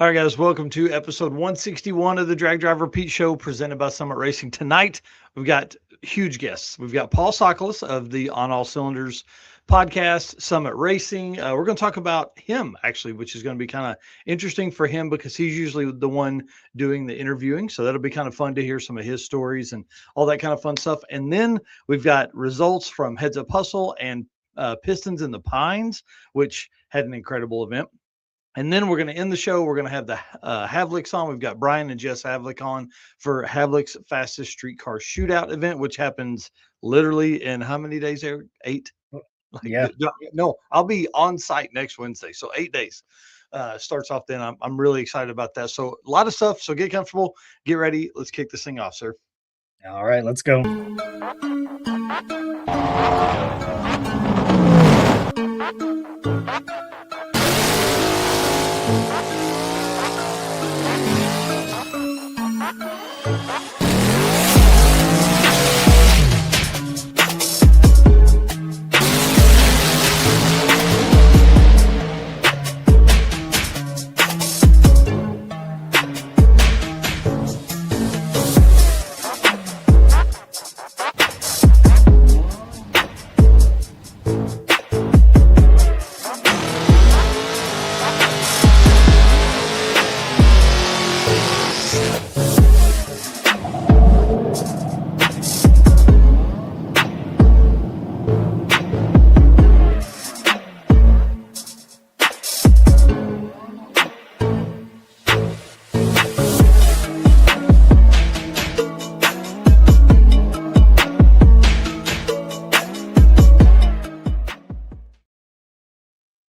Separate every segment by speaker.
Speaker 1: All right, guys, welcome to episode 161 of the Drag Driver Pete Show presented by Summit Racing. Tonight, we've got huge guests. We've got Paul Sakalas of the On All Cylinders podcast, Summit Racing. We're going to talk about him, actually, which is going to be kind of interesting for him because he's usually the one doing the interviewing. So that'll be kind of fun to hear some of his stories and all that kind of fun stuff. And then we've got results from Heads Up Hustle and Pistons in the Pines, which had an incredible event. And then we're going to end the show. We're going to have the Havliks on. We've got Brian and Jess Havlik on for Havlik's fastest streetcar shootout event, which happens literally in how many days there? 8?
Speaker 2: Yeah.
Speaker 1: No, I'll be on site next Wednesday. So 8 days starts off then. I'm really excited about that. So a lot of stuff. So get comfortable, get ready. Let's kick this thing off, sir.
Speaker 2: All right, let's go.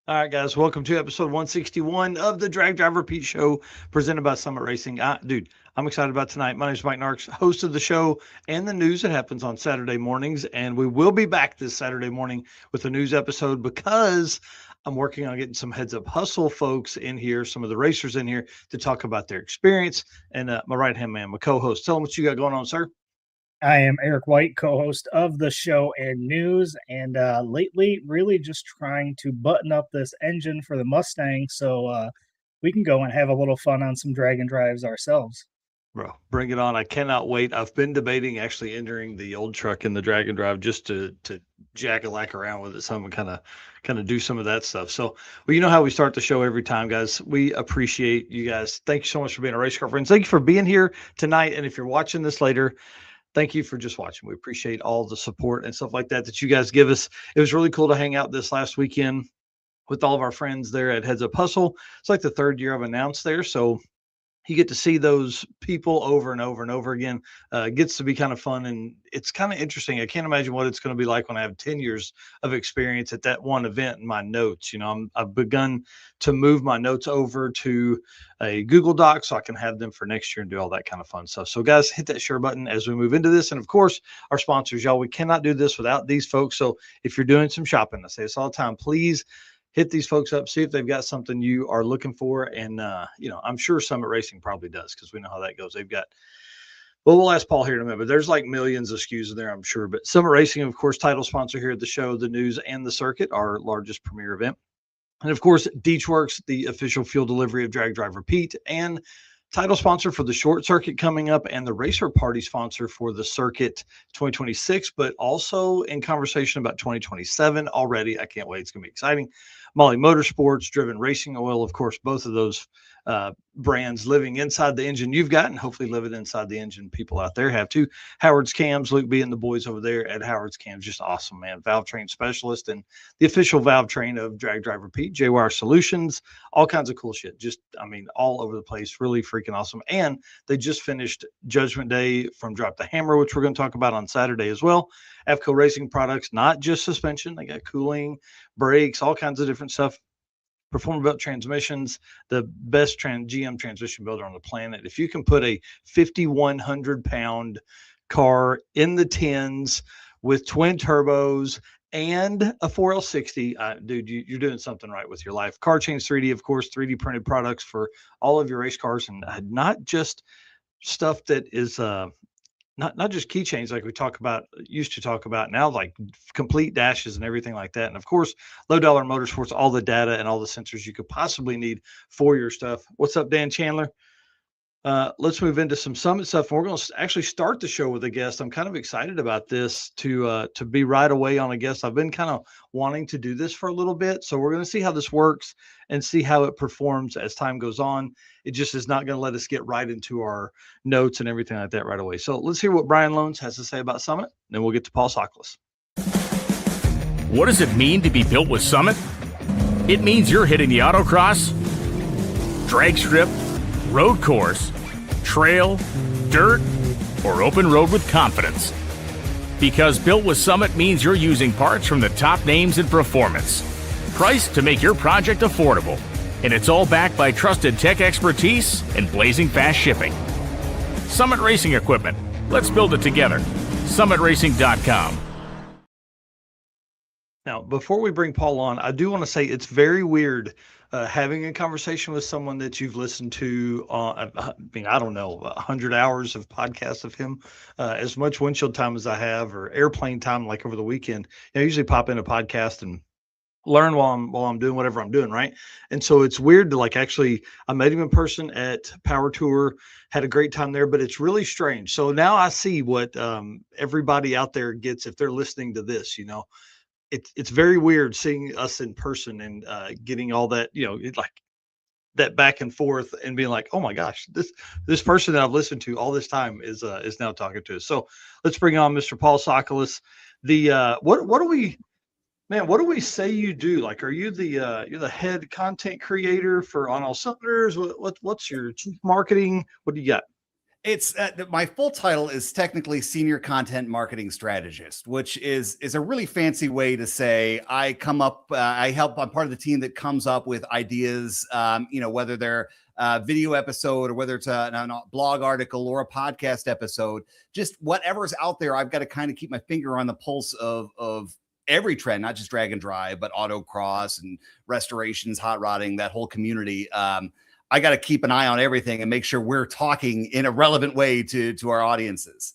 Speaker 1: All right, guys, welcome to episode 161 of the Drag Driver Pete Show presented by Summit Racing. Dude, I'm excited about tonight. My name is Mike Narks, host of the show and the news that happens on Saturday mornings. And we will be back this Saturday morning with a news episode because I'm working on getting some Heads Up Hustle folks in here, some of the racers in here to talk about their experience. And my right-hand man, my co-host, tell them what you got going on, sir.
Speaker 2: I am Eric White, co-host of the show and news, and lately really just trying to button up this engine for the Mustang so we can go and have a little fun on some drag and drives ourselves.
Speaker 1: Bro, bring it on. I cannot wait. I've been debating actually entering the old truck in the drag and drive just to jack-a-lack around with it some and kind of do some of that stuff. So, well, you know how we start the show every time, guys. We appreciate you guys. Thank you so much for being a race car friends. Thank you for being here tonight. And if you're watching this later, thank you for just watching. We appreciate all the support and stuff like that you guys give us. It was really cool to hang out this last weekend with all of our friends there at Heads Up Hustle. It's like the third year I've announced there. So you get to see those people over and over and over again. It gets to be kind of fun and it's kind of interesting. I can't imagine what it's going to be like when I have 10 years of experience at that one event in my notes. You know, I've begun to move my notes over to a Google Doc so I can have them for next year and do all that kind of fun stuff. So guys, hit that share button as we move into this. And of course, our sponsors, y'all, we cannot do this without these folks. So if you're doing some shopping, I say this all the time, please hit these folks up, see if they've got something you are looking for. And, I'm sure Summit Racing probably does because we know how that goes. They've got, well, we'll ask Paul here in a minute, but there's like millions of SKUs in there, I'm sure. But Summit Racing, of course, title sponsor here at the show, the news and the circuit, our largest premier event. And of course, Deechworks, the official fuel delivery of Drag Driver Pete, and title sponsor for the short circuit coming up and the racer party sponsor for the circuit 2026, but also in conversation about 2027 already. I can't wait. It's going to be exciting. Molly Motorsports, Driven Racing Oil, of course, both of those brands living inside the engine you've got and hopefully living inside the engine people out there have too. Howard's Cams, Luke B and the boys over there at Howard's Cams, just awesome, man. Valve train specialist and the official valve train of Drag Driver Pete, J-Wire Solutions, all kinds of cool shit. Just, all over the place. Really freaking awesome. And they just finished Judgment Day from Drop the Hammer, which we're going to talk about on Saturday as well. Avco Racing products, not just suspension. They got cooling, brakes, all kinds of different stuff. Performance Belt Transmissions, the best GM transmission builder on the planet. If you can put a 5,100-pound car in the tens with twin turbos and a 4L60, dude, you're doing something right with your life. Car Change 3D, of course, 3D printed products for all of your race cars, and not just stuff that is not just keychains like we used to talk about now, like complete dashes and everything like that. And of course, Low Dollar Motorsports, all the data and all the sensors you could possibly need for your stuff. What's up, Dan Chandler? Let's move into some Summit stuff. We're going to actually start the show with a guest. I'm kind of excited about this to be right away on a guest. I've been kind of wanting to do this for a little bit, so we're going to see how this works and see how it performs as time goes on. It just is not going to let us get right into our notes and everything like that right away. So let's hear what Brian Loans has to say about Summit, then we'll get to Paul Sakalas.
Speaker 3: What does it mean to be built with Summit? It means you're hitting the autocross, drag strip, road course, trail, dirt, or open road with confidence. Because built with Summit means you're using parts from the top names in performance, priced to make your project affordable. And it's all backed by trusted tech expertise and blazing fast shipping. Summit Racing Equipment. Let's build it together. SummitRacing.com.
Speaker 1: Now, before we bring Paul on, I do want to say it's very weird having a conversation with someone that you've listened to. I mean, I don't know, 100 hours of podcasts of him, as much windshield time as I have, or airplane time, like over the weekend. I usually pop in a podcast and learn while I'm doing whatever I'm doing, right? And so it's weird to I met him in person at Power Tour, had a great time there, but it's really strange. So now I see what everybody out there gets if they're listening to this, It's very weird seeing us in person and getting all that, like that back and forth and being like, oh my gosh, this person that I've listened to all this time is now talking to us. So let's bring on Mr. Paul Sakalas. What do we say you do? Like, are you you're the head content creator for On All Cylinders? What's your chief marketing? What do you got?
Speaker 4: It's my full title is technically senior content marketing strategist, which is a really fancy way to say I'm part of the team that comes up with ideas, whether they're a video episode or whether it's a blog article or a podcast episode, just whatever's out there. I've got to kind of keep my finger on the pulse of every trend, not just drag and drive, but autocross and restorations, hot rodding, that whole community. I got to keep an eye on everything and make sure we're talking in a relevant way to our audiences.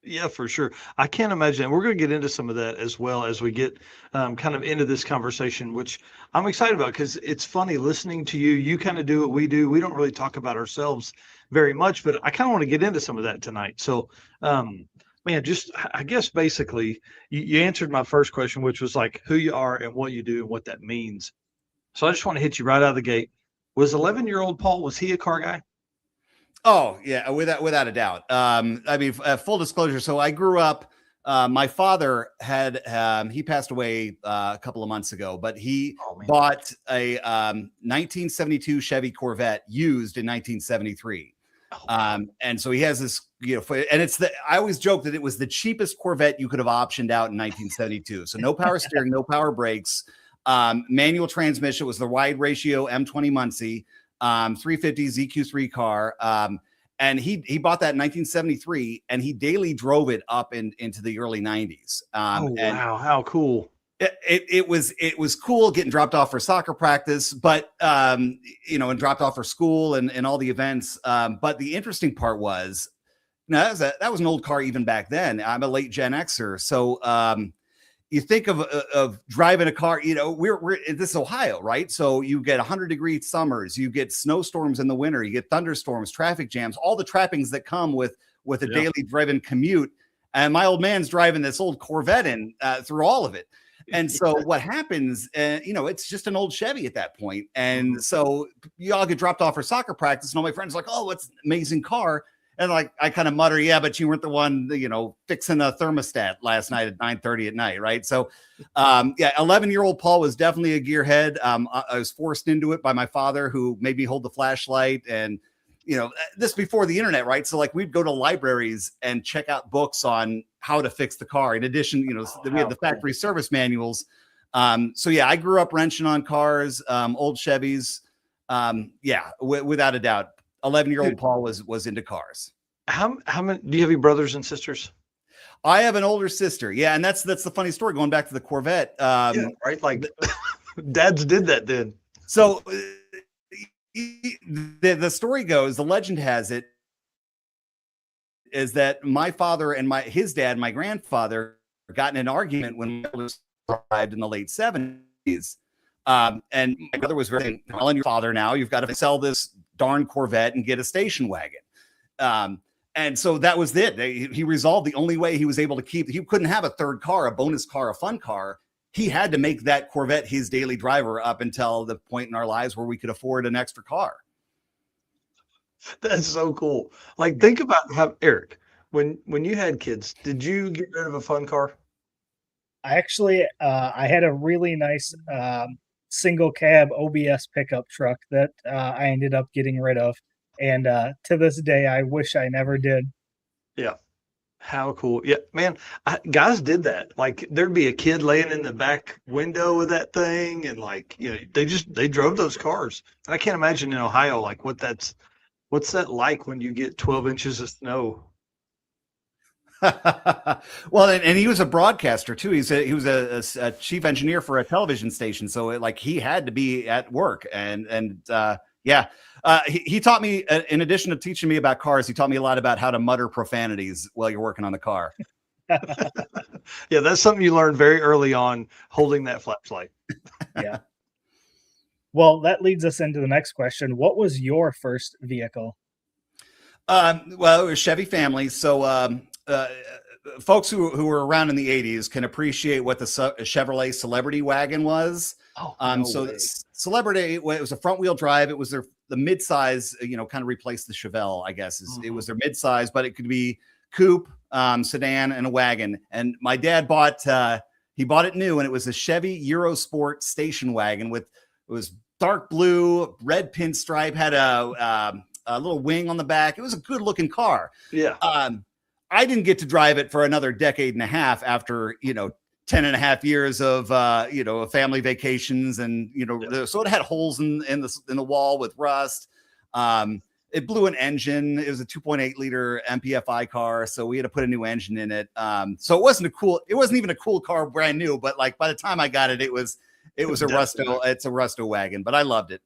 Speaker 1: Yeah, for sure. I can't imagine. We're going to get into some of that as well as we get kind of into this conversation, which I'm excited about because it's funny listening to you. You kind of do what we do. We don't really talk about ourselves very much, but I kind of want to get into some of that tonight. So, I guess basically you answered my first question, which was like who you are and what you do and what that means. So I just want to hit you right out of the gate. Was 11-year-old Paul, was he a car guy?
Speaker 4: Oh, yeah, without a doubt. Full disclosure. So I grew up, my father he passed away a couple of months ago, but he bought a 1972 Chevy Corvette used in 1973. And so he has this, and I always joke that it was the cheapest Corvette you could have optioned out in 1972. So no power steering, no power brakes. Manual transmission. Was the wide ratio M20 Muncie, 350 ZQ3 car. And he bought that in 1973 and he daily drove it up into the early 90s.
Speaker 1: Wow. How cool.
Speaker 4: It was cool getting dropped off for soccer practice, but, and dropped off for school and all the events. But the interesting part was, that was an old car even back then. I'm a late Gen Xer. So, you think of driving a car, we're this is Ohio, right? So you get 100-degree summers, you get snowstorms in the winter, you get thunderstorms, traffic jams, all the trappings that come with a daily driven commute. And my old man's driving this old Corvette through all of it. And so what happens, it's just an old Chevy at that point. And so you all get dropped off for soccer practice and all my friends are like, oh, what's an amazing car. And I kind of mutter, yeah, but you weren't the one, fixing a thermostat last night at 9:30 at night. Right. So, 11-year-old Paul was definitely a gearhead. I was forced into it by my father who made me hold the flashlight and, this before the internet. Right. So we'd go to libraries and check out books on how to fix the car. In addition, we had the factory service manuals. I grew up wrenching on cars, old Chevys. Without a doubt. 11-year-old Paul was into cars.
Speaker 1: How many do you have? Your brothers and sisters?
Speaker 4: I have an older sister. Yeah, and that's the funny story. Going back to the Corvette,
Speaker 1: right? Like dads did that then.
Speaker 4: So the story goes, the legend has it, is that my father and his dad, my grandfather, got in an argument when I was arrived in the late 70s. And my brother was very telling your father, now you've got to sell this darn Corvette and get a station wagon. And so that was it. He resolved the only way he was able to he couldn't have a third car, a bonus car, a fun car. He had to make that Corvette his daily driver up until the point in our lives where we could afford an extra car.
Speaker 1: That's so cool. Like, think about how, Eric, when you had kids, did you get rid of a fun car?
Speaker 2: I actually, I had a really nice single cab OBS pickup truck that I ended up getting rid of. And to this day, I wish I never did.
Speaker 1: Yeah. How cool. Yeah, man, guys did that. Like, there'd be a kid laying in the back window of that thing. And like, they drove those cars. I can't imagine in Ohio, like what's that like when you get 12 inches of snow?
Speaker 4: Well, and he was a broadcaster too. He was a chief engineer for a television station. So he had to be at work he taught me, in addition to teaching me about cars, he taught me a lot about how to mutter profanities while you're working on the car.
Speaker 1: Yeah, that's something you learned very early on, holding that flashlight.
Speaker 2: Yeah. Well, that leads us into the next question. What was your first vehicle?
Speaker 4: Well, it was Chevy family. So folks who were around in the 80s can appreciate what the Chevrolet Celebrity wagon was.
Speaker 1: Oh,
Speaker 4: Celebrity, it was a front wheel drive. It was the midsize, kind of replaced the Chevelle, I guess. It was their midsize, but it could be coupe, sedan, and a wagon. And my dad bought it new, and it was a Chevy Eurosport station wagon it was dark blue, red pinstripe, had a little wing on the back. It was a good looking car.
Speaker 1: Yeah.
Speaker 4: I didn't get to drive it for another decade and a half after, 10 and a half years of, family vacations. And, so it had holes in the wall with rust. It blew an engine. It was a 2.8 liter MPFI car. So we had to put a new engine in it. So it wasn't even a cool car brand new, but like by the time I got it, it was a Rusto wagon, but I loved it.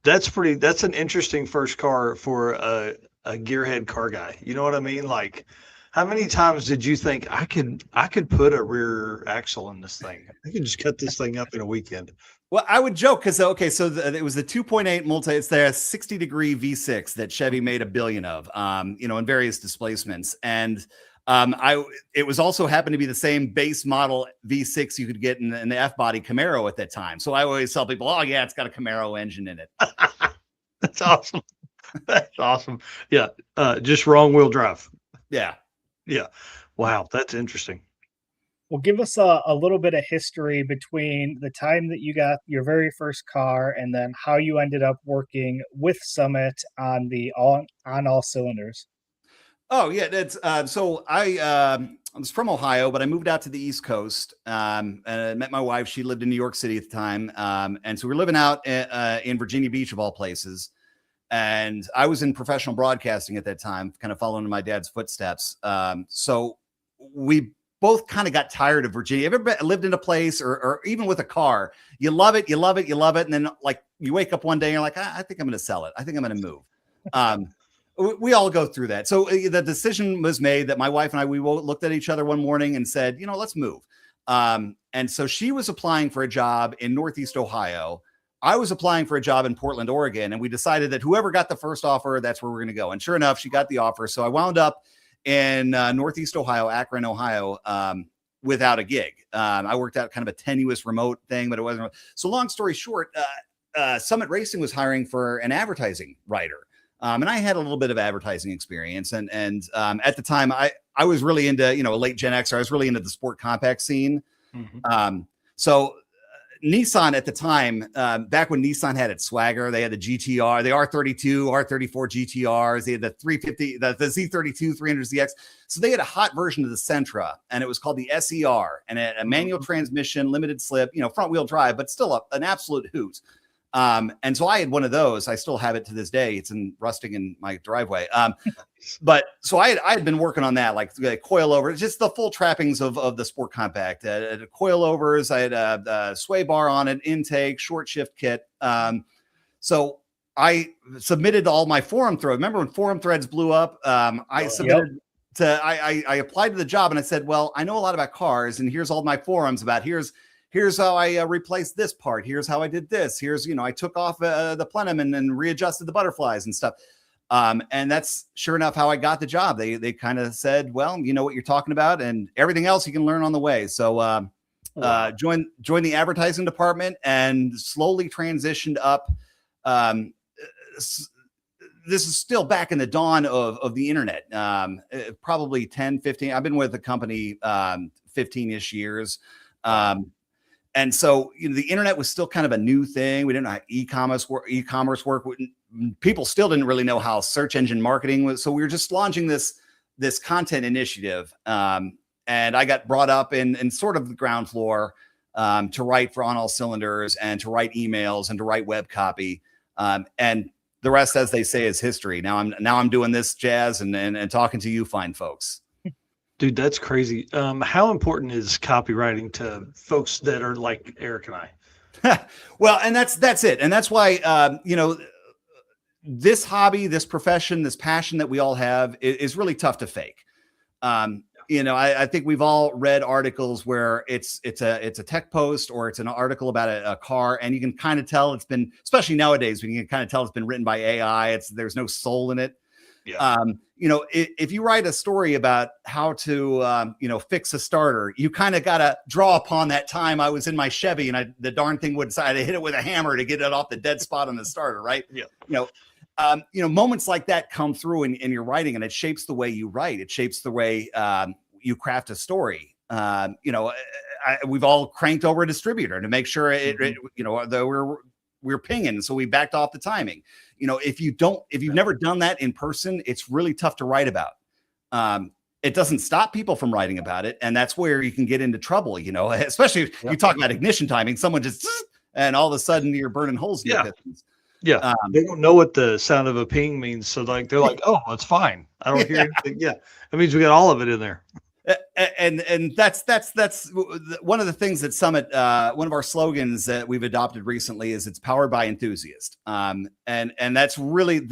Speaker 1: That's an interesting first car for a gearhead car guy. You know what I mean? Like, how many times did you think I could put a rear axle in this thing? I could just cut this thing up in a weekend.
Speaker 4: Well, I would joke because, it was the 2.8 it's their 60-degree V6 that Chevy made $1 billion of, in various displacements. And it was also happened to be the same base model V6 you could get in the F-body Camaro at that time. So I always tell people, oh yeah, it's got a Camaro engine in it.
Speaker 1: That's awesome. That's awesome. Yeah. Just wrong wheel drive.
Speaker 4: Yeah.
Speaker 1: Yeah. Wow. That's interesting.
Speaker 2: Well, give us a little bit of history between the time that you got your very first car and then how you ended up working with Summit on all cylinders.
Speaker 4: Oh yeah, that's so I was from Ohio, but I moved out to the East Coast and I met my wife. She lived in New York City at the time, and so we were living out in Virginia Beach of all places. And I was in professional broadcasting at that time, kind of following in my dad's footsteps. So we both kind of got tired of Virginia. Ever lived in a place or even with a car, you love it, and then like you wake up one day and you're like, I think I'm going to sell it. I think I'm going to move. We all go through that. So the decision was made that my wife and I, we looked at each other one morning and said, let's move. And so she was applying for a job in Northeast Ohio. I was applying for a job in Portland, Oregon. And we decided that whoever got the first offer, that's where we're going to go. And sure enough, she got the offer. So I wound up in Northeast Ohio, Akron, Ohio, without a gig. I worked out kind of a tenuous remote thing, but it wasn't. So long story short, Summit Racing was hiring for an advertising writer. And I had a little bit of advertising experience. And at the time, I was really into, a late Gen Xer. I was really into the sport compact scene. Mm-hmm. So Nissan at the time, back when Nissan had its swagger, they had the GTR, the R32, R34 GTRs. They had the 350, the Z32, 300ZX. So they had a hot version of the Sentra, and it was called the SER, and a manual transmission, limited slip, front wheel drive, but still an absolute hoot. And so I had one of those. I still have it to this day. It's rusting in my driveway. But so I had been working on that, like coilover, just the full trappings of the sport compact, coilovers. I had a sway bar on it, intake, short shift kit. So I submitted all my forum threads. Remember when forum threads blew up? I submitted I applied to the job and I said, well, I know a lot about cars and here's all my forums about here's how I replaced this part. Here's how I did this. Here's, I took off the plenum and readjusted the butterflies and stuff. And that's sure enough how I got the job. They kind of said, well, you know what you're talking about and everything else you can learn on the way. So joined the advertising department and slowly transitioned up. This is still back in the dawn of the internet. Probably 10, 15. I've been with the company 15-ish years. And so the internet was still kind of a new thing. We didn't know how e-commerce work. People still didn't really know how search engine marketing was. So we were just launching this content initiative. And I got brought up in sort of the ground floor to write for On All Cylinders and to write emails and to write web copy. And the rest, as they say, is history. Now I'm doing this jazz and talking to you fine folks.
Speaker 1: Dude, that's crazy. How important is copywriting to folks that are like Eric and I?
Speaker 4: Well, and that's it. And that's why, this hobby, this profession, this passion that we all have is really tough to fake. I think we've all read articles where it's a tech post or it's an article about a car, and you can kind of tell it's been, especially nowadays, when you can kind of tell it's been written by AI. There's no soul in it. Yeah. If you write a story about how to, fix a starter, you kind of got to draw upon that time I was in my Chevy and the darn thing would decide to hit it with a hammer to get it off the dead spot on the starter. Right. Yeah. Moments like that come through in your writing, and it shapes the way you write. It shapes the way you craft a story. We've all cranked over a distributor to make sure we're pinging, so we backed off the timing. If you've never done that in person, it's really tough to write about. It doesn't stop people from writing about it, and that's where you can get into trouble. Especially if you talk about ignition timing, someone just and all of a sudden you're burning holes in your pistons.
Speaker 1: Yeah, they don't know what the sound of a ping means, so they're like, "Oh, it's fine. I don't hear anything." Yeah, that means we got all of it in there.
Speaker 4: And that's one of the things that Summit, one of our slogans that we've adopted recently is it's powered by enthusiasts. And that's really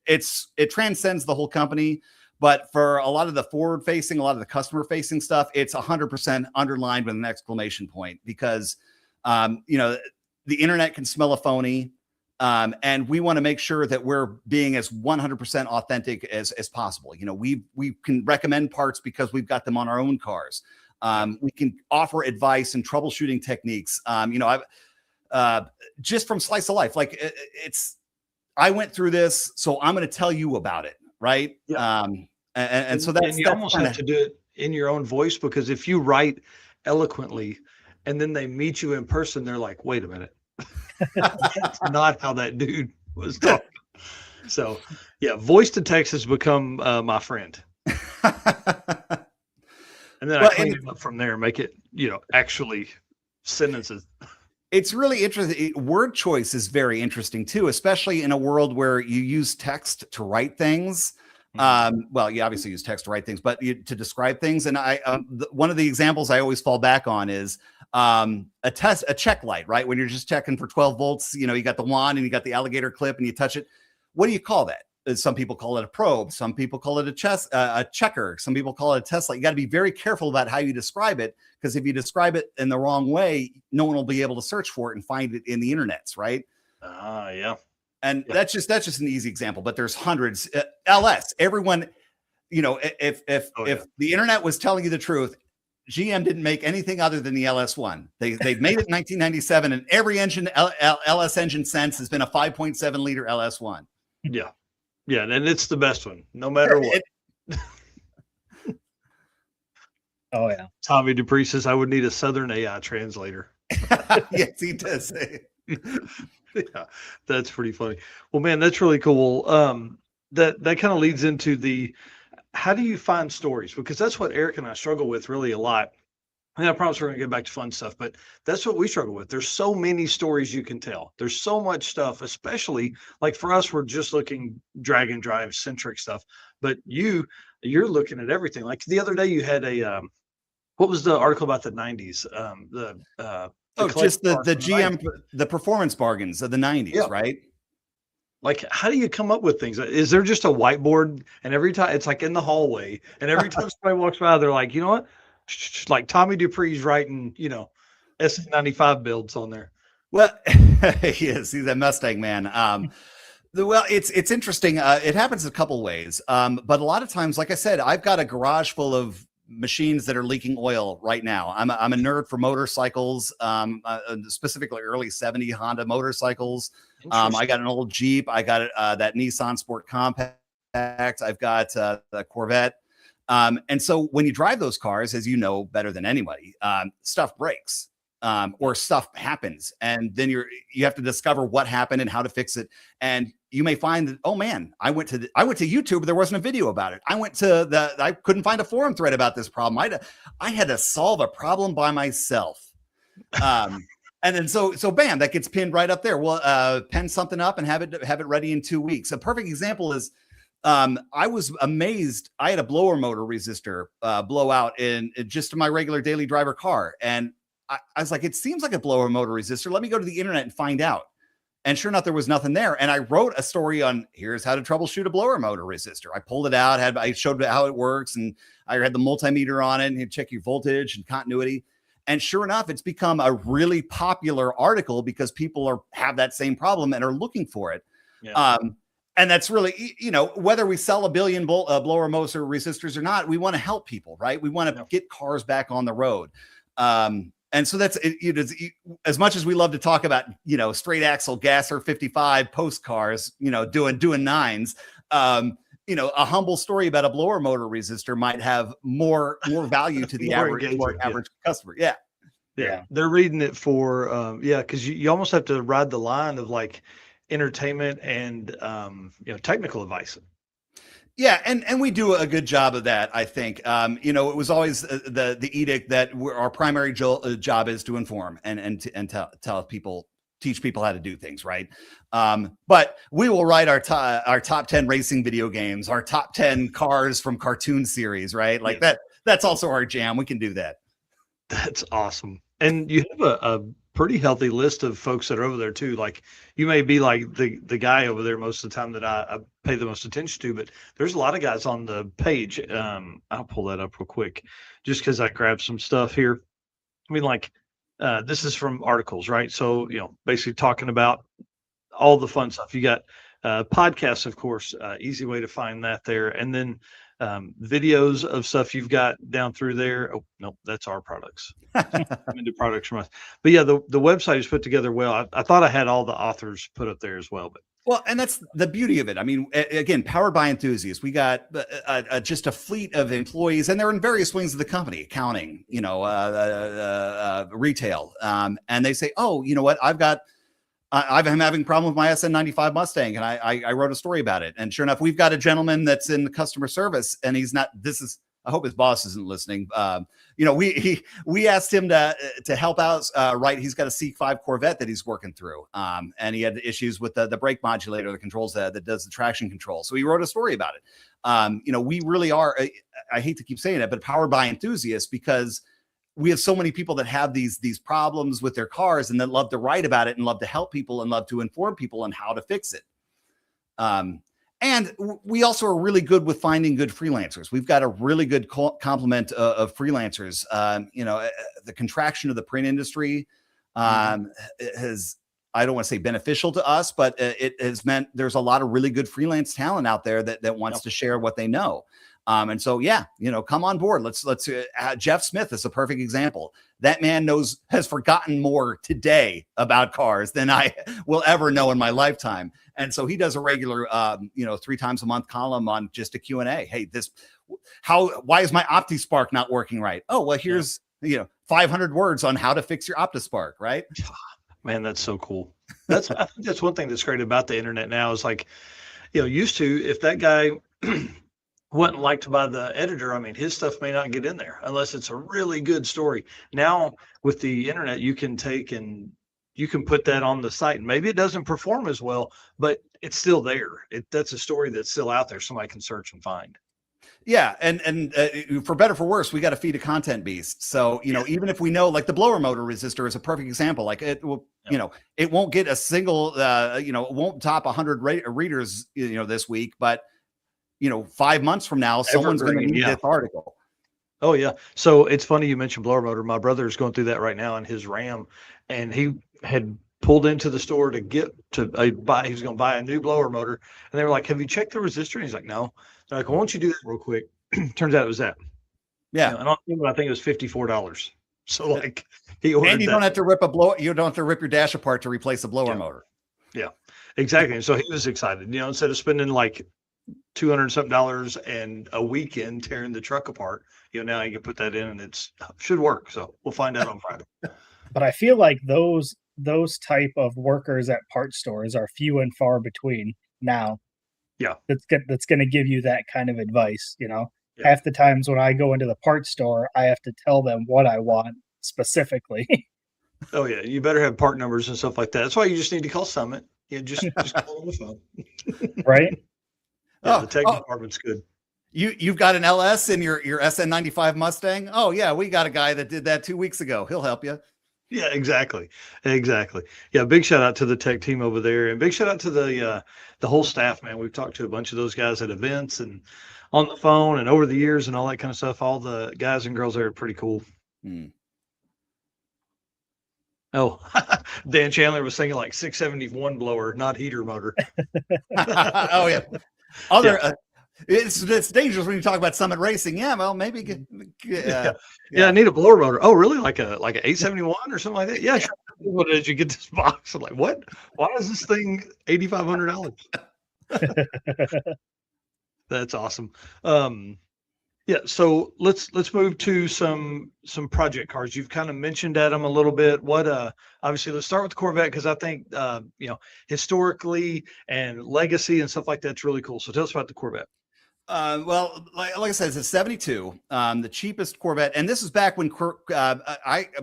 Speaker 4: it transcends the whole company. But for a lot of the forward facing, a lot of the customer facing stuff, it's 100% underlined with an exclamation point because, the internet can smell a phony. And we want to make sure that we're being as 100% authentic as possible. We can recommend parts because we've got them on our own cars. We can offer advice and troubleshooting techniques. Just from slice of life, like I went through this, so I'm going to tell you about it. Right. Yeah. And so that's,
Speaker 1: and you almost have to do it in your own voice, because if you write eloquently and then they meet you in person, they're like, wait a minute. That's not how that dude was talking. So, yeah, voice to text has become my friend. And then I clean it up from there, make it, actually sentences.
Speaker 4: It's really interesting. Word choice is very interesting too, especially in a world where you use text to write things. Well, you obviously use text to write things, but to describe things. And one of the examples I always fall back on is a check light, right? When you're just checking for 12 volts, you got the wand and you got the alligator clip and you touch it. What do you call that? Some people call it a probe. Some people call it a checker. Some people call it a test light. You got to be very careful about how you describe it, because if you describe it in the wrong way, no one will be able to search for it and find it in the internets, right?
Speaker 1: Yeah.
Speaker 4: And that's just an easy example, but there's hundreds. LS, everyone, if the internet was telling you the truth, GM didn't make anything other than the LS1. They made it in 1997, and every engine LS engine since has been a 5.7 liter LS1.
Speaker 1: Yeah. Yeah, and it's the best one, no matter what.
Speaker 2: Oh, yeah.
Speaker 1: Tommy Dupree says I would need a Southern AI translator.
Speaker 4: Yes, he does.
Speaker 1: Yeah, that's pretty funny. Well, man, that's really cool. That kind of leads into how do you find stories? Because that's what Eric and I struggle with really a lot. And I promise we're going to get back to fun stuff, but that's what we struggle with. There's so many stories you can tell. There's so much stuff, especially like for us, we're just looking drag and drive centric stuff, but you're looking at everything. Like the other day you had what was the article about the 90s?
Speaker 4: Just the GM, the performance bargains of the 90s, right?
Speaker 1: Like, how do you come up with things? Is there just a whiteboard and every time it's like in the hallway and every time somebody walks by, they're like, you know what? Like Tommy Dupree's writing, S95 builds on there.
Speaker 4: Well, yes, he's a Mustang man. Well, it's interesting. It happens a couple ways, but a lot of times, like I said, I've got a garage full of machines that are leaking oil right now. I'm a nerd for motorcycles, specifically early 70 Honda motorcycles. I got an old Jeep. I got that Nissan Sport Compact. I've got the Corvette. And so when you drive those cars, as you know better than anybody, stuff breaks. Or stuff happens, and then you have to discover what happened and how to fix it. And you may find that, oh man, I went to YouTube, there wasn't a video about it. I couldn't find a forum thread about this problem. I had to solve a problem by myself. And then so bam, that gets pinned right up there. Well, pen something up and have it ready in 2 weeks. A perfect example is I was amazed. I had a blower motor resistor blow out in just my regular daily driver car, and I was like, it seems like a blower motor resistor. Let me go to the internet and find out. And sure enough, there was nothing there. And I wrote a story on here's how to troubleshoot a blower motor resistor. I pulled it out, I showed how it works, and I had the multimeter on it and you check your voltage and continuity. And sure enough, it's become a really popular article because people have that same problem and are looking for it. Yeah. And that's really, whether we sell a billion blower motor resistors or not, we want to help people, right? We want to get cars back on the road. And so that's it, as much as we love to talk about, straight axle gasser 55 post cars, doing nines, a humble story about a blower motor resistor might have more value to the average customer. Yeah.
Speaker 1: They're reading it for, cause you almost have to ride the line of like entertainment and, technical advice.
Speaker 4: Yeah, and we do a good job of that, I think. It was always the edict that our primary job is to inform and teach people how to do things, right? But we will write our top 10 racing video games, our top 10 cars from cartoon series, right? Like that's also our jam. We can do that.
Speaker 1: That's awesome. And you have a pretty healthy list of folks that are over there too. Like you may be like the guy over there most of the time that I pay the most attention to, but there's a lot of guys on the page. I'll pull that up real quick just because I grabbed some stuff here. I mean, like this is from articles, right? So, basically talking about all the fun stuff. You got podcasts, of course, easy way to find that there. And then videos of stuff you've got down through there. Oh, no, that's our products. I'm into products from us. But yeah, the website is put together well. I thought I had all the authors put up there as well, but
Speaker 4: and that's the beauty of it. I mean, again, powered by enthusiasts. We got just a fleet of employees, and they're in various wings of the company, accounting, retail. And they say, oh, you know what? I'm having a problem with my SN95 Mustang, and I wrote a story about it. And sure enough, we've got a gentleman that's in customer service, and he's not. I hope his boss isn't listening. We asked him to help out. Right, he's got a C5 Corvette that he's working through, and he had issues with the brake modulator that controls that does the traction control. So he wrote a story about it. We really are. I hate to keep saying it, but powered by enthusiasts because we have so many people that have these problems with their cars and that love to write about it and love to help people and love to inform people on how to fix it. And we also are really good with finding good freelancers. We've got a really good complement of freelancers. The contraction of the print industry has, I don't want to say beneficial to us, but it has meant there's a lot of really good freelance talent out there that wants to share what they know. And so, come on board. Let's Jeff Smith is a perfect example. That man has forgotten more today about cars than I will ever know in my lifetime. And so he does a regular, 3 times a month column on just a Q&A. Hey, why is my OptiSpark not working right? Oh, well, here's, 500 words on how to fix your OptiSpark, right?
Speaker 1: Man, that's so cool. I think that's one thing that's great about the internet now is like, used to, if that guy wasn't liked by the editor, I mean, his stuff may not get in there unless it's a really good story. Now with the internet, you can take and you can put that on the site and maybe it doesn't perform as well, but it's still there. That's a story that's still out there. Somebody can search and find.
Speaker 4: Yeah, and for better for worse, we got to feed a content beast. So even if we know, like the blower motor resistor is a perfect example. Like it will, it won't get a single, it won't top 100 readers, this week. But 5 months from now, someone's going to need this article.
Speaker 1: Oh yeah. So it's funny you mentioned blower motor. My brother is going through that right now in his Ram, and he had pulled into the store to get to buy. He was going to buy a new blower motor, and they were like, "Have you checked the resistor?" And he's like, "No." They're like, "Why don't you do that real quick?" Turns out it was that.
Speaker 4: Yeah,
Speaker 1: and I think it was $54. So like he ordered,
Speaker 4: and you don't have to rip You don't have to rip your dash apart to replace a blower motor.
Speaker 1: Yeah, exactly. And so he was excited. Instead of spending like $200 something and a weekend tearing the truck apart, now you can put that in and it should work. So we'll find out on Friday.
Speaker 2: But I feel like those type of workers at parts stores are few and far between now.
Speaker 1: Yeah,
Speaker 2: that's going to give you that kind of advice. Half the times when I go into the parts store, I have to tell them what I want specifically.
Speaker 1: Oh yeah, you better have part numbers and stuff like that. That's why you just need to call Summit. Just call on the phone.
Speaker 2: Right.
Speaker 1: Yeah, the tech department's good.
Speaker 4: You've got an LS in your SN95 Mustang. Oh yeah, we got a guy that did that 2 weeks ago. He'll help you.
Speaker 1: Yeah, exactly. Yeah, big shout out to the tech team over there, and big shout out to the whole staff, man. We've talked to a bunch of those guys at events and on the phone and over the years and all that kind of stuff. All the guys and girls there are pretty cool. Oh, Dan Chandler was thinking like 671 blower, not heater motor.
Speaker 4: Oh yeah. It's dangerous when you talk about Summit Racing. Yeah, well, maybe.
Speaker 1: I need a blower motor. Oh, really? Like a 871 or something like that? Yeah, sure. What did you get this box? I'm like, what? Why is this thing $8,500? That's awesome. Yeah, so let's move to some project cars. You've kind of mentioned at them a little bit. What obviously let's start with the Corvette because I think historically and legacy and stuff like that's really cool. So tell us about the Corvette.
Speaker 4: Well, like I said, it's a 72, the cheapest Corvette. And this is back when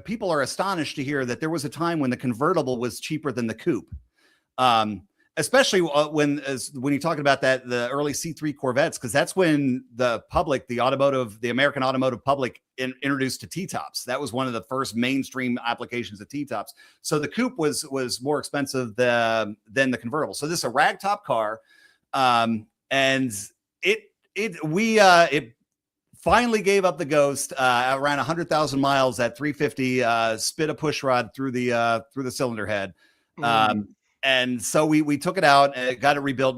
Speaker 4: people are astonished to hear that there was a time when the convertible was cheaper than the coupe. Especially when you're talking about the early C3 Corvettes, because that's when the American automotive public introduced to T-tops. That was one of the first mainstream applications of T-tops. So the coupe was more expensive than the convertible. So this is a ragtop car, and it finally gave up the ghost around 100,000 miles at 350. Spit a push rod through the cylinder head. And so we took it out and got it rebuilt.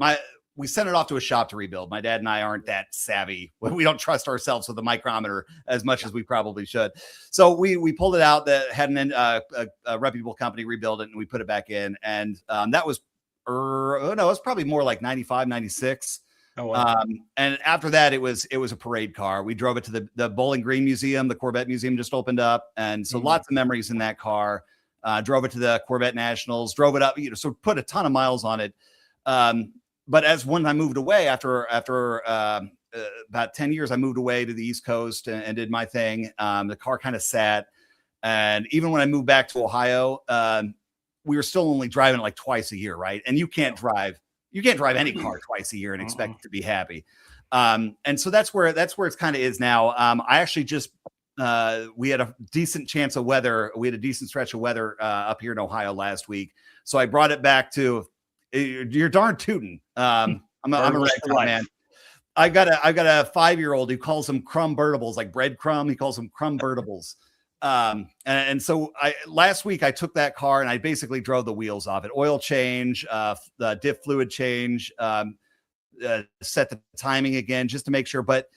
Speaker 4: We sent it off to a shop to rebuild. My dad and I aren't that savvy. We don't trust ourselves with a micrometer as much as we probably should. So we pulled it out, that had a reputable company rebuild it, and we put it back in. And that was, it was probably more like 95, 96.
Speaker 1: Oh, wow.
Speaker 4: And after that, it was a parade car. We drove it to the Bowling Green Museum. The Corvette Museum just opened up. And so lots of memories in that car. Drove it to the Corvette Nationals, drove it up, so put a ton of miles on it. But when I moved away after about 10 years, I moved away to the East Coast and did my thing. The car kind of sat. And even when I moved back to Ohio, we were still only driving it like twice a year. Right. And you can't drive any car twice a year and expect it to be happy. And so that's where it kind of is now. I actually just, we had a decent chance of weather. We had a decent stretch of weather up here in Ohio last week. So I brought it back to, you're darn tootin'. I'm a ragtop man. I've got a 5-year-old who calls them crumb-burtables, like breadcrumb. He calls them crumb-burtables. And so last week I took that car and I basically drove the wheels off it. Oil change, the diff fluid change, set the timing again just to make sure. But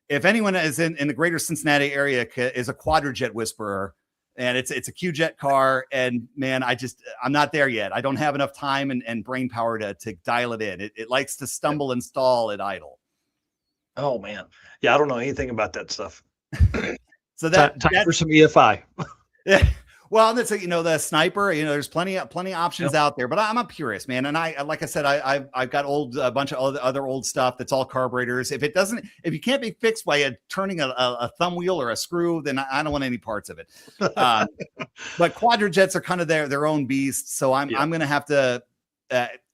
Speaker 4: if anyone is in the greater Cincinnati area is a quadrijet whisperer, and it's a Q-Jet car, and man, I'm not there yet. I don't have enough time and brain power to dial it in. It likes to stumble and stall at idle.
Speaker 1: Oh man. Yeah. I don't know anything about that stuff.
Speaker 4: So
Speaker 1: time for some EFI.
Speaker 4: Yeah. Well, that's the sniper. There's plenty of options out there. But I'm a purist, man. And like I said, I've got a bunch of other old stuff that's all carburetors. If you can't be fixed by turning a thumb wheel or a screw, then I don't want any parts of it. But quadrijets are kind of their own beast. So I'm going to have to.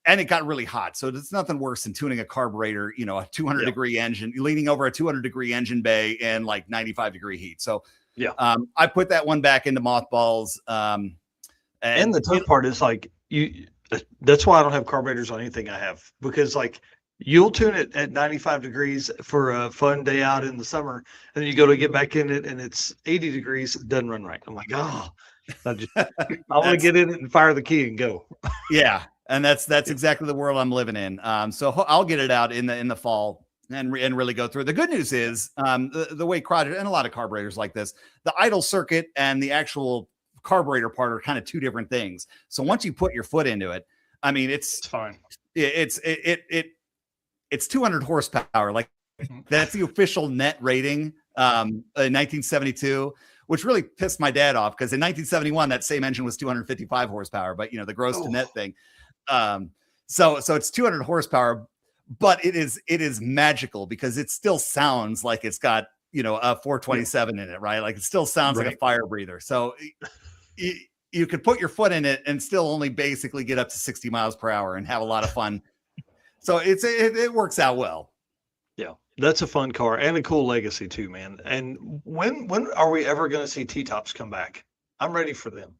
Speaker 4: and it got really hot. So it's nothing worse than tuning a carburetor, you know, a 200-degree engine, leaning over a 200-degree engine bay in like 95-degree heat. So I put that one back into mothballs.
Speaker 1: And the tough part is like that's why I don't have carburetors on anything I have, because like you'll tune it at 95 degrees for a fun day out in the summer, and then you go to get back in it and it's 80 degrees. It doesn't run right. I'm like, I want to get in it and fire the key and go.
Speaker 4: Yeah. And that's exactly the world I'm living in. So I'll get it out in the fall and really go through it. The good news is the way and a lot of carburetors like this, the idle circuit and the actual carburetor part are kind of two different things. So once you put your foot into it, I mean, it's
Speaker 1: fine.
Speaker 4: It's 200 horsepower. Like that's the official net rating in 1972. Which really pissed my dad off, because in 1971 that same engine was 255 horsepower, but you know, the gross to net thing. So it's 200 horsepower, but it is magical because it still sounds like it's got, you know, a 427 in it, right? Like it still sounds like a fire breather. So you could put your foot in it and still only basically get up to 60 miles per hour and have a lot of fun. So it works out well.
Speaker 1: Yeah, that's a fun car and a cool legacy too, man. And when are we ever going to see T-tops come back? I'm ready for them.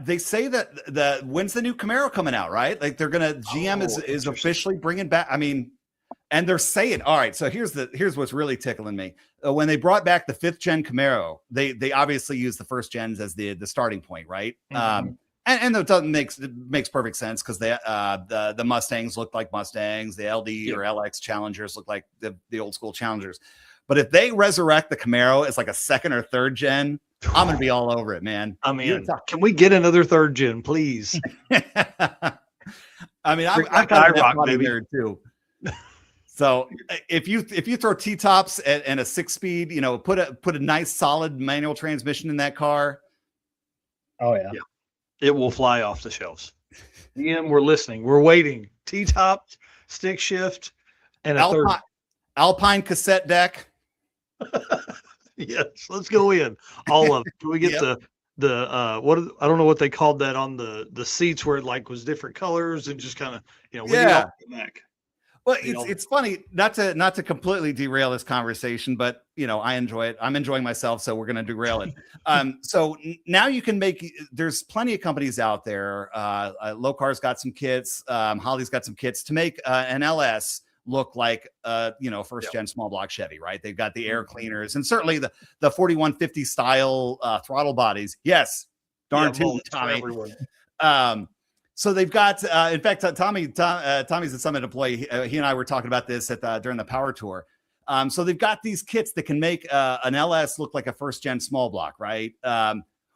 Speaker 4: They say that when's the new Camaro coming out, right? Like GM is officially bringing back. I mean, and they're saying, all right. So here's what's really tickling me. When they brought back the 5th gen Camaro, they obviously used the 1st gens as the starting point, right? Mm-hmm. And it makes perfect sense, because the Mustangs look like Mustangs, the LD or LX Challengers look like the old school Challengers. But if they resurrect the Camaro as like a 2nd or 3rd gen, I'm gonna be all over it, man.
Speaker 1: I mean, can we get another 3rd gen, please?
Speaker 4: I mean, I'm kind of a there too. So if you throw T-tops and a 6-speed, you know, put a nice solid manual transmission in that car.
Speaker 2: Oh yeah.
Speaker 1: It will fly off the shelves. GM, we're listening. We're waiting. T-top, stick shift, and
Speaker 4: Alpine cassette deck.
Speaker 1: Yes, let's go in. All of it. Can we get the what? I don't know what they called that on the seats, where it like was different colors and just kind of, you know, back.
Speaker 4: Well, it's funny, not to completely derail this conversation, but you know, I enjoy it. I'm enjoying myself, so we're going to derail it. So now you can there's plenty of companies out there. Locar's got some kits. Holly's got some kits to make an LS look like you know, 1st gen small block Chevy, right? They've got the air cleaners and certainly the 4150 style throttle bodies. Yes, darn tootin', Tommy. So they've got, in fact, Tommy's a Summit employee. He and I were talking about this during the power tour. So they've got these kits that can make an LS look like a 1st gen small block, right?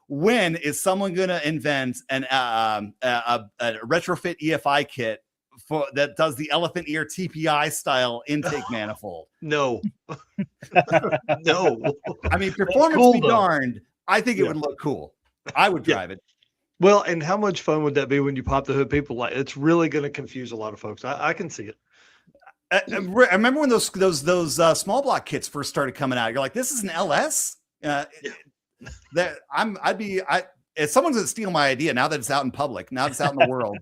Speaker 4: When is someone going to invent a retrofit EFI kit that does the elephant ear TPI style intake manifold?
Speaker 1: No. No.
Speaker 4: I mean, performance be darned. I think it would look cool. I would drive it.
Speaker 1: Well, and how much fun would that be when you pop the hood? People it's really going to confuse a lot of folks. I can see it.
Speaker 4: I remember when those small block kits first started coming out. You're like, this is an LS. If someone's going to steal my idea now that it's out in public, now it's out in the world.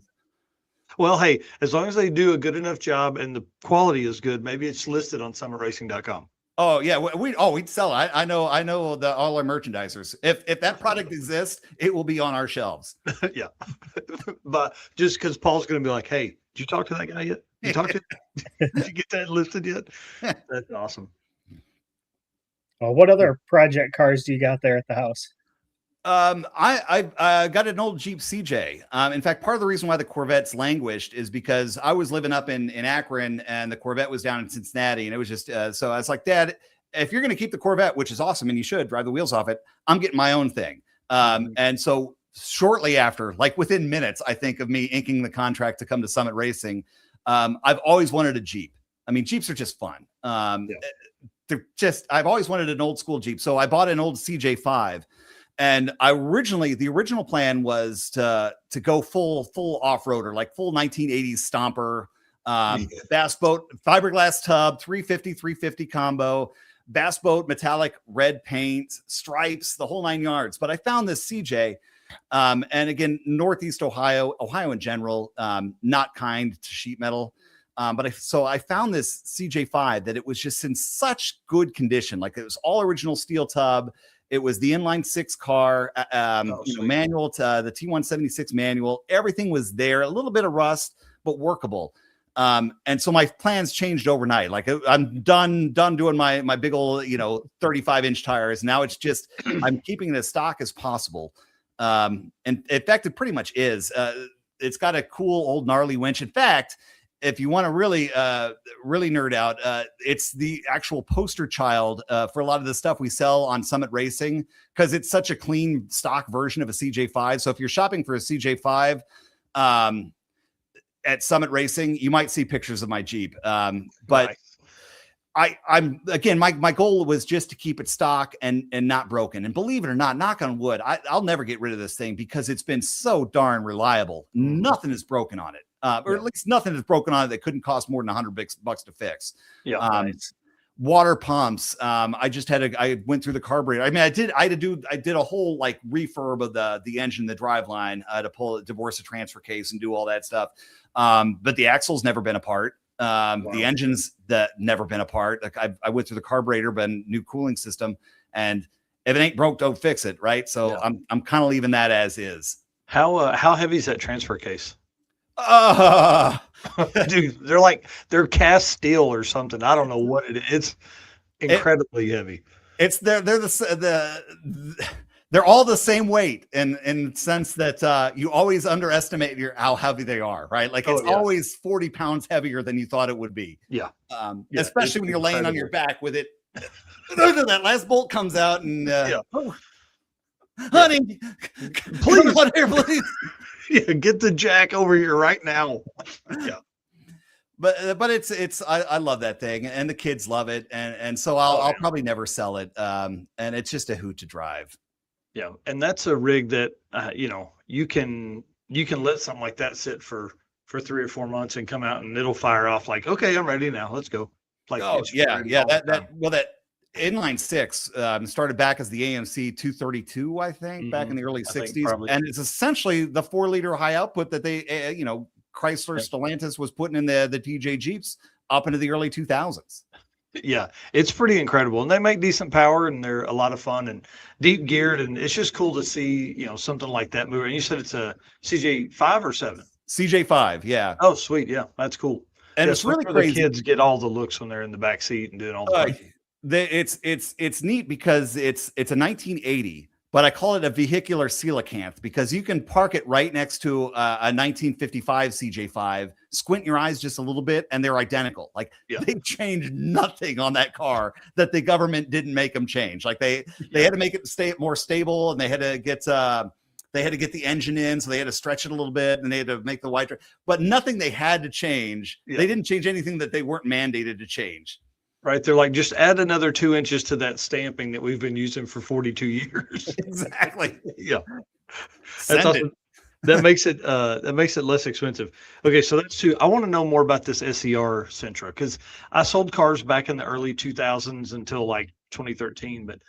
Speaker 1: Well, hey, as long as they do a good enough job and the quality is good, maybe it's listed on summitracing.com.
Speaker 4: Oh yeah, we'd sell it. I know all our merchandisers. If that product exists, it will be on our shelves.
Speaker 1: Yeah, but just because Paul's going to be like, "Hey, did you talk to that guy yet? Did you get that listed yet?" That's awesome.
Speaker 2: Well, what other project cars do you got there at the house?
Speaker 4: I got an old Jeep CJ. In fact, part of the reason why the Corvette's languished is because I was living up in Akron and the Corvette was down in Cincinnati, and it was just so I was like, Dad, if you're going to keep the Corvette, which is awesome, and you should drive the wheels off it, I'm getting my own thing. And so shortly after, like within minutes, I think, of me inking the contract to come to Summit Racing, I've always wanted a Jeep. I mean, Jeeps are just fun. I've always wanted an old school Jeep, so I bought an old CJ5. And the original plan was to go full off-roader, like full 1980s stomper, bass boat, fiberglass tub, 350 combo, bass boat, metallic red paint, stripes, the whole 9 yards. But I found this CJ And again, Northeast Ohio in general, not kind to sheet metal. But I found this CJ5 that it was just in such good condition. Like, it was all original steel tub. It was the inline 6 car, manual to the T176 manual. Everything was there. A little bit of rust, but workable. And so my plans changed overnight. Like, I'm done doing my big old 35-inch tires. Now it's just I'm keeping it as stock as possible. And in fact, it pretty much is. It's got a cool old gnarly winch. In fact, if you want to really nerd out, it's the actual poster child for a lot of the stuff we sell on Summit Racing, because it's such a clean stock version of a CJ5. So if you're shopping for a CJ5 at Summit Racing, you might see pictures of my Jeep. But nice. I'm again, my goal was just to keep it stock and not broken. And believe it or not, knock on wood, I'll never get rid of this thing because it's been so darn reliable. Nothing is broken on it. Or at least nothing is broken on it that couldn't cost more than $100 to fix. Yeah. Nice. Water pumps. I went through the carburetor. I mean, I did a whole like refurb of the engine, the driveline, to divorce the transfer case and do all that stuff. But the axle's never been apart. Wow. The engine's never been apart. Like, I went through the carburetor, but new cooling system, and if it ain't broke, don't fix it. Right. So yeah. I'm kind of leaving that as is.
Speaker 1: How heavy is that transfer case? Dude, they're cast steel or something. I don't know what it is. It's incredibly heavy.
Speaker 4: It's they're all the same weight in the sense that you always underestimate how heavy they are, right? Like, it's always 40 pounds heavier than you thought it would be.
Speaker 1: Yeah.
Speaker 4: Especially when you're laying on your back with it. That last bolt comes out and honey, please, whatever, please.
Speaker 1: Yeah, get the jack over here right now. Yeah.
Speaker 4: But it's I love that thing, and the kids love it, and so I'll probably never sell it. And it's just a hoot to drive.
Speaker 1: Yeah, and that's a rig that you can let something like that sit for 3 or 4 months and come out and it'll fire off like, okay, I'm ready now. Let's go. Like,
Speaker 4: that inline 6 started back as the AMC 232, I think, back in the early 60s, and it's essentially the 4-liter high output that they Chrysler Stellantis was putting in the DJ Jeeps up into the early 2000s.
Speaker 1: Yeah, it's pretty incredible, and they make decent power, and they're a lot of fun and deep geared, and it's just cool to see something like that move. And you said it's a CJ5 or 7?
Speaker 4: CJ5, yeah.
Speaker 1: Oh, sweet, yeah, that's cool.
Speaker 4: And it's really crazy.
Speaker 1: The kids get all the looks when they're in the back seat and doing all the
Speaker 4: it's neat because it's a 1980, but I call it a vehicular coelacanth because you can park it right next to a 1955 CJ5, squint your eyes just a little bit, and they're identical. Like, they changed nothing on that car that the government didn't make them change. Like, they had to make it stay more stable, and they had to get the engine in, so they had to stretch it a little bit, and they had to make the white. But nothing they had to change. Yeah. They didn't change anything that they weren't mandated to change.
Speaker 1: Right. They're like, just add another 2 inches to that stamping that we've been using for 42 years.
Speaker 4: Exactly.
Speaker 1: Yeah. That's awesome. That makes it less expensive. Okay, so that's 2. I want to know more about this SER Sentra, because I sold cars back in the early 2000s until like 2013, but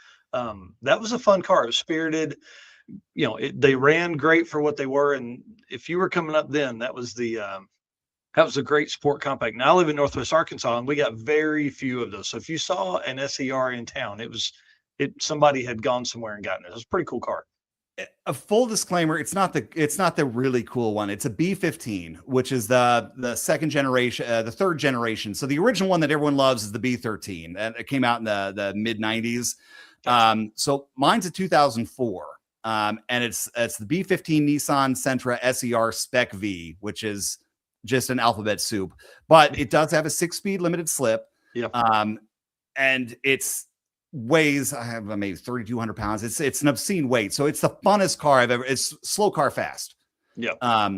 Speaker 1: that was a fun car. It was spirited. They ran great for what they were, and if you were coming up then, that was a great sport compact. Now I live in Northwest Arkansas, and we got very few of those. So if you saw an SER in town, somebody had gone somewhere and gotten it. It was a pretty cool car.
Speaker 4: A full disclaimer: it's not the really cool one. It's a B15, which is the second generation, the third generation. So the original one that everyone loves is the B13, and it came out in the mid 90s. Gotcha. So mine's a 2004. And it's the B15 Nissan Sentra SER Spec V, which is just an alphabet soup, but it does have a 6-speed limited slip.
Speaker 1: Yeah.
Speaker 4: And weighs, I have maybe 3,200 pounds. It's an obscene weight. So it's the funnest car I've ever. It's slow car fast.
Speaker 1: Yeah.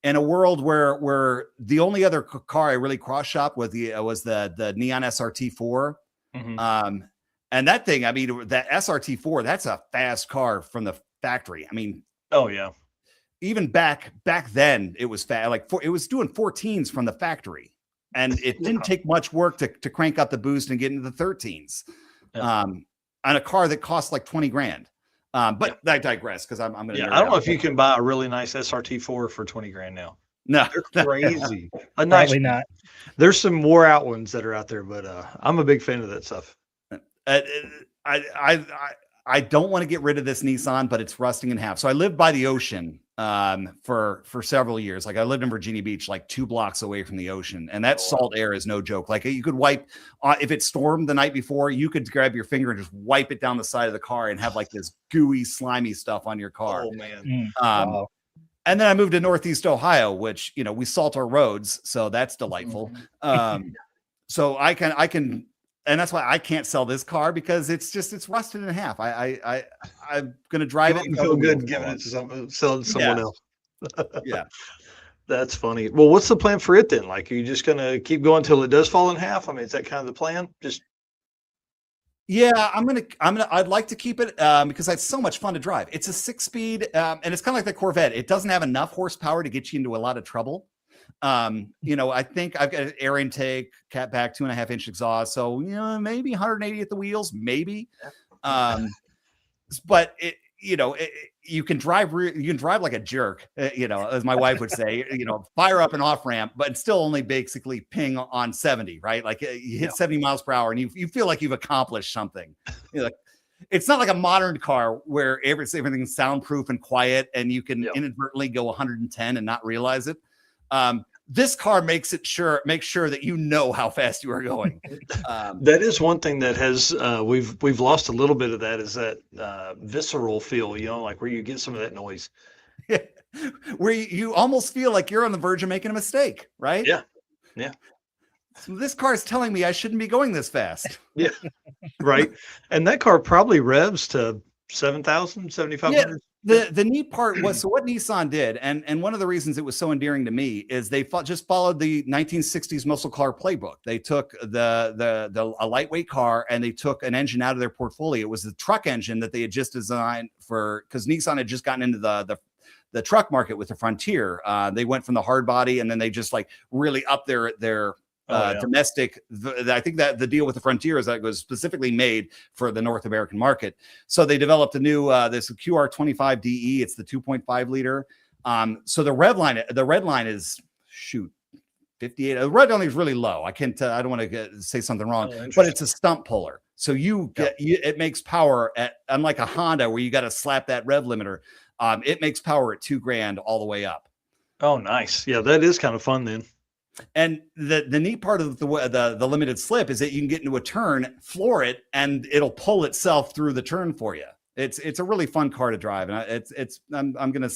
Speaker 4: In a world where the only other car I really cross shop was the Neon SRT4.
Speaker 1: Mm-hmm.
Speaker 4: And that thing, I mean, that SRT4, that's a fast car from the factory. I mean,
Speaker 1: oh yeah.
Speaker 4: Even back then, it was fast. Like it was doing 14s from the factory, and it didn't take much work to crank up the boost and get into the 13s. Yeah. On a car that cost like $20,000. But I digress because I'm going to.
Speaker 1: Yeah, I don't know if you can buy a really nice SRT4 for 20 grand now.
Speaker 4: No,
Speaker 1: They're crazy. A nice,
Speaker 2: Probably not.
Speaker 1: There's some wore out ones that are out there, but I'm a big fan of that stuff.
Speaker 4: I don't want to get rid of this Nissan, but it's rusting in half. So I lived by the ocean for several years. Like I lived in Virginia Beach, like 2 blocks away from the ocean, and that salt air is no joke. Like you could wipe if it stormed the night before, you could grab your finger and just wipe it down the side of the car and have like this gooey, slimy stuff on your car.
Speaker 1: Oh man.
Speaker 2: Wow.
Speaker 4: And then I moved to Northeast Ohio, which we salt our roads, so that's delightful. So I can. And that's why I can't sell this car because it's rusted in half. I'm gonna drive it.
Speaker 1: You feel good giving it to someone, selling to someone else.
Speaker 4: Yeah,
Speaker 1: that's funny. Well, what's the plan for it then? Like, are you just gonna keep going until it does fall in half? I mean, is that kind of the plan?
Speaker 4: I'd like to keep it because it's so much fun to drive. It's a 6-speed, and it's kind of like the Corvette. It doesn't have enough horsepower to get you into a lot of trouble. I think I've got an air intake, cat back, 2.5-inch exhaust. So, maybe 180 at the wheels, maybe. But you can drive like a jerk, as my wife would say, fire up an off ramp, but still only basically ping on 70, right? Like you hit 70 miles per hour and you feel like you've accomplished something. It's not like a modern car where everything's soundproof and quiet and you can inadvertently go 110 and not realize it. This car makes sure that you know how fast you are going.
Speaker 1: That is one thing that has we've lost a little bit of that, is that visceral feel, like where you get some of that noise.
Speaker 4: Where you almost feel like you're on the verge of making a mistake, right?
Speaker 1: Yeah.
Speaker 4: So this car is telling me I shouldn't be going this fast.
Speaker 1: Yeah. Right. And that car probably revs to 7,000, 7,500.
Speaker 4: The neat part was, so what Nissan did, and one of the reasons it was so endearing to me is they just followed the 1960s muscle car playbook. They took a lightweight car and they took an engine out of their portfolio. It was the truck engine that they had just designed because Nissan had just gotten into the truck market with the Frontier. They went from the hard body and then they just like really up their domestic. I think that the deal with the Frontier is that it was specifically made for the North American market. So they developed a new this QR25DE. It's the 2.5 liter. So the red line is 58. The red line is really low. I don't want to say something wrong, but it's a stump puller. So it makes power at, unlike a Honda where you got to slap that rev limiter. It makes power at $2,000 all the way up.
Speaker 1: Oh, nice. Yeah, that is kind of fun then.
Speaker 4: And the neat part of the limited slip is that you can get into a turn, floor it, and it'll pull itself through the turn for you. It's a really fun car to drive, and I'm getting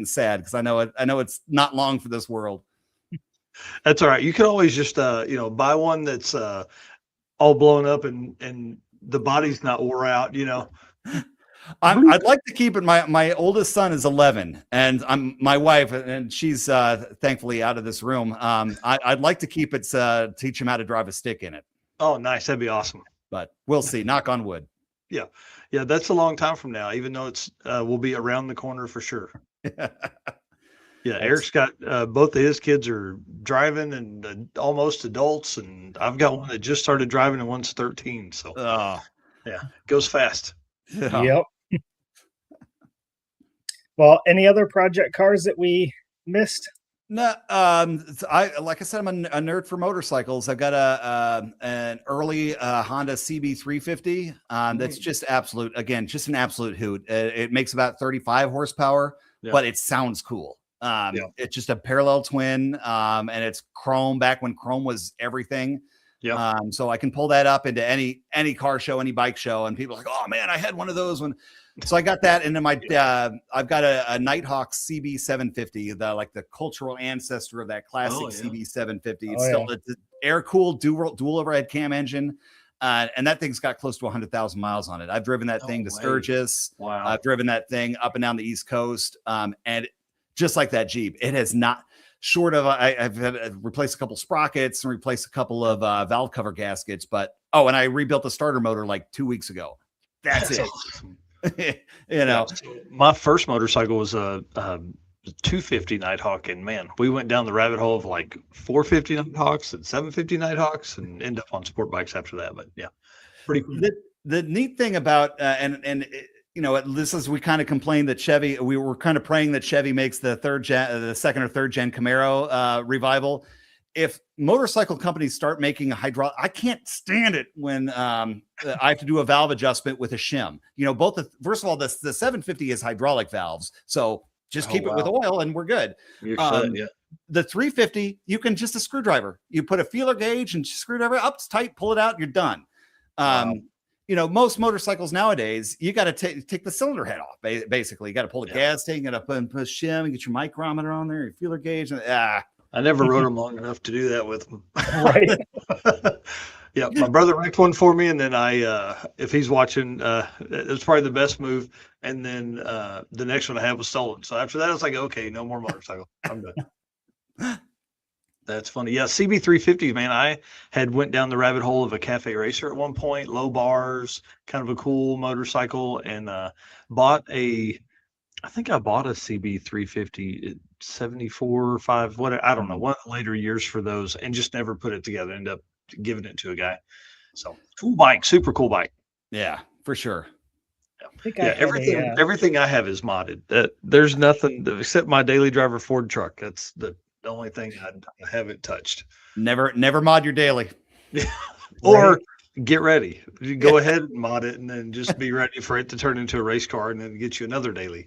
Speaker 4: sad because I know it's not long for this world.
Speaker 1: That's all right. You can always just buy one that's all blown up and the body's not wore out.
Speaker 4: I'd like to keep it. My oldest son is 11, and my wife, and she's thankfully out of this room. I'd like to keep it, teach him how to drive a stick in it.
Speaker 1: Oh, nice. That'd be awesome.
Speaker 4: But we'll see. Knock on wood.
Speaker 1: Yeah. That's a long time from now, even though it's will be around the corner for sure. Yeah. Eric's got both of his kids are driving and almost adults, and I've got one that just started driving and one's 13. So yeah, goes fast.
Speaker 4: Yeah.
Speaker 2: Yep. Well, any other project cars that we missed?
Speaker 4: No, like I said, I'm a nerd for motorcycles. I've got an early Honda CB350. That's just an absolute hoot. It makes about 35 horsepower, but it sounds cool. It's just a parallel twin, and it's chrome back when chrome was everything. Yeah. So I can pull that up into any car show, any bike show, and people are like, "Oh man, I had one of those when." So I got that, and then I've got a Nighthawk CB750, the cultural ancestor of that classic CB750. It's still the air-cooled dual overhead cam engine, and that thing's got close to 100,000 miles on it. I've driven that thing to Sturgis.
Speaker 1: Wow.
Speaker 4: I've driven that thing up and down the East Coast, and just like that Jeep, it has not. Short of, I've had to replace a couple sprockets and replace a couple of valve cover gaskets, but and I rebuilt the starter motor like 2 weeks ago. That's it.
Speaker 1: Awesome.
Speaker 4: My
Speaker 1: first motorcycle was a 250 Nighthawk, and man, we went down the rabbit hole of like 450 Nighthawks and 750 Nighthawks, and end up on sport bikes after that. But yeah, pretty cool.
Speaker 4: The neat thing about this is, we kind of complained that we were kind of praying that Chevy makes the second or third gen Camaro revival. If motorcycle companies start making a hydraulic, I can't stand it when I have to do a valve adjustment with a shim. First of all, the 750 is hydraulic valves, so just keep it with oil and we're good.
Speaker 1: You're set, yeah.
Speaker 4: The 350, you can just a screwdriver. You put a feeler gauge and screwdriver up, it's tight, pull it out, you're done. Most motorcycles nowadays, you got to take the cylinder head off. Basically, you got to pull the gas tank, you got to put a shim and get your micrometer on there, your feeler gauge.
Speaker 1: I never rode them long enough to do that with them.
Speaker 2: Right.
Speaker 1: Yeah, my brother wrecked one for me, and then if he's watching, it was probably the best move. And then the next one I had was stolen. So after that, I was like, okay, no more motorcycle. I'm done. That's funny. Yeah, CB350s, man. I had went down the rabbit hole of a cafe racer at one point, low bars, kind of a cool motorcycle, and bought a CB350 74 5, what, I don't know, one of the later years for those, and just never put it together. End up giving it to a guy. So cool bike, super cool bike.
Speaker 4: Yeah, for sure.
Speaker 1: Everything I have is modded. There's nothing except my daily driver Ford truck. That's the only thing I haven't touched.
Speaker 4: Never mod your daily.
Speaker 1: Or get ready. You go ahead and mod it, and then just be ready for it to turn into a race car, and then get you another daily.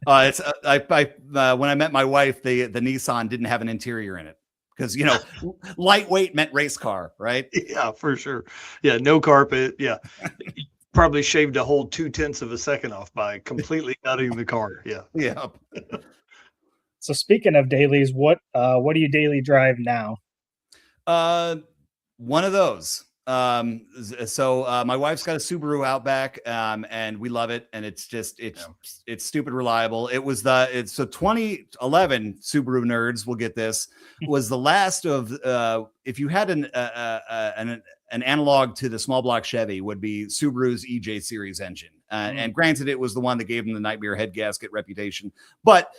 Speaker 4: When I met my wife, the Nissan didn't have an interior in it because lightweight meant race car, right?
Speaker 1: Yeah, for sure. Yeah, no carpet. Yeah, probably shaved a whole 0.2 of a second off by completely gutting the car. Yeah,
Speaker 4: yeah.
Speaker 2: So speaking of dailies, what do you daily drive now?
Speaker 4: One of those. So my wife's got a Subaru Outback, and we love it, and it's stupid reliable. So 2011 Subaru nerds will get this, was the last of if you had an analog to the small block Chevy, would be Subaru's EJ series engine, and granted, it was the one that gave them the nightmare head gasket reputation, but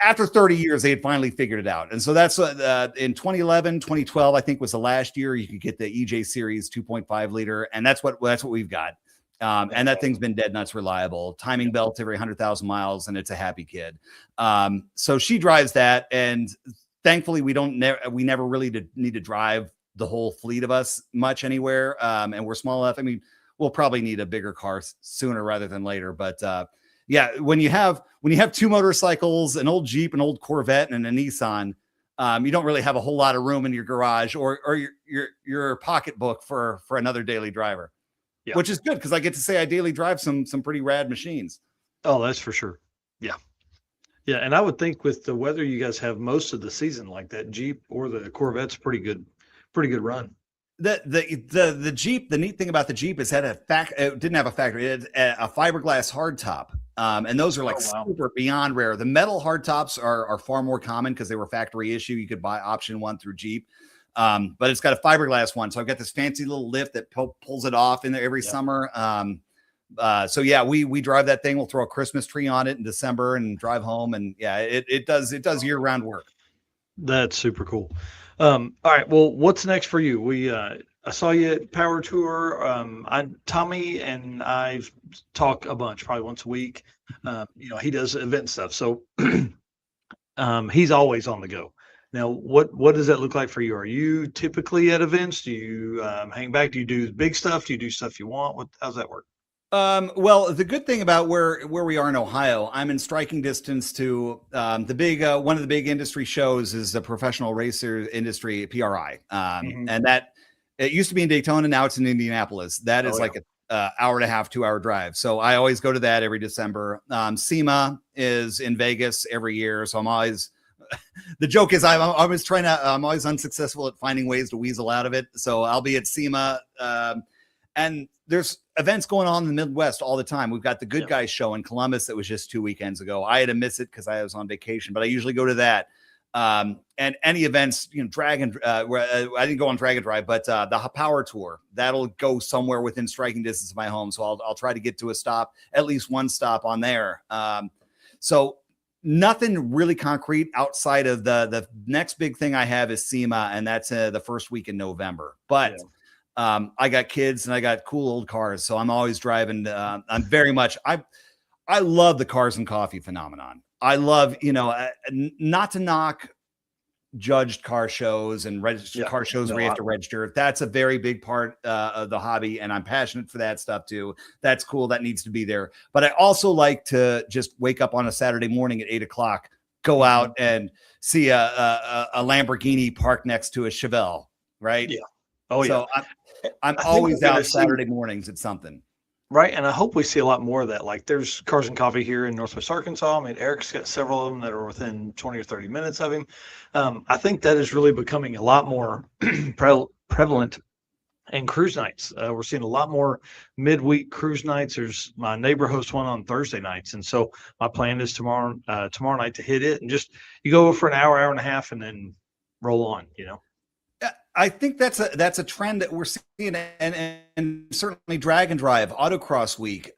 Speaker 4: after 30 years, they had finally figured it out. And so that's in 2011, 2012, I think was the last year you could get the EJ series 2.5 liter. And that's what we've got. And that thing's been dead nuts reliable, timing belts every 100,000 miles, and it's a happy kid. So she drives that. And thankfully we never really need to drive the whole fleet of us much anywhere. And we're small enough. I mean, we'll probably need a bigger car sooner rather than later, but, yeah, when you have two motorcycles, an old Jeep, an old Corvette, and a Nissan, you don't really have a whole lot of room in your garage or your pocketbook for another daily driver, which is good because I get to say I daily drive some pretty rad machines.
Speaker 1: Oh, that's for sure. Yeah, yeah, and I would think with the weather you guys have most of the season, like that Jeep or the Corvette's pretty good run.
Speaker 4: The Jeep, the neat thing about the Jeep is that it didn't have a factory. It had a fiberglass hardtop. And those are super beyond rare. The metal hardtops are far more common because they were factory issue. You could buy option one through Jeep. But it's got a fiberglass one. So I've got this fancy little lift that pulls it off in there every summer. So yeah, we drive that thing. We'll throw a Christmas tree on it in December and drive home. And yeah, it does year-round work.
Speaker 1: That's super cool. All right. Well, what's next for you? I saw you at Power Tour. Tommy and I talk a bunch, probably once a week. He does event stuff. So he's always on the go. Now, what does that look like for you? Are you typically at events? Do you hang back? Do you do big stuff? Do you do stuff you want? How's that work?
Speaker 4: Well, the good thing about where we are in Ohio, I'm in striking distance to the big one of the big industry shows is the professional racer industry, PRI. And that it used to be in Daytona, now it's in Indianapolis. That is like an hour and a half, 2 hour drive. So I always go to that every December. SEMA is in Vegas every year, so I'm always. The joke is I'm always unsuccessful at finding ways to weasel out of it. So I'll be at SEMA, and there's events going on in the Midwest all the time. We've got the Good Guys show in Columbus that was just 2 weekends ago. I had to miss it because I was on vacation, but I usually go to that. And any events, where I didn't go on Drag and Drive, but the Power Tour, that'll go somewhere within striking distance of my home. So I'll try to get to a stop, at least one stop on there. So nothing really concrete outside of the next big thing I have is SEMA, and that's the first week in November. But I got kids and I got cool old cars, so I'm always driving. I'm very much I love the cars and coffee phenomenon. I love, not to knock judged car shows and car shows where you have to register. That's a very big part of the hobby, and I'm passionate for that stuff too. That's cool. That needs to be there. But I also like to just wake up on a Saturday morning at 8:00, go out and see a Lamborghini parked next to a Chevelle, right?
Speaker 1: Yeah. Oh,
Speaker 4: so I'm always out Saturday mornings at something.
Speaker 1: Right. And I hope we see a lot more of that. Like there's Cars and Coffee here in Northwest Arkansas. I mean, Eric's got several of them that are within 20 or 30 minutes of him. I think that is really becoming a lot more prevalent in cruise nights. We're seeing a lot more midweek cruise nights. There's my neighbor hosts one on Thursday nights. And so my plan is tomorrow night to hit it and just you go for an hour and a half and then roll on,
Speaker 4: I think that's a trend that we're seeing, and certainly Drag and Drive, Autocross Week.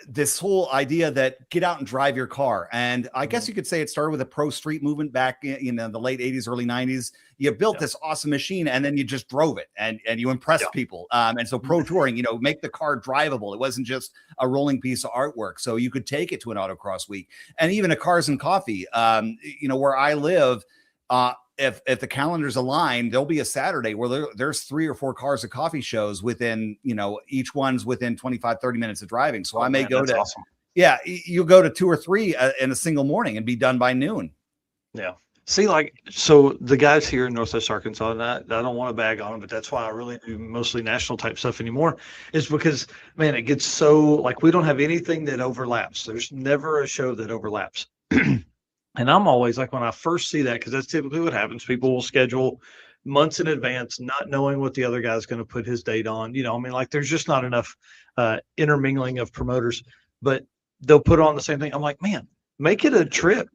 Speaker 4: This whole idea that get out and drive your car, and I guess you could say it started with a pro street movement back in the late '80s, early '90s. You built this awesome machine, and then you just drove it, and you impressed people. And so pro touring, make the car drivable. It wasn't just a rolling piece of artwork, so you could take it to an Autocross Week, and even a Cars and Coffee. Where I live. If the calendars align, there'll be a Saturday where there's 3 or 4 Cars and Coffee shows within, each one's within 25, 30 minutes of driving. So I may go to, awesome. Yeah, you'll go to 2 or 3 in a single morning and be done by noon.
Speaker 1: Yeah. See, so the guys here in Northwest Arkansas, and I don't want to bag on them, but that's why I really do mostly national type stuff anymore, is because, man, it gets so, we don't have anything that overlaps. There's never a show that overlaps. And I'm always when I first see that, because that's typically what happens. People will schedule months in advance, not knowing what the other guy's going to put his date on. There's just not enough intermingling of promoters, but they'll put on the same thing. I'm like, man, make it a trip.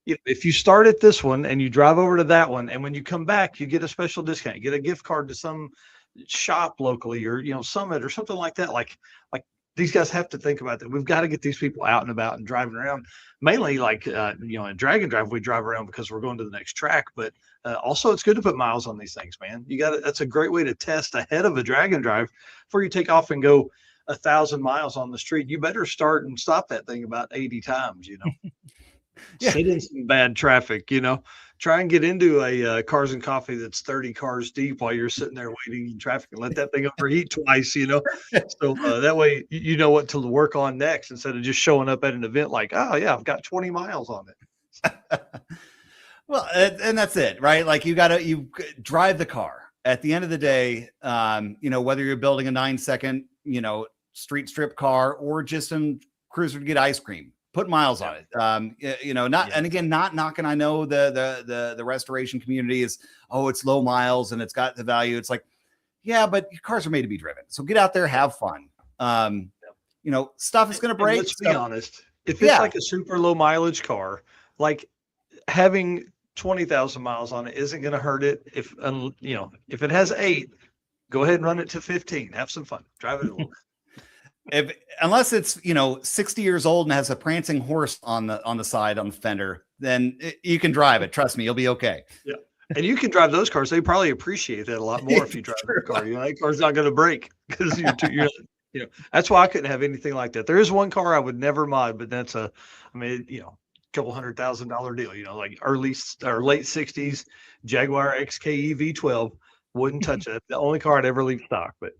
Speaker 1: If you start at this one and you drive over to that one, and when you come back, you get a special discount, you get a gift card to some shop locally or, Summit or something like that. Like these guys have to think about that. We've got to get these people out and about and driving around. Mainly, in Drag and Drive, we drive around because we're going to the next track. But also, it's good to put miles on these things, man. That's a great way to test ahead of a Drag and Drive before you take off and go 1,000 miles on the street. You better start and stop that thing about 80 times. Sit in some bad traffic. Try and get into a Cars and Coffee that's 30 cars deep while you're sitting there waiting in traffic, and let that thing overheat twice, So that way you know what to work on next instead of just showing up at an event like, oh yeah, I've got 20 miles on it.
Speaker 4: Well, and that's it, right? You drive the car. At the end of the day, whether you're building a 9-second, street strip car or just a cruiser to get ice cream, put miles on it. And again, not knocking. I know the restoration community is, it's low miles and it's got the value. It's but your cars are made to be driven. So get out there, have fun. Stuff is going to break.
Speaker 1: Let's be honest. If it's a super low mileage car, having 20,000 miles on it isn't going to hurt it. If it has 8, go ahead and run it to 15. Have some fun. Drive it a little bit.
Speaker 4: Unless it's 60 years old and has a prancing horse on the side on the fender, then you can drive it. Trust me, you'll be okay.
Speaker 1: Yeah, and you can drive those cars. They probably appreciate that a lot more if you drive their car. That car's not going to break because you're that's why I couldn't have anything like that. There is one car I would never mod, but that's couple $100,000 deal. Early or late 60s Jaguar XKE V12. Wouldn't touch it. The only car I'd ever leave stock, but.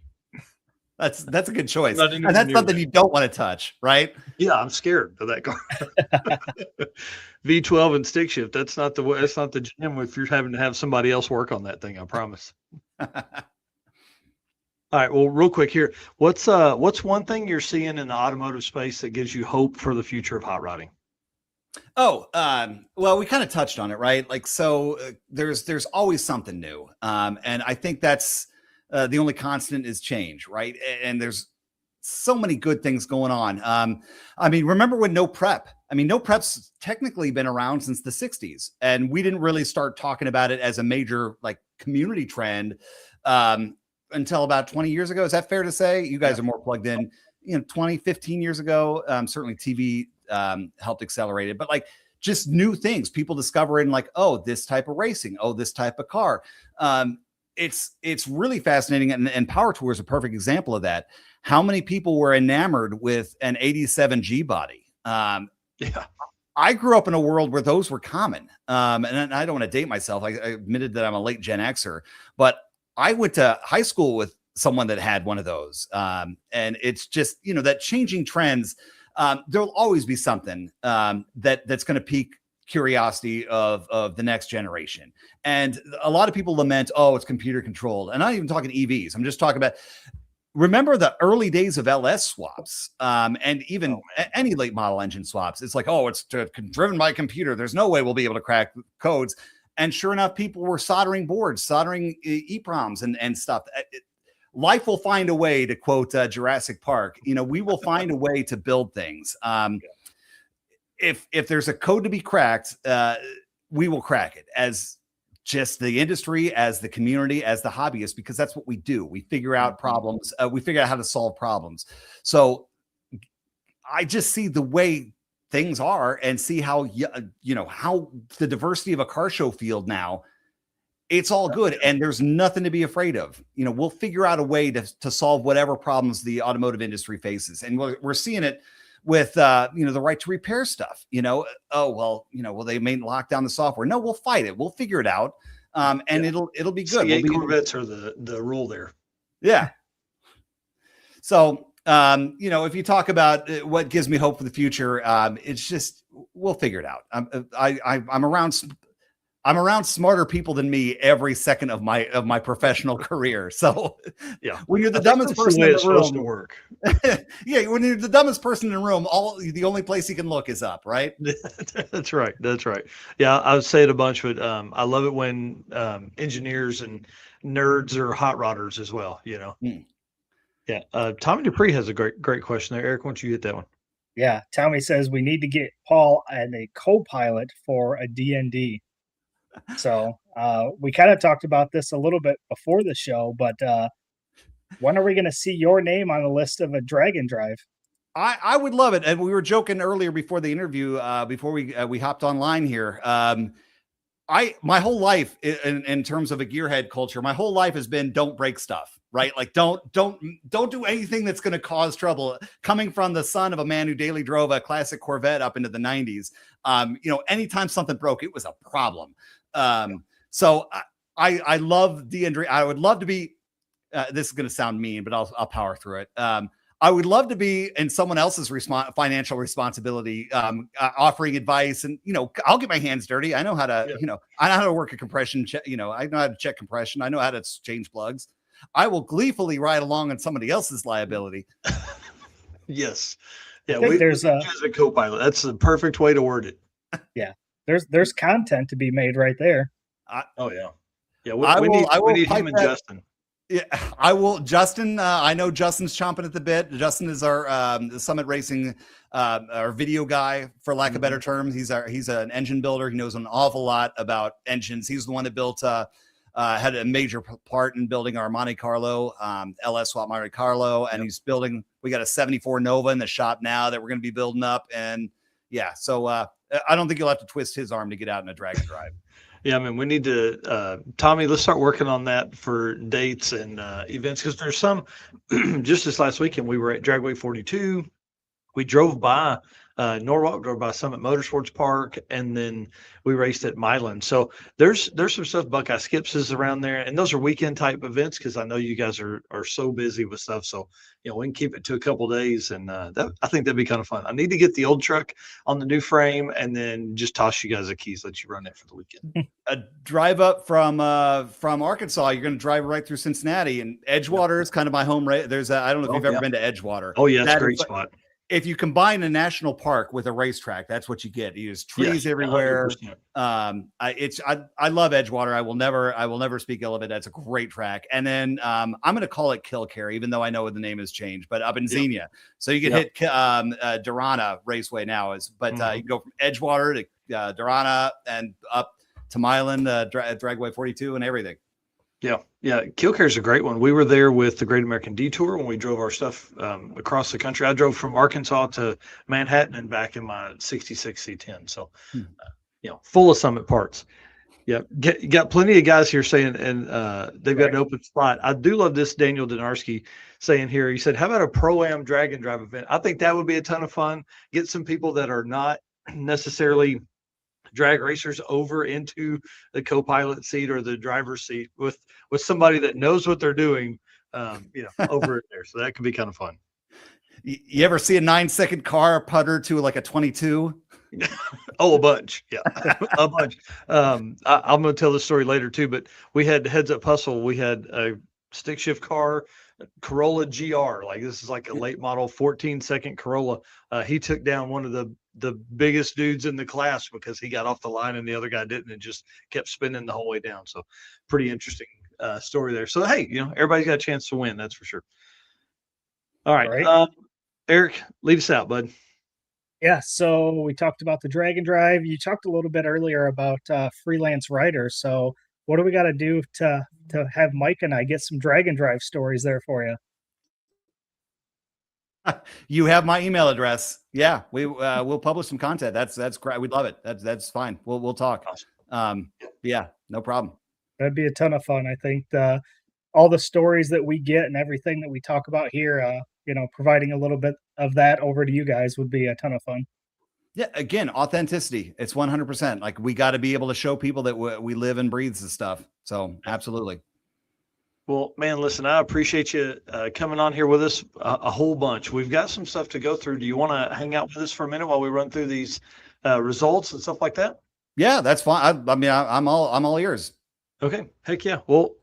Speaker 4: That's a good choice. And that's something you don't want to touch, right?
Speaker 1: Yeah, I'm scared of that car. V12 and stick shift. That's not the jam if you're having to have somebody else work on that thing, I promise. All right, well, real quick here. What's one thing you're seeing in the automotive space that gives you hope for the future of hot rodding?
Speaker 4: Well, we kind of touched on it, right? There's always something new. And I think that's the only constant is change, right? And there's so many good things going on. Remember when No Prep? No Prep's technically been around since the 60s, and we didn't really start talking about it as a major community trend until about 20 years ago. Is that fair to say? You guys are more plugged in. 20, 15 years ago, certainly TV helped accelerate it, but just new things, people discovering this type of racing, this type of car. it's really fascinating, and Power Tour is a perfect example of that. How many people were enamored with an 87 G body?
Speaker 1: Yeah.
Speaker 4: I grew up in a world where those were common. And I don't want to date myself. I admitted that I'm a late Gen Xer, but I went to high school with someone that had one of those. And it's just, that changing trends, there'll always be something that's going to pique curiosity of the next generation. And a lot of people lament, oh, it's computer controlled. And I'm not even talking EVs. I'm just talking about, remember the early days of LS swaps, and even any late model engine swaps. It's like, oh, it's driven by a computer. There's no way we'll be able to crack codes. And sure enough, people were soldering boards, soldering EPROMs and stuff. Life will find a way, to quote Jurassic Park. We will find a way to build things. If there's a code to be cracked, we will crack it, as just the industry, as the community, as the hobbyist, because that's what we do. We figure out problems. We figure out how to solve problems. So I just see the way things are and see how, how the diversity of a car show field now, it's all good. And there's nothing to be afraid of. We'll figure out a way to solve whatever problems the automotive industry faces. And we're seeing it with, the right to repair stuff, they may lock down the software. No, we'll fight it. We'll figure it out. And it'll be good.
Speaker 1: C8 Corvettes are the rule there.
Speaker 4: Yeah. So, if you talk about what gives me hope for the future, it's just, we'll figure it out. I'm around smarter people than me every second of my professional career. So
Speaker 1: yeah,
Speaker 4: when you're the dumbest person in the room,
Speaker 1: to work.
Speaker 4: Yeah, when you're the dumbest person in the room, the only place you can look is up, right?
Speaker 1: That's right. That's right. Yeah, I would say it a bunch, but I love it when engineers and nerds are hot rodders as well. Yeah. Tommy Dupree has a great question there. Eric, why don't you hit that one?
Speaker 2: Yeah, Tommy says we need to get Paul and a co-pilot for a D&D. So we kind of talked about this a little bit before the show, but when are we going to see your name on the list of a Drag and Drive?
Speaker 4: I would love it. And we were joking earlier before the interview, before we hopped online here. My whole life in terms of a gearhead culture, my whole life has been don't break stuff, right? Like don't do anything that's going to cause trouble. Coming from the son of a man who daily drove a classic Corvette up into the 90s, anytime something broke, it was a problem. So I love D&D. I would love to be, this is going to sound mean, but I'll power through it. I would love to be in someone else's financial responsibility, offering advice, and I'll get my hands dirty. I know how to, I know how to work a compression. I know how to check compression. I know how to change plugs. I will gleefully ride along on somebody else's liability.
Speaker 1: Yes, yeah.
Speaker 2: There's
Speaker 1: a co-pilot. That's the perfect way to word it.
Speaker 2: Yeah, there's content to be made right there.
Speaker 1: Yeah. We need him and Justin.
Speaker 4: Yeah, I will. Justin, I know Justin's chomping at the bit. Justin is our Summit Racing, our video guy, for lack of better terms. He's an engine builder. He knows an awful lot about engines. He's the one that built, had a major part in building our Monte Carlo, LS Swap Monte Carlo, and he's building. We got a '74 Nova in the shop now that we're going to be building up, and yeah. So I don't think you'll have to twist his arm to get out in a drag and drive.
Speaker 1: Yeah, I mean, we need to, Tommy, let's start working on that for dates and events, because there's some, just this last weekend, we were at Dragway 42. We drove by Norwalk, drove by Summit Motorsports Park, and then we raced at Milan. So there's some stuff. Buckeye Skips is around there, and those are weekend type events, because I know you guys are so busy with stuff. So we can keep it to a couple days, and I think that'd be kind of fun. I need to get the old truck on the new frame, and then just toss you guys the keys, let you run it for the weekend.
Speaker 4: A drive up from Arkansas, you're going to drive right through Cincinnati, and Edgewater is kind of my home. I don't know if you've ever been to Edgewater.
Speaker 1: Oh yeah, it's a great spot.
Speaker 4: If you combine a national park with a racetrack, that's what you get. There's trees everywhere. 100%. I love Edgewater. I will never speak ill of it. That's a great track. And then I'm going to call it Kilcare, even though I know the name has changed, but up in Xenia. So you can hit Durana Raceway now. You can go from Edgewater to Durana and up to Milan, Dragway 42 and everything.
Speaker 1: Yeah. Kilcare is a great one. We were there with the Great American Detour when we drove our stuff across the country. I drove from Arkansas to Manhattan and back in my 66 C10. So, full of Summit parts. Yeah, got plenty of guys here saying, and they've got
Speaker 2: Right.
Speaker 1: an open spot. I do love this Daniel Donarski saying here. He said, "How about a pro-am drag and drive event?" I think that would be a ton of fun. Get some people that are not necessarily drag racers over into the co-pilot seat or the driver's seat with somebody that knows what they're doing, over in there. So that could be kind of fun.
Speaker 4: You ever see a 9-second car putter to like a 22?
Speaker 1: Oh, a bunch. Yeah, a bunch. I'm going to tell this story later too, but we had Heads Up Hustle. We had a stick shift car, Corolla GR. Like this is like a late model 14-second Corolla. He took down one of the biggest dudes in the class because he got off the line and the other guy didn't, and just kept spinning the whole way down. So pretty interesting story there. So, hey, everybody's got a chance to win. That's for sure. All right.
Speaker 2: Right.
Speaker 1: Eric, lead us out, bud.
Speaker 2: Yeah, so we talked about the drag and drive. You talked a little bit earlier about freelance writers. So what do we got to do to have Mike and I get some drag and drive stories there for you?
Speaker 4: You have my email address. Yeah, we'll publish some content. That's great. We'd love it. That's fine. We'll talk. Yeah, no problem.
Speaker 2: That'd be a ton of fun. I think all the stories that we get and everything that we talk about here, providing a little bit of that over to you guys would be a ton of fun.
Speaker 4: Yeah, again, authenticity. It's 100%. Like we got to be able to show people that we live and breathe this stuff. So absolutely.
Speaker 1: Well, man, listen, I appreciate you coming on here with us a whole bunch. We've got some stuff to go through. Do you want to hang out with us for a minute while we run through these results and stuff like that?
Speaker 4: Yeah, that's fine. I'm all ears.
Speaker 1: Okay. Heck yeah. Well,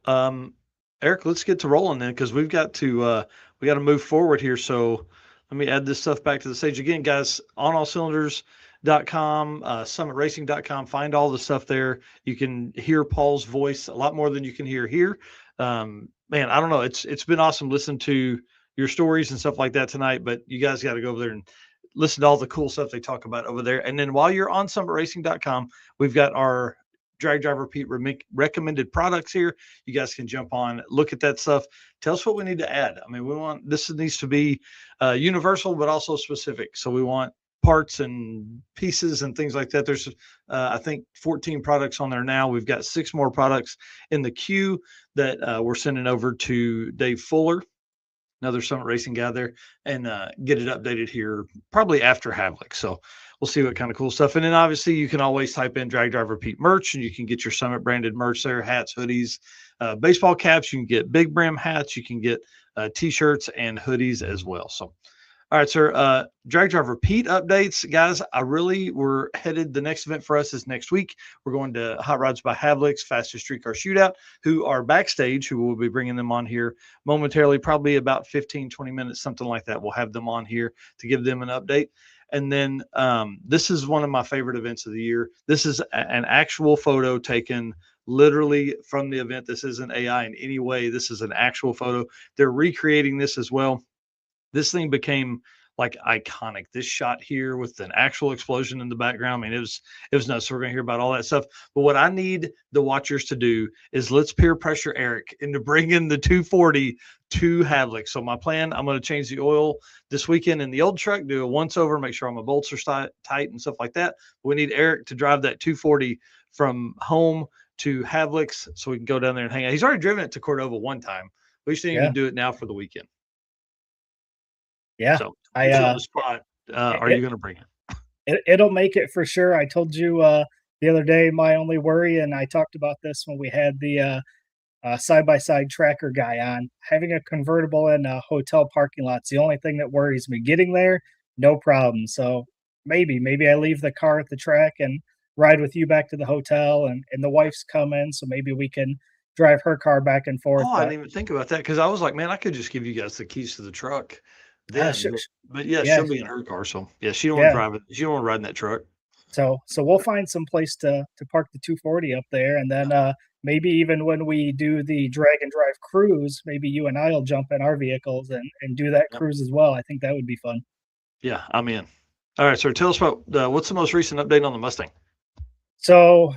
Speaker 1: Eric, let's get to rolling then, because we've got to move forward here. So let me add this stuff back to the stage again, guys. onallcylinders.com, summitracing.com. Find all the stuff there. You can hear Paul's voice a lot more than you can hear here. Man, I don't know. It's been awesome listening to your stories and stuff like that tonight, but you guys got to go over there and listen to all the cool stuff they talk about over there. And then while you're on summitracing.com, we've got our Drag Driver Pete recommended products here. You guys can jump on, look at that stuff. Tell us what we need to add. I mean, this needs to be universal, but also specific. So we want parts and pieces and things like that. There's, I think, 14 products on there now. We've got 6 more products in the queue that we're sending over to Dave Fuller, another Summit Racing guy there, and get it updated here probably after Havlik. So we'll see what kind of cool stuff. And then obviously you can always type in Drag Driver Pete merch, and you can get your Summit branded merch there, hats, hoodies, baseball caps. You can get big brim hats. You can get t-shirts and hoodies as well. So, all right, sir. Drag Driver Pete updates, guys. We're headed. The next event for us is next week. We're going to Hot Rods by Havliks, Fastest Streetcar Shootout, who are backstage, who will be bringing them on here momentarily, probably about 15, 20 minutes, something like that. We'll have them on here to give them an update. And then this is one of my favorite events of the year. This is an actual photo taken literally from the event. This isn't AI in any way. This is an actual photo. They're recreating this as well. This thing became like iconic. This shot here with an actual explosion in the background. I mean, it was nuts. So we're going to hear about all that stuff. But what I need the watchers to do is let's peer pressure Eric into bringing the 240 to Havlik. So my plan, I'm going to change the oil this weekend in the old truck, do a once over, make sure all my bolts are tight and stuff like that. We need Eric to drive that 240 from home to Havliks so we can go down there and hang out. He's already driven it to Cordova one time. We just need to do it now for the weekend.
Speaker 2: Yeah.
Speaker 1: So on the spot, are you going to bring it?
Speaker 2: It'll make it for sure. I told you the other day, my only worry, and I talked about this when we had the side-by-side tracker guy on, having a convertible in a hotel parking lot's the only thing that worries me. Getting there, no problem. So maybe I leave the car at the track and ride with you back to the hotel, and the wife's coming, so maybe we can drive her car back and forth.
Speaker 1: Oh, I didn't even think about that, because I was like, man, I could just give you guys the keys to the truck. Then, but she'll be in her car, so yeah, she don't want to drive it. She don't want to ride in that truck.
Speaker 2: So we'll find some place to park the 240 up there, and then maybe even when we do the drag and drive cruise, maybe you and I'll jump in our vehicles and do that cruise as well. I think that would be fun.
Speaker 1: Yeah, I'm in. All right, so tell us about what's the most recent update on the Mustang.
Speaker 2: So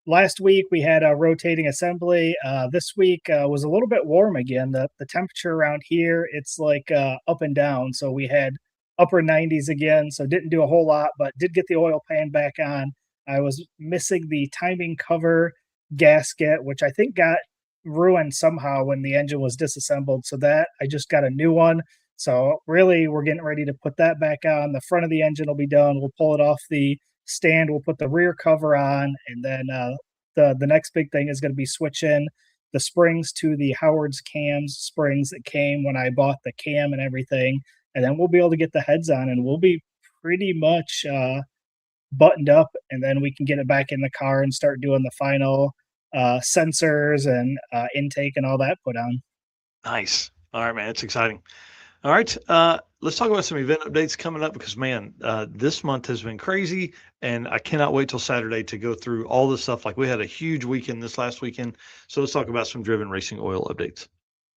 Speaker 2: last week we had a rotating assembly. This week was a little bit warm again. The temperature around here, it's like up and down. So we had upper 90s again. So didn't do a whole lot, but did get the oil pan back on. I was missing the timing cover gasket, which I think got ruined somehow when the engine was disassembled. So that I just got a new one. So really, we're getting ready to put that back on. The front of the engine will be done. We'll pull it off the stand. We'll put the rear cover on, and then the next big thing is going to be switching the springs to the Howard's cams springs that came when I bought the cam and everything. And then we'll be able to get the heads on, and we'll be pretty much buttoned up, and then we can get it back in the car and start doing the final sensors and intake and all that put on.
Speaker 1: Nice. All right, man. It's exciting. All right. Let's talk about some event updates coming up because, man, this month has been crazy, and I cannot wait till Saturday to go through all this stuff. Like, we had a huge weekend this last weekend. So let's talk about some Driven Racing Oil updates.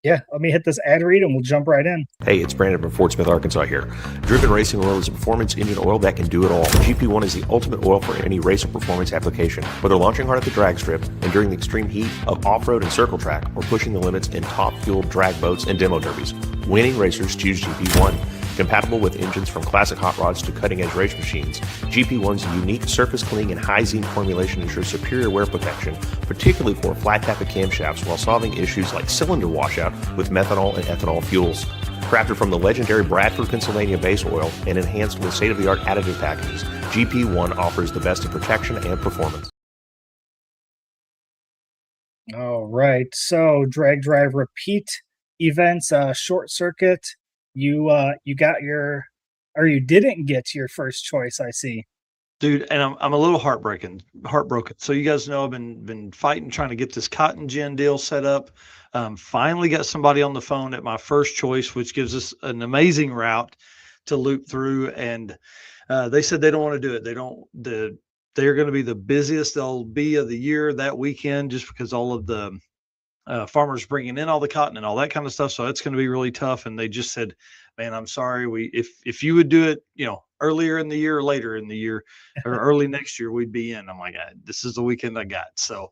Speaker 2: Yeah, let me hit this ad read and we'll jump right in.
Speaker 5: Hey, it's Brandon from Fort Smith, Arkansas here. Driven Racing Oil is a performance engine oil that can do it all. GP1 is the ultimate oil for any race or performance application. Whether launching hard at the drag strip, enduring the extreme heat of off-road and circle track, or pushing the limits in top-fueled drag boats and demo derbies, winning racers choose GP1. Compatible with engines from classic hot rods to cutting-edge race machines, GP1's unique surface cleaning and high zinc formulation ensures superior wear protection, particularly for flat tappet camshafts, while solving issues like cylinder washout with methanol and ethanol fuels. Crafted from the legendary Bradford, Pennsylvania base oil and enhanced with state-of-the-art additive packages, GP1 offers the best in protection and performance.
Speaker 2: All right, so drag drive repeat events, short circuit. You got your, or you didn't get your first choice, I see.
Speaker 1: Dude, and I'm a little heartbroken. So you guys know I've been fighting, trying to get this cotton gin deal set up. Finally got somebody on the phone at my first choice, which gives us an amazing route to loop through. And they said they don't want to do it. They're going to be the busiest they'll be of the year that weekend, just because all of the farmers bringing in all the cotton and all that kind of stuff. So it's going to be really tough. And they just said, man, I'm sorry. If you would do it, earlier in the year or later in the year or early next year, we'd be in. I'm like, this is the weekend I got. So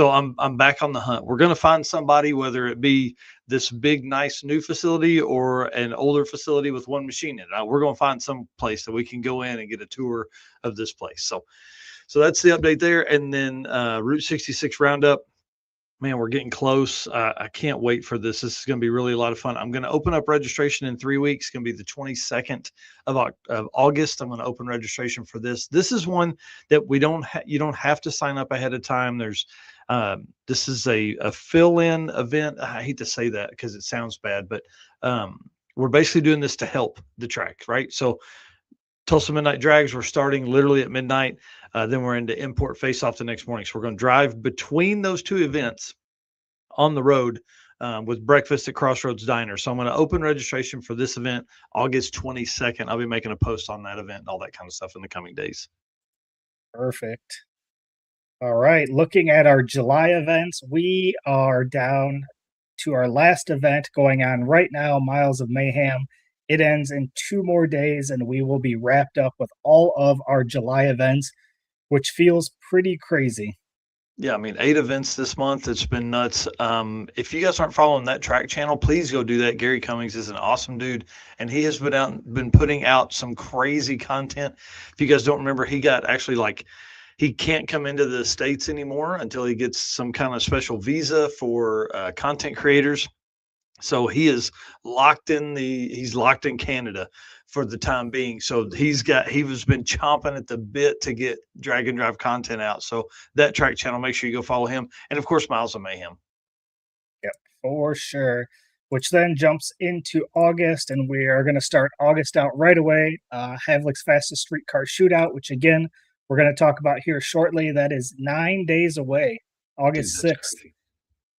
Speaker 1: I'm back on the hunt. We're going to find somebody, whether it be this big, nice new facility or an older facility with one machine in it. We're going to find some place that we can go in and get a tour of this place. So that's the update there. And then Route 66 Roundup. Man, we're getting close. I can't wait for this. This is going to be really a lot of fun. I'm going to open up registration in 3 weeks. It's going to be the 22nd of August. I'm going to open registration for this. This is one that you don't have to sign up ahead of time. This is a fill-in event. I hate to say that because it sounds bad, but we're basically doing this to help the track, right? So Tulsa Midnight Drags, we're starting literally at midnight. Then we're into import face-off the next morning. So we're going to drive between those two events on the road with breakfast at Crossroads Diner. So I'm going to open registration for this event August 22nd. I'll be making a post on that event and all that kind of stuff in the coming days.
Speaker 2: Perfect. All right. Looking at our July events, we are down to our last event going on right now, Miles of Mayhem. It ends in 2 more days, and we will be wrapped up with all of our July events, which feels pretty crazy.
Speaker 1: Yeah, I mean, 8 events this month. It's been nuts. If you guys aren't following that track channel, please go do that. Gary Cummings is an awesome dude, and he has been putting out some crazy content. If you guys don't remember, he got actually he can't come into the States anymore until he gets some kind of special visa for content creators. So he's locked in Canada for the time being. So he has been chomping at the bit to get drag and drive content out. So that track channel, make sure you go follow him. And of course, Miles of Mayhem.
Speaker 2: Yep, for sure. Which then jumps into August, and we are going to start August out right away. Havlik's Fastest Streetcar Shootout, which again, we're going to talk about here shortly. That is 9 days away, August 6th. Crazy.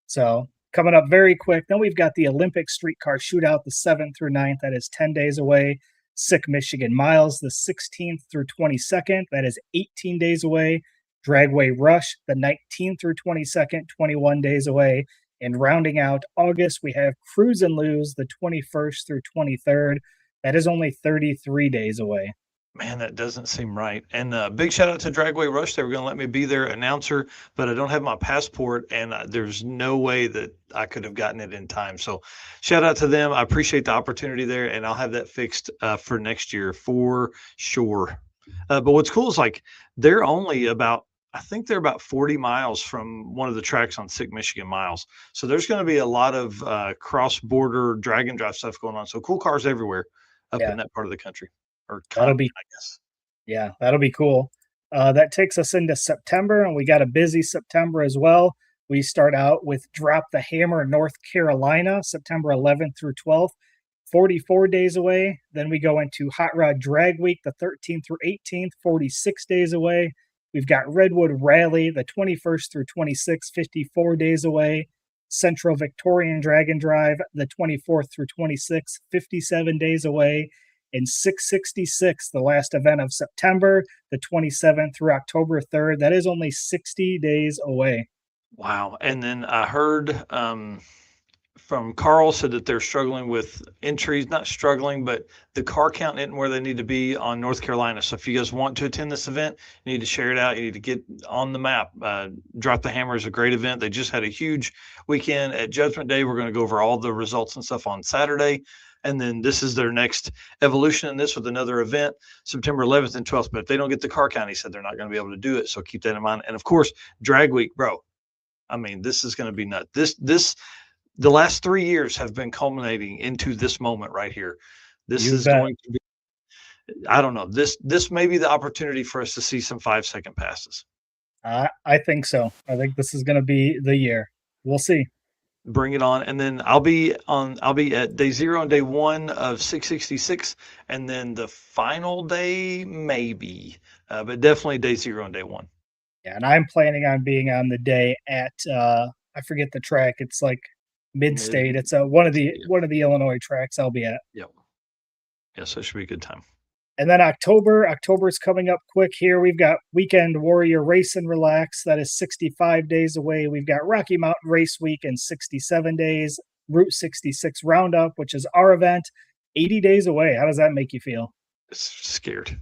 Speaker 2: So coming up very quick. Then we've got the Olympic Streetcar Shootout, the 7th through 9th. That is 10 days away. Sick Michigan Miles, the 16th through 22nd. That is 18 days away. Dragway Rush, the 19th through 22nd, 21 days away. And rounding out August, we have Cruise and Lose, the 21st through 23rd. That is only 33 days away.
Speaker 1: Man, that doesn't seem right. And big shout out to Dragway Rush. They were going to let me be their announcer, but I don't have my passport, and there's no way that I could have gotten it in time. So shout out to them. I appreciate the opportunity there, and I'll have that fixed for next year for sure. But what's cool is like they're only about, I think they're about 40 miles from one of the tracks on Sick Michigan Miles. So there's going to be a lot of cross-border drag and drive stuff going on. So cool cars everywhere up
Speaker 2: Yeah.
Speaker 1: in that part of the country or
Speaker 2: That'll
Speaker 1: continent,
Speaker 2: be
Speaker 1: I guess.
Speaker 2: Yeah, that'll be cool. That takes us into September, and we got a busy September as well. We start out with Drop the Hammer, North Carolina, September 11th through 12th, 44 days away. Then we go into Hot Rod Drag Week, the 13th through 18th, 46 days away. We've got Redwood Rally, the 21st through 26th, 54 days away. Central Victorian Drag and Drive, the 24th through 26th, 57 days away. And 666, the last event of September, the 27th through October 3rd. That is only 60 days away.
Speaker 1: Wow. And then I heard from Carl said that they're struggling with entries, not struggling, but the car count isn't where they need to be on North Carolina. So if you guys want to attend this event, you need to share it out. You need to get on the map. Drop the Hammer is a great event. They just had a huge weekend at Judgment Day. We're going to go over all the results and stuff on Saturday. And then this is their next evolution in this with another event, September 11th and 12th. But if they don't get the car count, he said they're not going to be able to do it. So keep that in mind. And of course, Drag Week, bro. I mean, this is going to be nuts. The last 3 years have been culminating into this moment right here. This
Speaker 2: You
Speaker 1: is
Speaker 2: bet.
Speaker 1: going to be, I don't know. This may be the opportunity for us to see some 5-second passes.
Speaker 2: I think so. I think this is going to be the year. We'll see.
Speaker 1: Bring it on. And then I'll be at day 0 and day 1 of 666, and then the final day maybe, but definitely day 0 and day 1.
Speaker 2: Yeah, and I'm planning on being on the day at I forget the track. It's like Mid-State. It's one of the Illinois tracks I'll be at.
Speaker 1: Yep. Yeah, so it should be a good time.
Speaker 2: And then October's coming up quick here. We've got Weekend Warrior Race and Relax. That is 65 days away. We've got Rocky Mountain Race Week in 67 days. Route 66 Roundup, which is our event, 80 days away. How does that make you feel?
Speaker 1: Scared.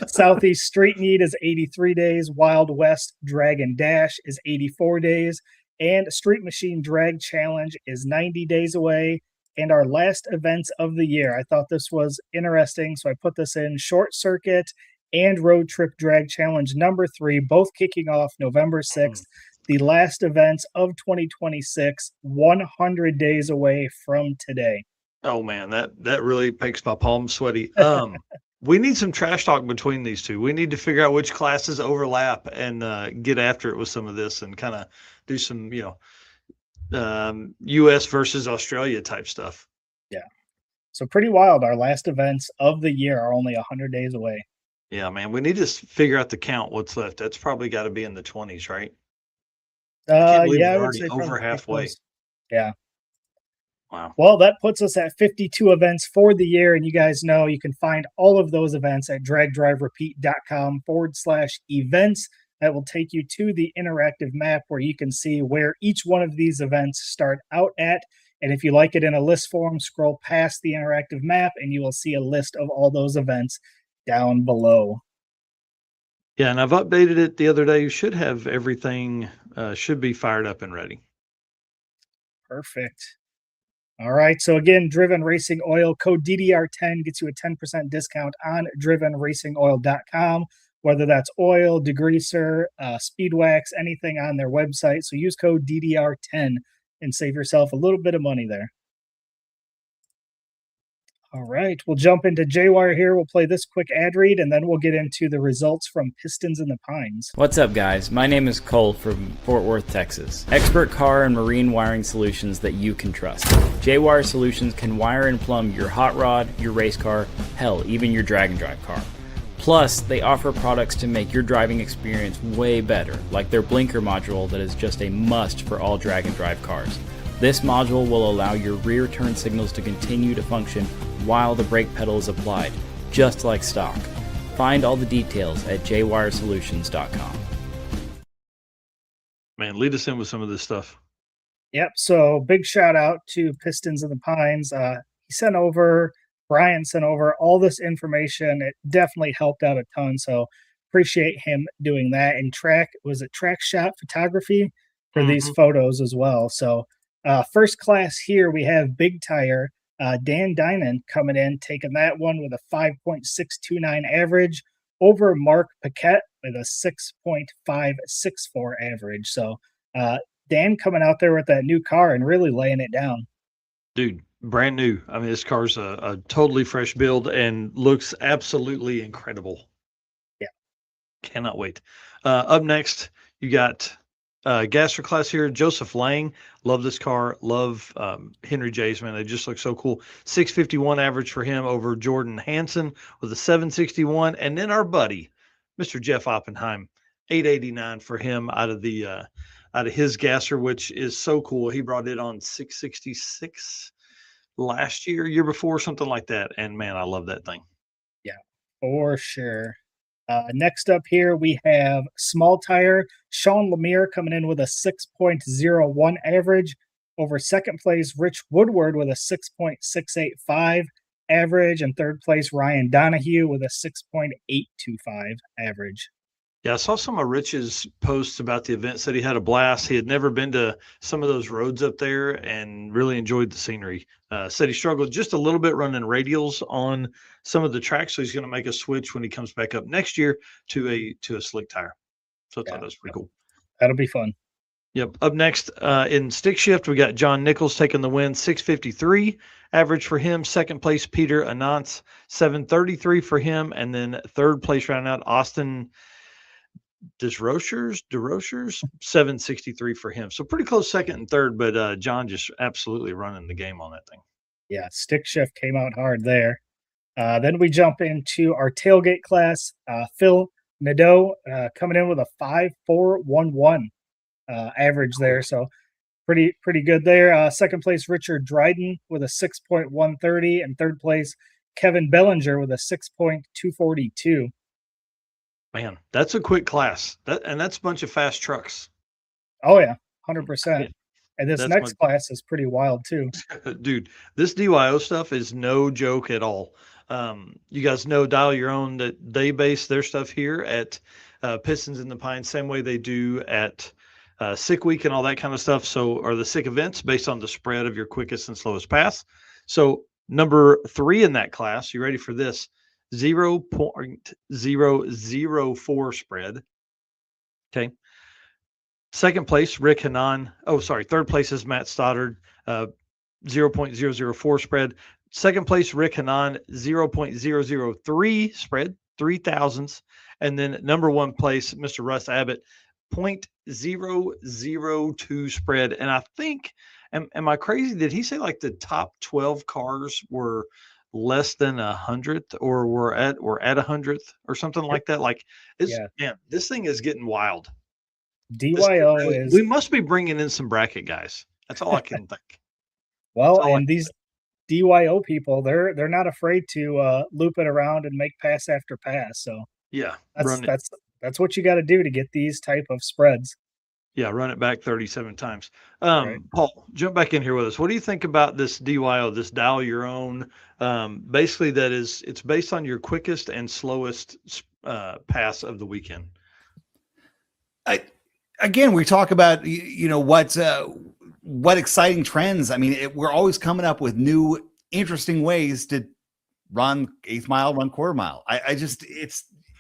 Speaker 2: Southeast Street Meet is 83 days. Wild West Drag and Dash is 84 days. And Street Machine Drag Challenge is 90 days away. And our last events of the year. I thought this was interesting, so I put this in: Short Circuit and Road Trip Drag Challenge number 3, both kicking off November 6th. The last events of 2026, 100 days away from today.
Speaker 1: Oh man, that really makes my palms sweaty. We need some trash talk between these two. We need to figure out which classes overlap and get after it with some of this and kind of do some, US versus Australia type stuff.
Speaker 2: Yeah. So pretty wild. Our last events of the year are only 100 days away.
Speaker 1: Yeah, man. We need to figure out the count, what's left. That's probably got to be in the 20s, right?
Speaker 2: Yeah,
Speaker 1: we're
Speaker 2: I would
Speaker 1: already
Speaker 2: say
Speaker 1: over
Speaker 2: probably
Speaker 1: halfway.
Speaker 2: close. Yeah.
Speaker 1: Wow.
Speaker 2: Well, that puts us at 52 events for the year. And you guys know you can find all of those events at dragdriverepeat.com/events. That will take you to the interactive map where you can see where each one of these events start out at. And if you like it in a list form, scroll past the interactive map and you will see a list of all those events down below.
Speaker 1: Yeah, and I've updated it the other day. You should have everything, should be fired up and ready.
Speaker 2: Perfect. All right. So again, Driven Racing Oil, code DDR10 gets you a 10% discount on drivenracingoil.com, whether that's oil, degreaser, speed wax, anything on their website. So use code DDR10 and save yourself a little bit of money there. All right. We'll jump into J-Wire here. We'll play this quick ad read, and then we'll get into the results from Pistons in the Pines.
Speaker 6: What's up, guys? My name is Cole from Fort Worth, Texas. Expert car and marine wiring solutions that you can trust. J-Wire Solutions can wire and plumb your hot rod, your race car, hell, even your drag and drive car. Plus, they offer products to make your driving experience way better, like their blinker module that is just a must for all drag and drive cars. This module will allow your rear turn signals to continue to function while the brake pedal is applied, just like stock. Find all the details at jwiresolutions.com.
Speaker 1: Man, lead us in with some of this stuff.
Speaker 2: Yep. So big shout out to Pistons in the Pines. Brian sent over all this information. It definitely helped out a ton. So appreciate him doing that. And Track Shot Photography for these photos as well. So first class here, we have Big Tire. Dan Dinan coming in, taking that one with a 5.629 average over Mark Paquette with a 6.564 average. So Dan coming out there with that new car and really laying it down.
Speaker 1: Dude, brand new. I mean, this car's a totally fresh build and looks absolutely incredible.
Speaker 2: Yeah.
Speaker 1: Cannot wait. Up next, you got Gasser class here. Joseph Lang. Love this car. Love Henry J's, man. They just look so cool. 651 average for him over Jordan Hansen with a 761. And then our buddy, Mr. Jeff Oppenheim, 889 for him out of his Gasser, which is so cool. He brought it on 666 last year before, something like that. And man, I love that thing.
Speaker 2: Yeah, for sure. Next up here, we have small tire. Sean Lemire coming in with a 6.01 average over second place. Rich Woodward with a 6.685 average. And third place, Ryan Donahue with a 6.825 average.
Speaker 1: Yeah, I saw some of Rich's posts about the event, said he had a blast. He had never been to some of those roads up there and really enjoyed the scenery. Said he struggled just a little bit running radials on some of the tracks, so he's going to make a switch when he comes back up next year to a slick tire. So I thought that was pretty cool.
Speaker 2: That'll be fun.
Speaker 1: Yep. Up next in stick shift, we got John Nichols taking the win, 653 average for him. Second place, Peter Anantz, 733 for him. And then third place round out, Austin DeRochers, 763 for him. So pretty close second and third, but John just absolutely running the game on that thing.
Speaker 2: Yeah, stick shift came out hard there. Then we jump into our tailgate class. Phil Nadeau coming in with a 5.411 average there. So pretty good there. Second place, Richard Dryden with a 6.130, and third place, Kevin Bellinger with a 6.242.
Speaker 1: Man, that's a quick class. That's a bunch of fast trucks.
Speaker 2: Oh yeah, 100%.
Speaker 1: Yeah,
Speaker 2: and this next class is pretty wild too.
Speaker 1: Dude, this DYO stuff is no joke at all. You guys know Dial Your Own, that they base their stuff here at Pistons in the Pines, same way they do at Sick Week and all that kind of stuff. So are the Sick events based on the spread of your quickest and slowest pass. So number 3 in that class, you ready for this? 0.004 spread. Okay. Second place, Rick Hanan. Oh, sorry. Third place is Matt Stoddard, 0.004 spread. Second place, Rick Hanan, 0.003 spread, 3,000ths. And then number 1 place, Mr. Russ Abbott, 0.002 spread. And I think, am I crazy? Did he say like the top 12 cars were less than 100th, or we're at 100th or something like that? Like, man, this thing is getting wild.
Speaker 2: DYO
Speaker 1: we must be bringing in some bracket guys. That's all I can think.
Speaker 2: Well, and these DYO people, they're not afraid to loop it around and make pass after pass. So
Speaker 1: yeah,
Speaker 2: that's what you got to do to get these type of spreads.
Speaker 1: Yeah, run it back 37 times.
Speaker 2: Right.
Speaker 1: Paul, jump back in here with us. What do you think about this DYO, this Dial Your Own? Basically, it's based on your quickest and slowest pass of the weekend.
Speaker 4: Again, we talk about what exciting trends. I mean, we're always coming up with new, interesting ways to run 8th mile, run quarter mile.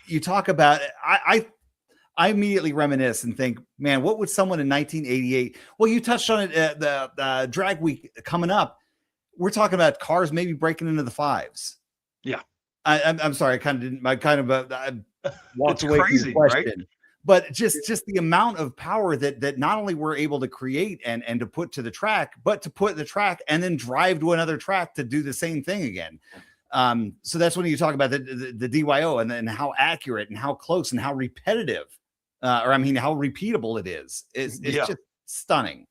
Speaker 4: You talk about it. I immediately reminisce and think, man, what would someone in 1988? Well, you touched on it. The drag week coming up. We're talking about cars maybe breaking into the 5s.
Speaker 1: Yeah,
Speaker 4: I'm sorry. I kind of didn't. I walked away
Speaker 1: crazy,
Speaker 4: from the question.
Speaker 1: Right?
Speaker 4: But just the amount of power that not only we're able to create and to put to the track, but to put the track and then drive to another track to do the same thing again. So that's when you talk about the DYO and then how accurate and how close and how repetitive, how repeatable it is. It's just stunning.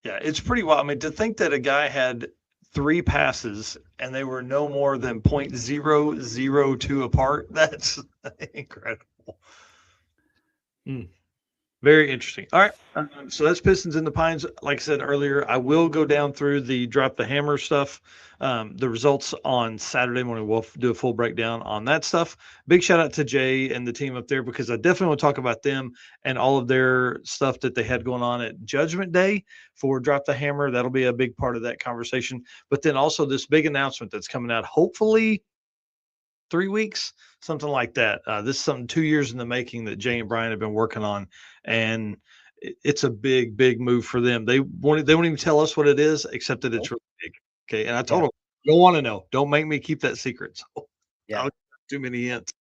Speaker 1: Yeah, it's pretty wild. I mean, to think that a guy had 3 passes and they were no more than 0.002 apart, that's incredible. Very interesting. All right. So that's Pistons in the Pines. Like I said earlier, I will go down through the drop the hammer stuff, the results on Saturday morning. We'll do a full breakdown on that stuff. Big shout out to Jay and the team up there because I definitely want to talk about them and all of their stuff that they had going on at Judgment Day for Drop the Hammer. That'll be a big part of that conversation. But then also this big announcement that's coming out, hopefully 3 weeks, something like that. This is something 2 years in the making that Jay and Brian have been working on, and it's a big, big move for them. They won't even tell us what it is, except that it's really big. Okay, and I told them, don't want to know. Don't make me keep that secret. So
Speaker 2: Yeah.
Speaker 1: I'll too many hints.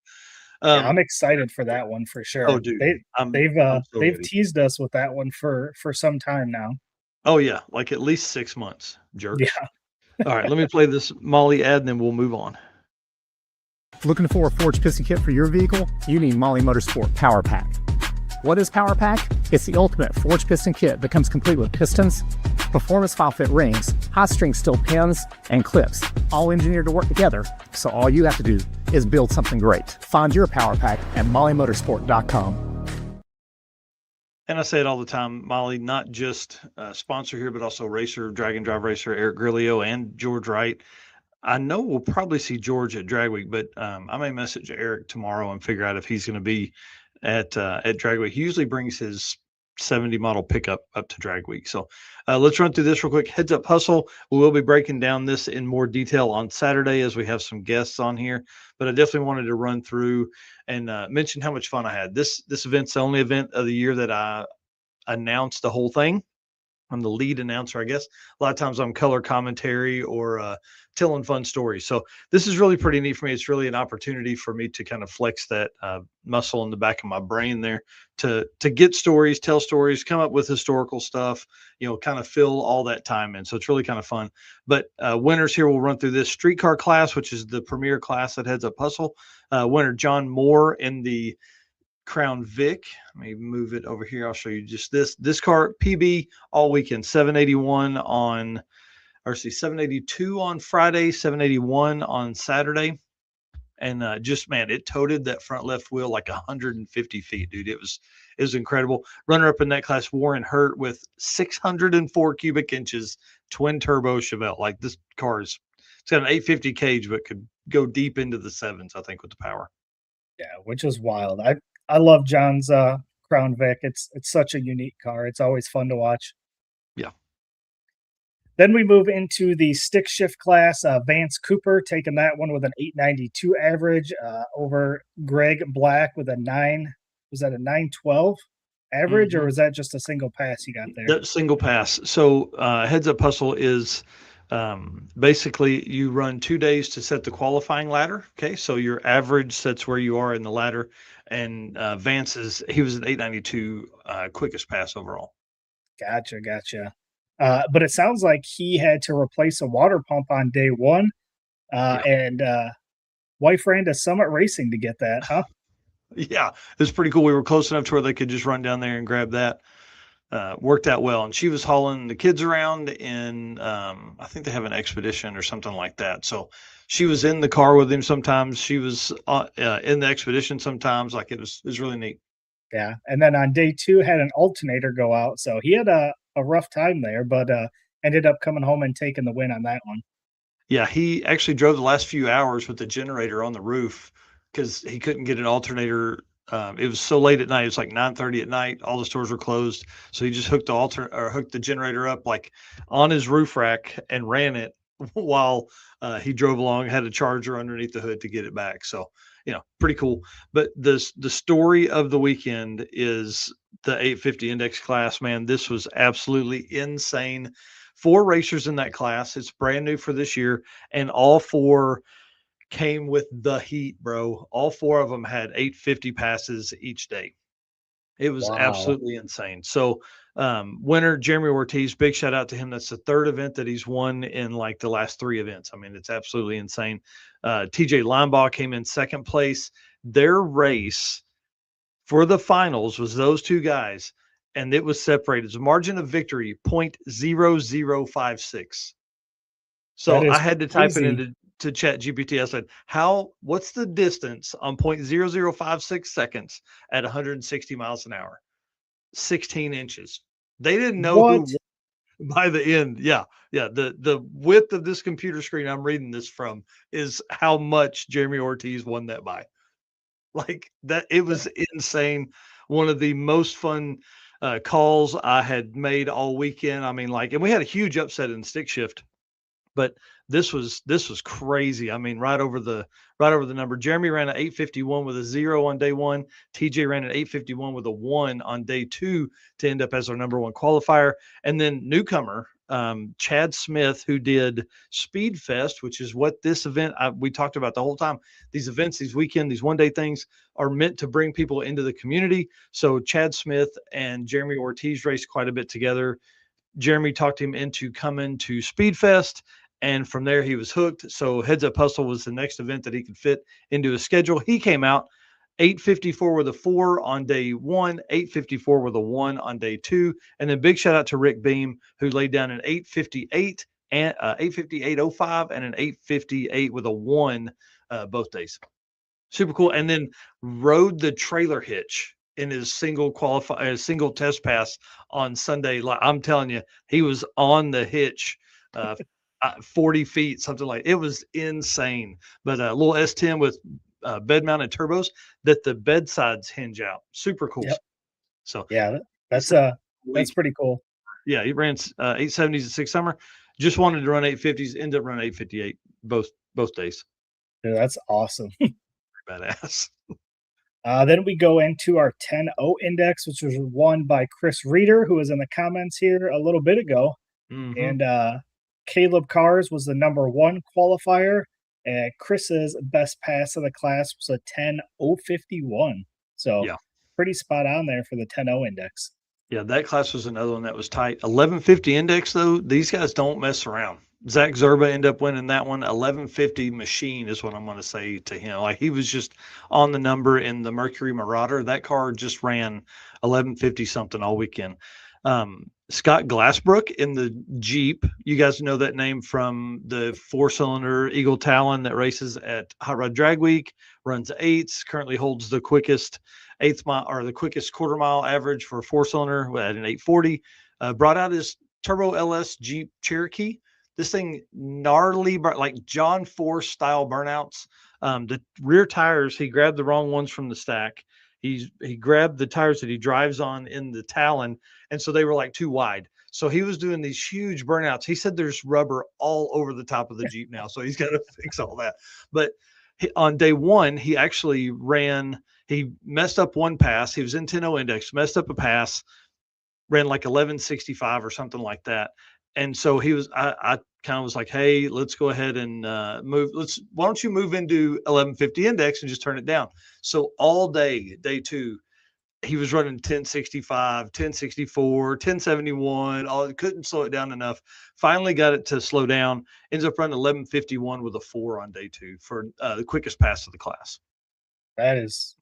Speaker 2: Yeah, I'm excited for that one for sure.
Speaker 1: Oh, dude,
Speaker 2: They've
Speaker 1: so ready.
Speaker 2: teased us with that one for some time now.
Speaker 1: Oh yeah, like at least 6 months, jerks.
Speaker 2: Yeah.
Speaker 1: All right, let me play this Molly ad, and then we'll move on.
Speaker 7: Looking for a forged piston kit for your vehicle? You need Molly Motorsport Power Pack. What is Power Pack? It's the ultimate forged piston kit that comes complete with pistons, performance file fit rings, hot string steel pins, and clips, all engineered to work together, so all you have to do is build something great. Find your Power Pack at mollymotorsport.com.
Speaker 1: And I say it all the time, Molly, not just sponsor here, but also racer, drag and drive racer, Eric Grillo and George Wright. I know we'll probably see George at Drag Week, but I may message Eric tomorrow and figure out if he's going to be at Drag Week. He usually brings his 70 model pickup up to Drag Week. So let's run through this real quick. Heads Up Hustle. We will be breaking down this in more detail on Saturday as we have some guests on here. But I definitely wanted to run through and mention how much fun I had. This event's the only event of the year that I announced the whole thing. I'm the lead announcer, I guess. A lot of times I'm color commentary or telling fun stories. So this is really pretty neat for me. It's really an opportunity for me to kind of flex that muscle in the back of my brain there to get stories, tell stories, come up with historical stuff, kind of fill all that time in. So it's really kind of fun. But winners here, we'll run through this streetcar class, which is the premier class that Heads Up Hustle. Winner John Moore in the Crown Vic. Let me move it over here. I'll show you just this car PB all weekend. 781 on, or 782 on Friday, 781 on Saturday, and just man, it toted that front left wheel like 150 feet, dude. It was incredible. Runner up in that class, Warren Hurt with 604 cubic inches, twin turbo Chevelle. Like this car it's got an 850 cage, but could go deep into the sevens, I think, with the power.
Speaker 2: Yeah, which is wild. I love John's Crown Vic. It's such a unique car. It's always fun to watch.
Speaker 1: Yeah.
Speaker 2: Then we move into the stick shift class. Vance Cooper taking that one with an 892 average over Greg Black with a 9. Was that a 912 average, or was that just a single pass you got there?
Speaker 1: That single pass. So Heads Up Hustle is basically you run 2 days to set the qualifying ladder. Okay, so your average sets where you are in the ladder, and Vance he was an 892 quickest pass overall.
Speaker 2: Gotcha. But it sounds like he had to replace a water pump on day one, and wife ran to Summit Racing to get that, huh?
Speaker 1: Yeah, it was pretty cool. We were close enough to where they could just run down there and grab that. Worked out well, and she was hauling the kids around in I think they have an expedition or something like that. So she was in the car with him sometimes. She was in the expedition sometimes. Like it was really neat.
Speaker 2: Yeah, and then on day 2 had an alternator go out, so he had a rough time there, but ended up coming home and taking the win on that one.
Speaker 1: Yeah, he actually drove the last few hours with the generator on the roof because he couldn't get an alternator. It was so late at night. It was like 9:30 at night. All the stores were closed. So he just hooked the generator up like on his roof rack and ran it while he drove along, had a charger underneath the hood to get it back. So, pretty cool. But the story of the weekend is the 850 index class, man. This was absolutely insane. 4 racers in that class. It's brand new for this year, and all 4 came with the heat, bro. All 4 of them had 850 passes each day. It was absolutely insane. So winner Jeremy Ortiz, big shout out to him. That's the 3rd event that he's won in like the last 3 events. I mean, it's absolutely insane. TJ Linebaugh came in 2nd place. Their race for the finals was those 2 guys, and it was separated. It's a margin of victory 0.0056. So I had to type it into Chat GPT. I said, what's the distance on 0.0056 seconds at 160 miles an hour? 16 inches. They didn't know
Speaker 2: What?
Speaker 1: who won by the end. Yeah. Yeah. The width of this computer screen I'm reading this from is how much Jeremy Ortiz won that by. Like that, it was insane. One of the most fun calls I had made all weekend. I mean, like, and we had a huge upset in stick shift, but this was crazy. I mean, right over the number. Jeremy ran an 851 with a 0 on day one. TJ ran an 851 with a 1 on day two to end up as our number one qualifier. And then newcomer Chad Smith, who did Speed Fest, which is what this event we talked about the whole time. These events, these weekend, these one day things are meant to bring people into the community. So Chad Smith and Jeremy Ortiz raced quite a bit together. Jeremy talked him into coming to Speed Fest, and from there he was hooked. So Heads Up Hustle was the next event that he could fit into his schedule. He came out 854 with a 4 on day one, 854 with a 1 on day two, and then big shout out to Rick Beam, who laid down an 858 and 858.05 and an 858 with a 1 both days. Super cool. And then rode the trailer hitch in his single test pass on Sunday. Like, I'm telling you, he was on the hitch, 40 feet, something like it was insane. But a little S10 with bed mounted turbos that the bed sides hinge out. Super cool.
Speaker 2: Yep.
Speaker 1: So
Speaker 2: Yeah, that's pretty cool.
Speaker 1: yeah, he ran 870s at Six Summer. Just wanted to run 850s, ended up running 858 both days.
Speaker 2: Dude, that's awesome.
Speaker 1: Badass.
Speaker 2: Then we go into our 10-0 index, which was won by Chris Reeder, who was in the comments here a little bit ago.
Speaker 1: Mhm.
Speaker 2: And Caleb Cars was the number one qualifier. And Chris's best pass of the class was a 10.051. So
Speaker 1: Yeah.
Speaker 2: pretty spot on there for the 10-0 index.
Speaker 1: Yeah, that class was another one that was tight. 1150 index, though, these guys don't mess around. Zach Zerba ended up winning that one. 1150 machine is what I'm going to say to him. Like, he was just on the number in the Mercury Marauder. That car just ran 1150 something all weekend. Scott Glassbrook in the Jeep. You guys know that name from the 4-cylinder Eagle Talon that races at Hot Rod Drag Week, runs eights, currently holds the quickest eighth mile or the quickest quarter mile average for a 4-cylinder at an 840. Brought out his Turbo LS Jeep Cherokee. This thing gnarly, like John Force style burnouts. The rear tires, he grabbed the wrong ones from the stack. He grabbed the tires that he drives on in the Talon, and so they were like too wide. So he was doing these huge burnouts. He said there's rubber all over the top of the Jeep now, so he's got to fix all that. But on day one, he actually he messed up one pass. He was in 10-0 index, messed up a pass, ran like 1165 or something like that. And so I kind of was like, hey, let's go ahead and move. Why don't you move into 1150 index and just turn it down? So all day two, he was running 1065, 1064, 1071. Couldn't slow it down enough. Finally got it to slow down. Ends up running 1151 with a 4 on day two for the quickest pass of the class.
Speaker 2: That is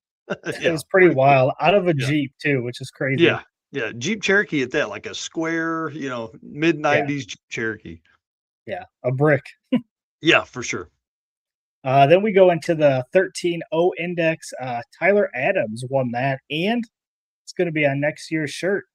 Speaker 2: pretty wild. Out of a Jeep too, which is crazy.
Speaker 1: Yeah. Yeah, Jeep Cherokee at that, like a square, mid-90s Jeep Cherokee.
Speaker 2: Yeah, a brick.
Speaker 1: Yeah, for sure.
Speaker 2: Then we go into the 13-0 index. Tyler Adams won that, and it's going to be on next year's shirt.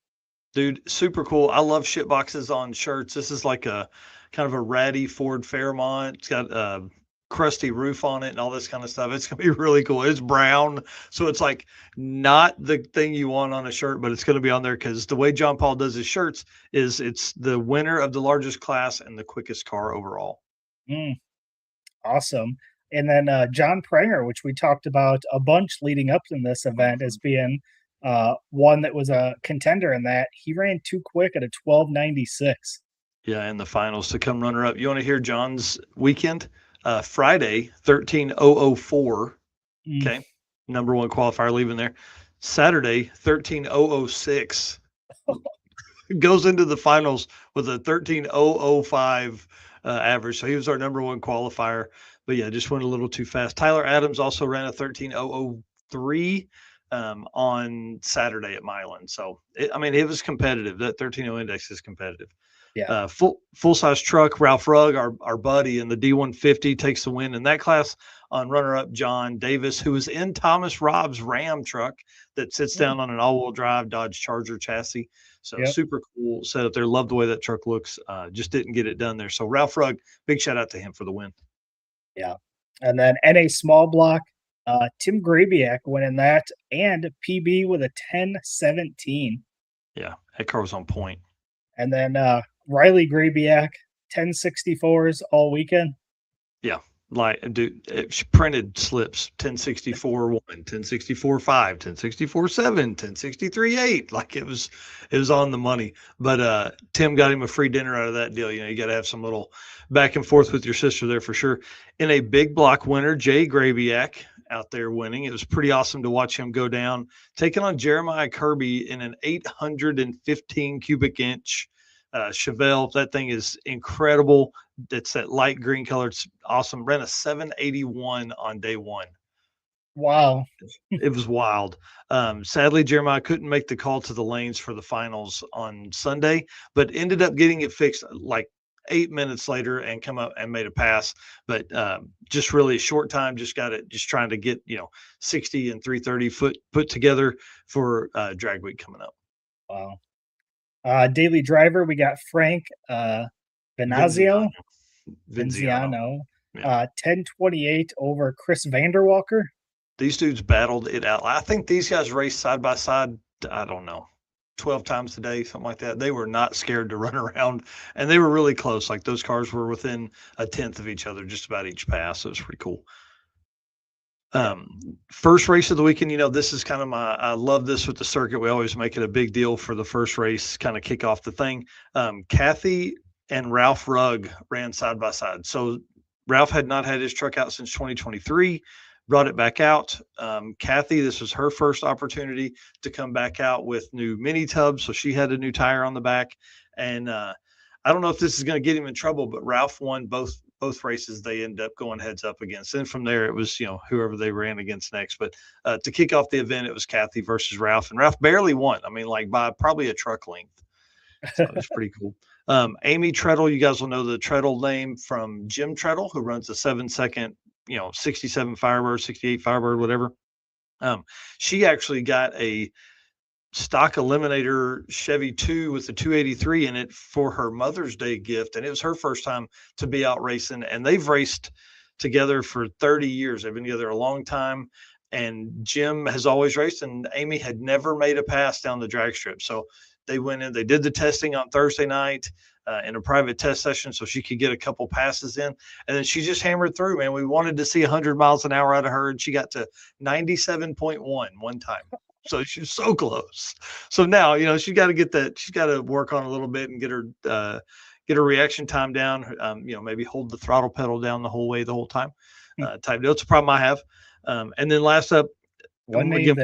Speaker 1: Dude, super cool. I love shit boxes on shirts. This is like a kind of a ratty Ford Fairmont. It's got a crusty roof on it and all this kind of stuff. It's gonna be really cool. It's brown, so it's like not the thing you want on a shirt, but it's going to be on there because the way John Paul does his shirts is it's the winner of the largest class and the quickest car overall.
Speaker 2: Awesome. And then John Prenger, which we talked about a bunch leading up in this event as being one that was a contender in that. He ran too quick at a 12.96.
Speaker 1: Yeah, in the finals to come runner up. You want to hear John's weekend? Friday, 13.004. Okay. Number one qualifier leaving there. Saturday, 13.006. Goes into the finals with a 13.005 average. So he was our number one qualifier. But yeah, just went a little too fast. Tyler Adams also ran a 13.003 on Saturday at Milan. So, it was competitive. That 13.0 index is competitive.
Speaker 2: Yeah.
Speaker 1: Full size truck. Ralph Rugg, our buddy in the D150, takes the win in that class on runner up John Davis, who was in Thomas Robb's Ram truck that sits down on an all wheel drive Dodge Charger chassis. So
Speaker 2: Yep.
Speaker 1: super cool setup there. Love the way that truck looks. Just didn't get it done there. So Ralph Rugg, big shout out to him for the win.
Speaker 2: Yeah. And then NA small block, Tim Grabiak winning that and PB with a 10-17.
Speaker 1: Yeah, that car was on point.
Speaker 2: And then Riley Grabiak, 1064s all weekend.
Speaker 1: Yeah, like dude, she printed slips 1064 1, 1064 5, 1064 7, 1063 8. Like it was on the money. But Tim got him a free dinner out of that deal. You know, you got to have some little back and forth with your sister there for sure. In a big block winner, Jay Grabiak out there winning. It was pretty awesome to watch him go down, taking on Jeremiah Kirby in an 815 cubic inch Chevelle. That thing is incredible. It's that light green color. It's awesome. Ran a 781 on day one.
Speaker 2: Wow.
Speaker 1: It was wild. Sadly, Jeremiah couldn't make the call to the lanes for the finals on Sunday, but ended up getting it fixed like 8 minutes later and come up and made a pass. But just really a short time, just trying to get, 60 and 330 foot put together for drag week coming up.
Speaker 2: Wow. Daily driver, we got Frank Viziano,
Speaker 1: Yeah.
Speaker 2: 1028 over Chris Vanderwalker.
Speaker 1: These dudes battled it out. I think these guys raced side by side, I don't know, 12 times a day, something like that. They were not scared to run around, and they were really close. Like those cars were within a tenth of each other, just about each pass. So it was pretty cool. First race of the weekend, this is kind of I love this with the circuit. We always make it a big deal for the first race, kind of kick off the thing. Kathy and Ralph Rugg ran side by side. So Ralph had not had his truck out since 2023, brought it back out. Kathy, this was her first opportunity to come back out with new mini tubs. So she had a new tire on the back. And I don't know if this is going to get him in trouble, but Ralph won both races. They end up going heads up against. And from there, it was, whoever they ran against next. But to kick off the event, it was Kathy versus Ralph. And Ralph barely won. I mean, like by probably a truck length. So it was pretty cool. Amy Treadle, you guys will know the Treadle name from Jim Treadle, who runs a 7-second, 67 Firebird, 68 Firebird, whatever. She actually got a stock Eliminator Chevy 2 with the 283 in it for her Mother's Day gift. And it was her first time to be out racing. And they've raced together for 30 years. They've been together a long time. And Jim has always raced, and Amy had never made a pass down the drag strip. So they went in, they did the testing on Thursday night in a private test session so she could get a couple passes in. And then she just hammered through, man. We wanted to see 100 miles an hour out of her, and she got to 97.1 one time. So she's so close. So now, she's got to work on a little bit and get her reaction time down, maybe hold the throttle pedal down the whole time type deal. It's a problem I have. And then last up,
Speaker 2: One name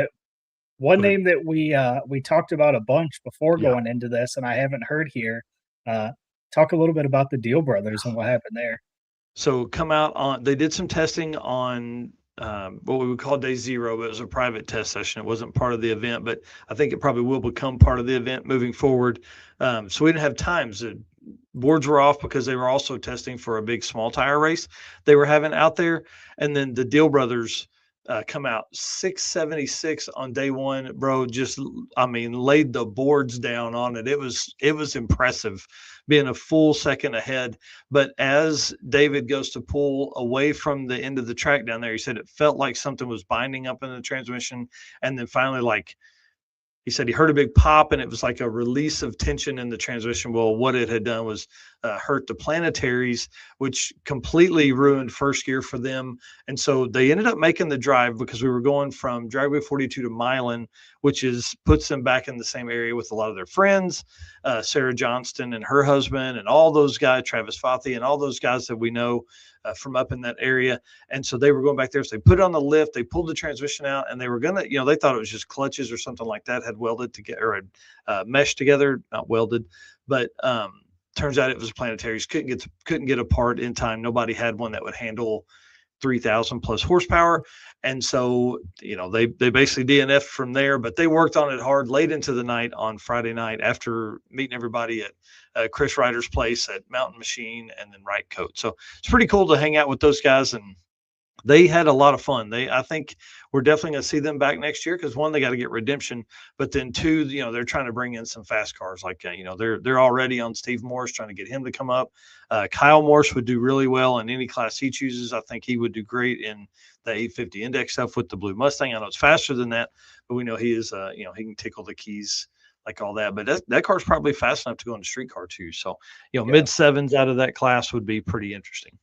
Speaker 2: that we talked about a bunch before going into this, and I haven't heard here. Talk a little bit about the Deal Brothers and what happened there.
Speaker 1: So they did some testing on what we would call day 0, but it was a private test session. It wasn't part of the event, but I think it probably will become part of the event moving forward. So we didn't have times. The boards were off because they were also testing for a big small tire race they were having out there. And then the Deal Brothers come out 676 on day 1, bro. Just, laid the boards down on it. It was impressive, being a full second ahead. But as David goes to pull away from the end of the track down there, he said it felt like something was binding up in the transmission. And then finally, he said he heard a big pop, and it was like a release of tension in the transmission. Well, what it had done was hurt the planetaries, which completely ruined first gear for them. And so they ended up making the drive because we were going from Dragway 42 to Milan, which puts them back in the same area with a lot of their friends, Sarah Johnston and her husband, and all those guys, Travis Fothey, and all those guys that we know from up in that area. And so they were going back there. So they put it on the lift, they pulled the transmission out, and they were going to, they thought it was just clutches or something like that had welded together, or had meshed together, not welded, but turns out it was planetaries. Couldn't get apart in time. Nobody had one that would handle 3,000 plus horsepower. And so, they basically DNF'd from there, but they worked on it hard late into the night on Friday night after meeting everybody at Chris Ryder's place at Mountain Machine and then Right Coat. So it's pretty cool to hang out with those guys, and they had a lot of fun. I think we're definitely going to see them back next year because, one, they got to get redemption, but then two, they're trying to bring in some fast cars. Like, they're already on Steve Morse, trying to get him to come up. Kyle Morse would do really well in any class he chooses. I think he would do great in the 850 index stuff with the Blue Mustang. I know it's faster than that, but we know he is, he can tickle the keys, like all that. But that car's probably fast enough to go into street car too. So, mid sevens out of that class would be pretty interesting.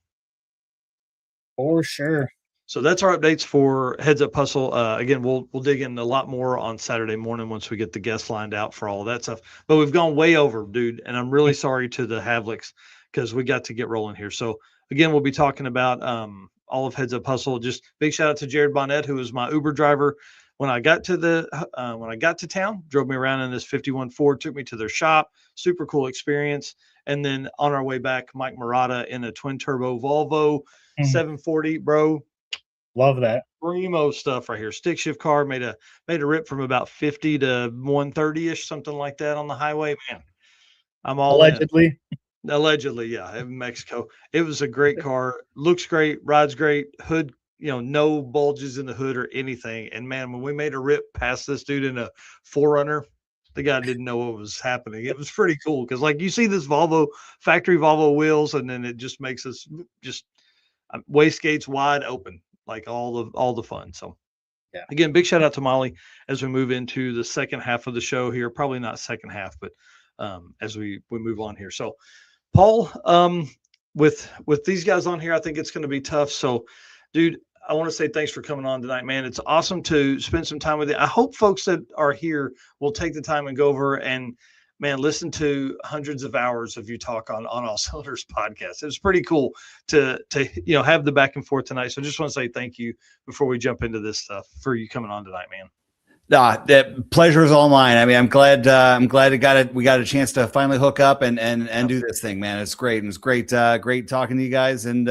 Speaker 2: For sure.
Speaker 1: So that's our updates for Heads Up Hustle. Again, we'll dig in a lot more on Saturday morning once we get the guests lined out for all of that stuff. But we've gone way over, dude, and I'm really sorry to the Havliks because we got to get rolling here. So again, we'll be talking about all of Heads Up Hustle. Just big shout out to Jared Bonnet, who was my Uber driver when I got to town. Drove me around in this 51 Ford, took me to their shop. Super cool experience. And then on our way back, Mike Murata in a twin turbo Volvo 740, bro.
Speaker 2: Love that.
Speaker 1: Primo stuff right here. Stick shift car, made a rip from about 50 to 130-ish, something like that on the highway. Man, I'm all
Speaker 2: allegedly.
Speaker 1: Allegedly, yeah, in Mexico. It was a great car. Looks great, rides great. Hood, no bulges in the hood or anything. And man, when we made a rip past this dude in a 4Runner, the guy didn't know what was happening. It was pretty cool because, like, you see this factory Volvo wheels, and then it just makes us wastegates wide open. Like all the fun. So
Speaker 2: yeah, again,
Speaker 1: big shout out to Molly as we move into the second half of the show here. Probably not second half, but as we move on here. So Paul, with these guys on here, I think it's going to be tough. So dude, I want to say thanks for coming on tonight, man. It's awesome to spend some time with you. I hope folks that are here will take the time and go over and, man, listen to hundreds of hours of you talk on All Cylinders podcast. It was pretty cool to have the back and forth tonight. So I just want to say thank you before we jump into this stuff for you coming on tonight, man.
Speaker 4: That pleasure is all mine. I mean, I'm glad we got a chance to finally hook up and do this thing, man. It's great. And it's great talking to you guys, and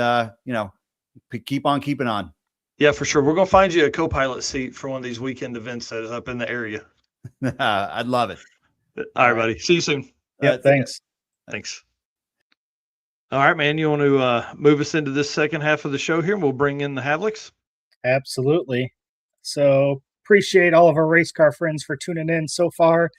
Speaker 4: keep on keeping on.
Speaker 1: Yeah, for sure. We're going to find you a co-pilot seat for one of these weekend events that is up in the area.
Speaker 4: I'd love it.
Speaker 1: All right, buddy. See you soon.
Speaker 2: Yeah, thanks.
Speaker 1: Thanks. All right, man. You want to move us into this second half of the show here, and we'll bring in the Havliks?
Speaker 2: Absolutely. So appreciate all of our race car friends for tuning in so far.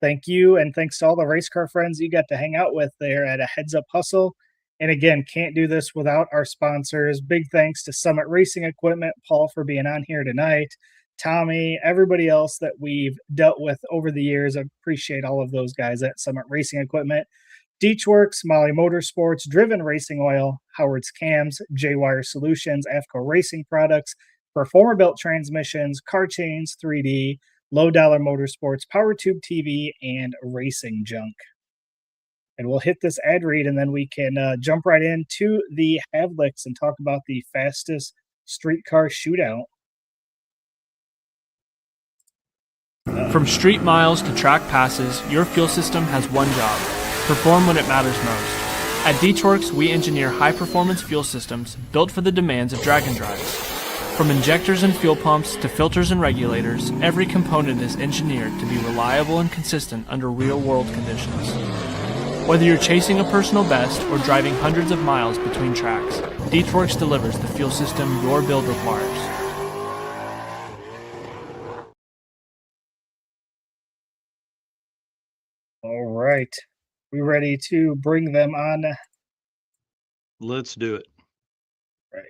Speaker 2: Thank you, and thanks to all the race car friends you got to hang out with there at a Heads Up Hustle. And again, can't do this without our sponsors. Big thanks to Summit Racing Equipment, Paul, for being on here tonight. Tommy, everybody else that we've dealt with over the years. I appreciate all of those guys at Summit Racing Equipment. Deechworks, Molly Motorsports, Driven Racing Oil, Howard's Cams, J-Wire Solutions, AFCO Racing Products, Performer Built Transmissions, Car Chains 3D, Low Dollar Motorsports, Power Tube TV, and Racing Junk. And we'll hit this ad read, and then we can jump right into the Havliks and talk about the fastest street car shootout.
Speaker 8: From street miles to track passes, your fuel system has one job: perform when it matters most. At Deechworks, we engineer high-performance fuel systems built for the demands of drag and drives. From injectors and fuel pumps to filters and regulators, every component is engineered to be reliable and consistent under real-world conditions. Whether you're chasing a personal best or driving hundreds of miles between tracks, Deechworks delivers the fuel system your build requires.
Speaker 2: All right. We ready to bring them on?
Speaker 1: Let's do it.
Speaker 2: Right.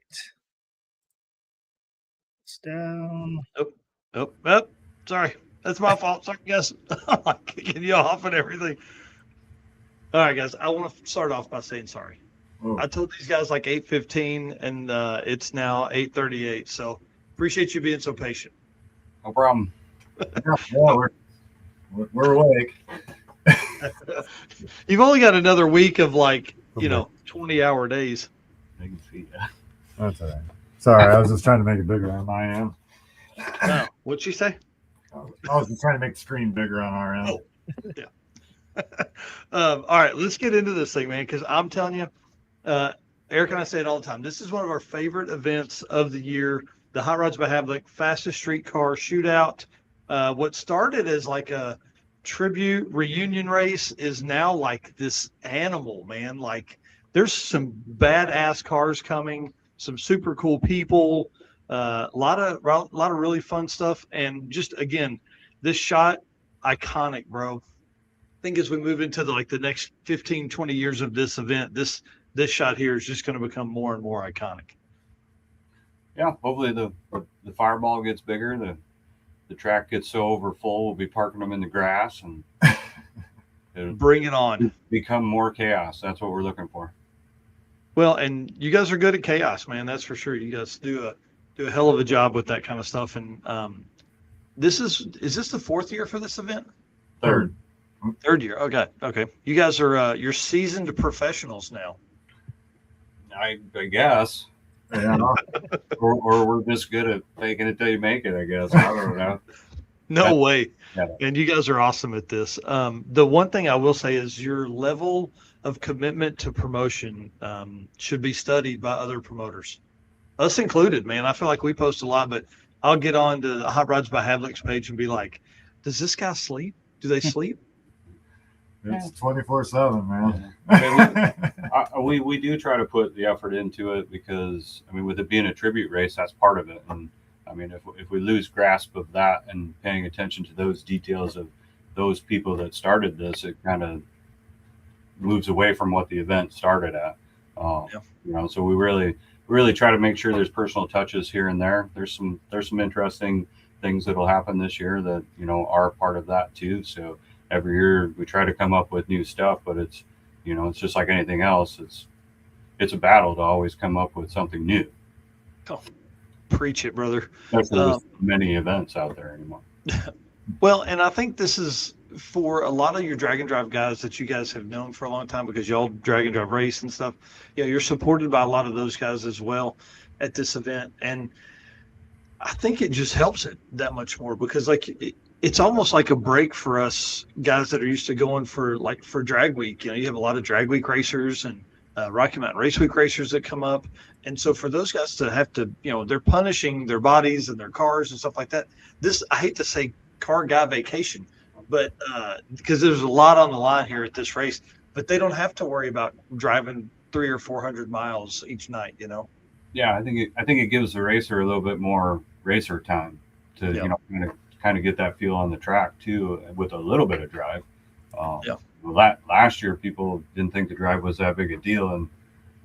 Speaker 2: It's down.
Speaker 1: Oh, sorry. That's my fault. Sorry, guys. I'm kicking you off and everything. All right, guys. I want to start off by saying sorry. Oh. I told these guys like 8:15, and it's now 8:38. So appreciate you being so patient.
Speaker 9: No problem. Yeah, we're awake.
Speaker 1: You've only got another week of 20-hour days.
Speaker 9: I can see that. That's all right. Sorry, I was just trying to make it bigger on my end.
Speaker 1: No, what'd she say?
Speaker 9: I was just trying to make the screen bigger on our end.
Speaker 1: Oh, yeah. All right, let's get into this thing, man, because I'm telling you, Eric and I say it all the time. This is one of our favorite events of the year. The Hot Rods by Havlik fastest street car shootout. What started as like a tribute reunion race is now like this animal, man. Like there's some badass cars coming, some super cool people, a lot of really fun stuff. And just again, this shot, iconic, bro. I think as we move into the next 15, 20 years of this event, this shot here is just going to become more and more iconic.
Speaker 10: Yeah, hopefully the fireball gets bigger, the track gets so overfull, we'll be parking them in the grass and
Speaker 1: bring it on.
Speaker 10: Become more chaos. That's what we're looking for.
Speaker 1: Well, and you guys are good at chaos, man. That's for sure. You guys do a hell of a job with that kind of stuff. And is this the fourth year for this event?
Speaker 10: Third
Speaker 1: year. Okay. You guys are you're seasoned professionals now.
Speaker 10: I guess.
Speaker 9: Yeah.
Speaker 10: or we're just good at faking it till you make it, I guess. I don't know.
Speaker 1: No way.
Speaker 10: Yeah.
Speaker 1: And you guys are awesome at this. The one thing I will say is your level of commitment to promotion should be studied by other promoters, us included, man. I feel like we post a lot, but I'll get on to the Hot Rods by Havlik's page and be like, does this guy sleep? Do they sleep?
Speaker 9: It's 24/7, man.
Speaker 10: I mean, we do try to put the effort into it because, I mean, with it being a tribute race, that's part of it. And I mean, if we lose grasp of that and paying attention to those details of those people that started this, it kind of moves away from what the event started at. You know, so we really try to make sure there's personal touches here and there. There's some interesting things that'll happen this year that, you know, are part of that too. So every year we try to come up with new stuff, but it's, you know, it's just like anything else. It's a battle to always come up with something new.
Speaker 1: Oh, preach it, brother.
Speaker 10: Especially with many events out there anymore.
Speaker 1: Well, and I think this is for a lot of your drag and drive guys that you guys have known for a long time because y'all drag and drive race and stuff. Yeah, you're supported by a lot of those guys as well at this event. And I think it just helps it that much more because it's almost like a break for us guys that are used to going for drag week. You know, you have a lot of drag week racers and Rocky Mountain Race Week racers that come up. And so for those guys to have to, you know, they're punishing their bodies and their cars and stuff like that. This, I hate to say car guy vacation, but because there's a lot on the line here at this race, but they don't have to worry about driving 300 or 400 miles each night, you know?
Speaker 10: Yeah, I think it gives the racer a little bit more racer time to, you know, kind of get that feel on the track too, with a little bit of drive. Last year, people didn't think the drive was that big a deal, and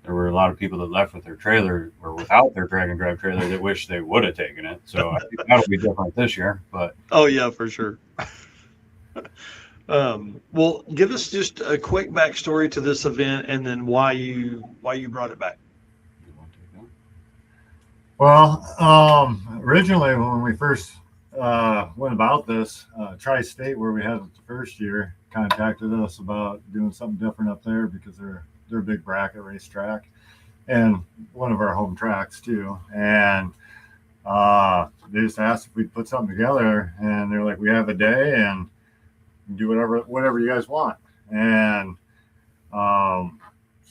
Speaker 10: there were a lot of people that left with their trailer or without their drag and drive trailer that wish they would have taken it. So I think that'll be different this year. But
Speaker 1: oh yeah, for sure. Well, give us just a quick backstory to this event, and then why you brought it back.
Speaker 9: Well, originally when we first went about this, Tri-State, where we had it the first year, contacted us about doing something different up there because they're a big bracket racetrack and one of our home tracks too. And they just asked if we'd put something together, and they're like, we have a day and do whatever you guys want. And so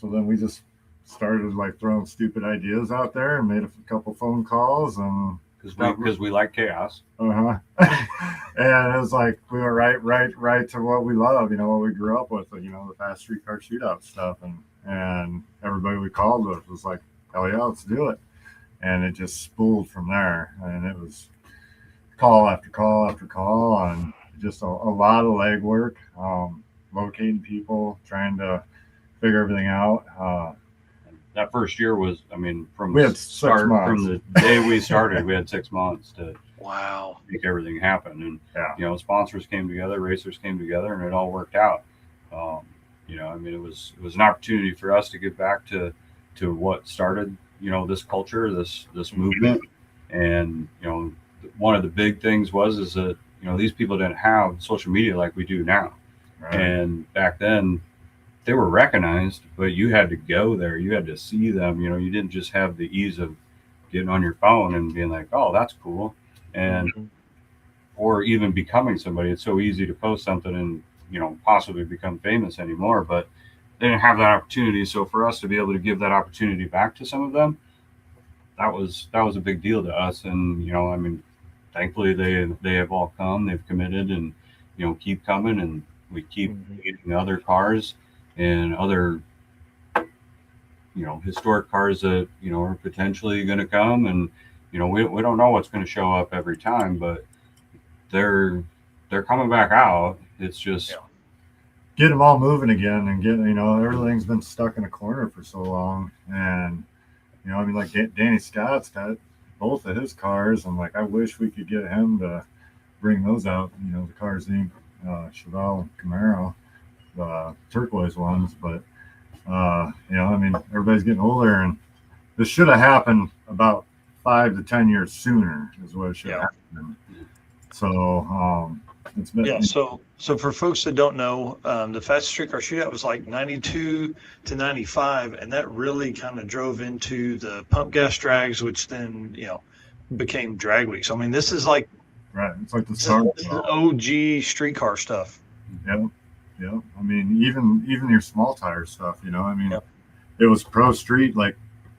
Speaker 9: then we just started like throwing stupid ideas out there and made a couple phone calls, and
Speaker 10: because we like chaos.
Speaker 9: And it was like we were right to what we love, you know, what we grew up with, you know, the fast street car shootout stuff, and everybody we called was like, hell yeah, let's do it. And it just spooled from there, and it was call after call after call, and just a lot of legwork, locating people, trying to figure everything out.
Speaker 10: That first year was, I mean, from
Speaker 9: we had
Speaker 10: from the day we started, we had 6 months to make everything happen. And you know, sponsors came together, racers came together, and it all worked out. You know, I mean, it was an opportunity for us to get back to what started, you know, this culture, this movement. And you know, one of the big things is that, you know, these people didn't have social media like we do now. Right. And back then, they were recognized, but you had to go there. You had to see them. You know, you didn't just have the ease of getting on your phone and being like, oh, that's cool. And, or even becoming somebody. It's so easy to post something and, you know, possibly become famous anymore. But they didn't have that opportunity. So for us to be able to give that opportunity back to some of them, that was a big deal to us. And, you know, I mean, thankfully they have all come, they've committed, and, you know, keep coming, and we keep getting other cars and other, you know, historic cars that, you know, are potentially going to come. And, you know, we don't know what's going to show up every time, but they're coming back out. It's just
Speaker 9: get them all moving again, and get, you know, everything's been stuck in a corner for so long. And, you know, I mean, like Danny Scott's got both of his cars. I'm like, I wish we could get him to bring those out, you know, the cars, Chevelle and Camaro, the turquoise ones. But, you know, I mean, everybody's getting older, and this should have happened about 5 to 10 years sooner is what it should have happened. So, it's been,
Speaker 1: so for folks that don't know, the fastest street car shootout was like 92 to 95, and that really kind of drove into the pump gas drags, which then, you know, became drag weeks. I mean, this is like,
Speaker 9: right, it's like the start
Speaker 1: of OG street car stuff.
Speaker 9: Yeah. I mean, even your small tire stuff, you know, I mean, it was pro street like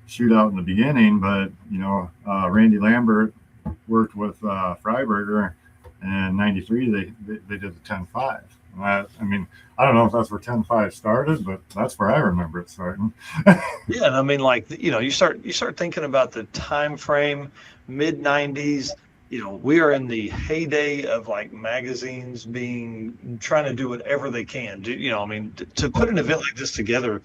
Speaker 9: shootout in the beginning, but, you know, Randy Lambert worked with Freiberger, and 93 they did the 10.5. I mean, I don't know if that's where 10.5 started, but that's where I remember it starting.
Speaker 1: Yeah, and I mean, like, you know, you start thinking about the time frame, mid 90s. You know, we are in the heyday of like magazines trying to do whatever they can do. You know, I mean, to put an event like this together,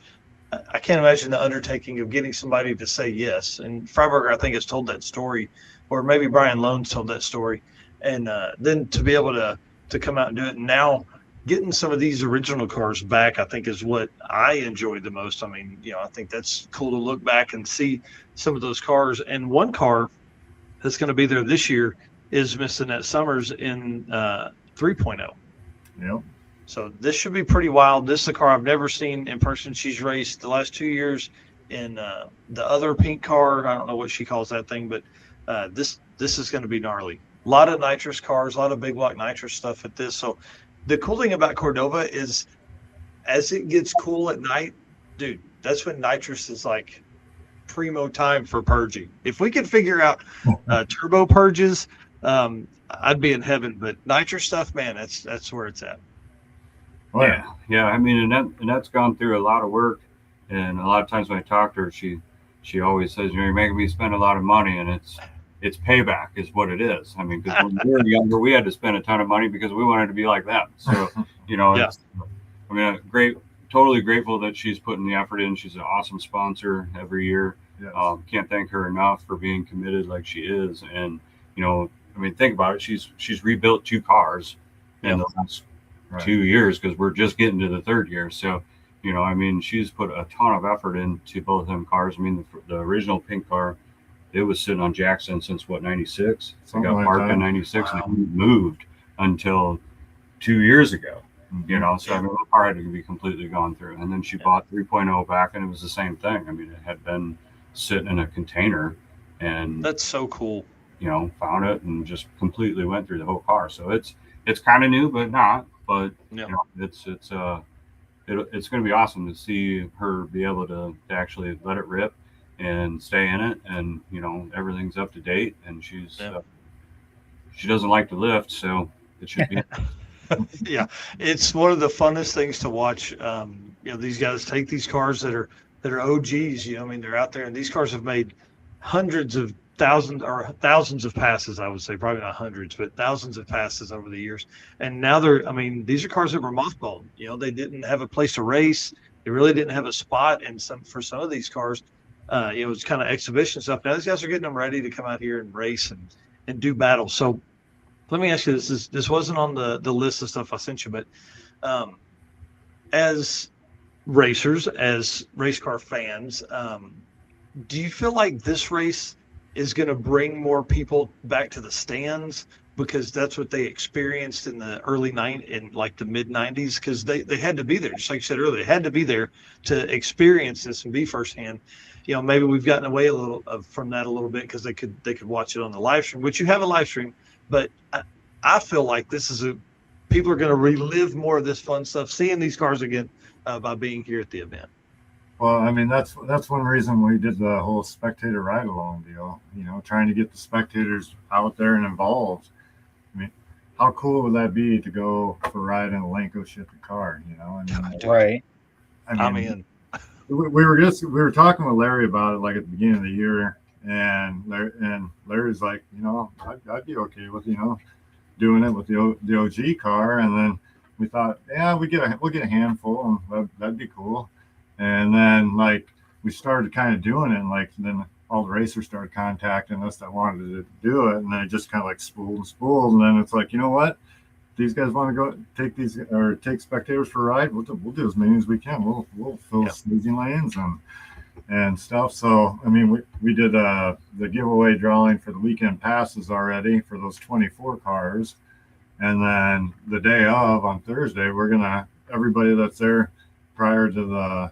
Speaker 1: I can't imagine the undertaking of getting somebody to say yes. And Freiberger, I think, has told that story, or maybe Brian Lone's told that story. And then to be able to come out and do it. And now getting some of these original cars back, I think, is what I enjoyed the most. I mean, you know, I think that's cool to look back and see some of those cars. And one car that's going to be there this year is Miss Annette Summers in 3.0.
Speaker 9: Yep.
Speaker 1: So this should be pretty wild. This is a car I've never seen in person. She's raced the last 2 years in the other pink car. I don't know what she calls that thing, but this is going to be gnarly. A lot of nitrous cars, a lot of big block nitrous stuff at this. So the cool thing about Cordova is as it gets cool at night, dude, that's when nitrous is like primo time for purging. If we could figure out turbo purges, I'd be in heaven. But nitrous stuff, man, that's where it's at.
Speaker 9: Oh,
Speaker 10: yeah. I mean, Annette's gone through a lot of work, and a lot of times when I talk to her, she always says, you know, you're making me spend a lot of money, and it's payback is what it is. I mean, because when we were younger, we had to spend a ton of money because we wanted to be like them. So, you know, I mean, totally grateful that she's putting the effort in. She's an awesome sponsor every year.
Speaker 9: Yes.
Speaker 10: Can't thank her enough for being committed like she is. And, you know, I mean, think about it. She's rebuilt 2 cars in the last 2 years, because we're just getting to the 3rd year. So, you know, I mean, she's put a ton of effort into both of them cars. I mean, the original pink car, it was sitting on Jackson since 96. It got parked in 96 and it moved until 2 years ago. You know, so I mean, the car had to be completely gone through. And then she bought 3.0 back, and it was the same thing. I mean, it had been sitting in a container, and
Speaker 1: that's so cool.
Speaker 10: You know, found it and just completely went through the whole car. So it's kind of new, but not. But you know, it's going to be awesome to see her be able to actually let it rip and stay in it, and you know, everything's up to date, and she doesn't like to lift, so it should be.
Speaker 1: Yeah, it's one of the funnest things to watch. You know, these guys take these cars that are OGs. You know, I mean, they're out there, and these cars have made hundreds of thousands of passes. I would say probably not hundreds, but thousands of passes over the years. And now these are cars that were mothballed. You know, they didn't have a place to race. They really didn't have a spot. And for some of these cars, it was kind of exhibition stuff. Now these guys are getting them ready to come out here and race and do battle. So let me ask you this. This wasn't on the list of stuff I sent you, but as racers, as race car fans, do you feel like this race is going to bring more people back to the stands because that's what they experienced in the the mid 90s? Because they had to be there, just like you said earlier, they had to be there to experience this and be firsthand. You know, maybe we've gotten away a little from that a little bit because they could watch it on the live stream, which you have a live stream, but I feel like this is people are going to relive more of this fun stuff, seeing these cars again, by being here at the event.
Speaker 9: Well, I mean, that's one reason we did the whole spectator ride along deal, trying to get the spectators out there and involved. I mean, how cool would that be to go for a ride in a Lenko shifted car,
Speaker 2: Right.
Speaker 1: I'm in.
Speaker 9: We were talking with Larry about it like at the beginning of the year, and Larry's like, I'd be okay with doing it with the OG car, and then we thought, yeah, we'll get a handful, and that'd be cool. And then we started kind of doing it, and then all the racers started contacting us that wanted to do it, and then it just kind of spooled, and then it's like, you know what? These guys want to go take spectators for a ride. We'll do as many as we can. We'll fill staging lanes and stuff. So I mean, we did the giveaway drawing for the weekend passes already for those 24 cars, and then the day of on Thursday, everybody that's there prior to the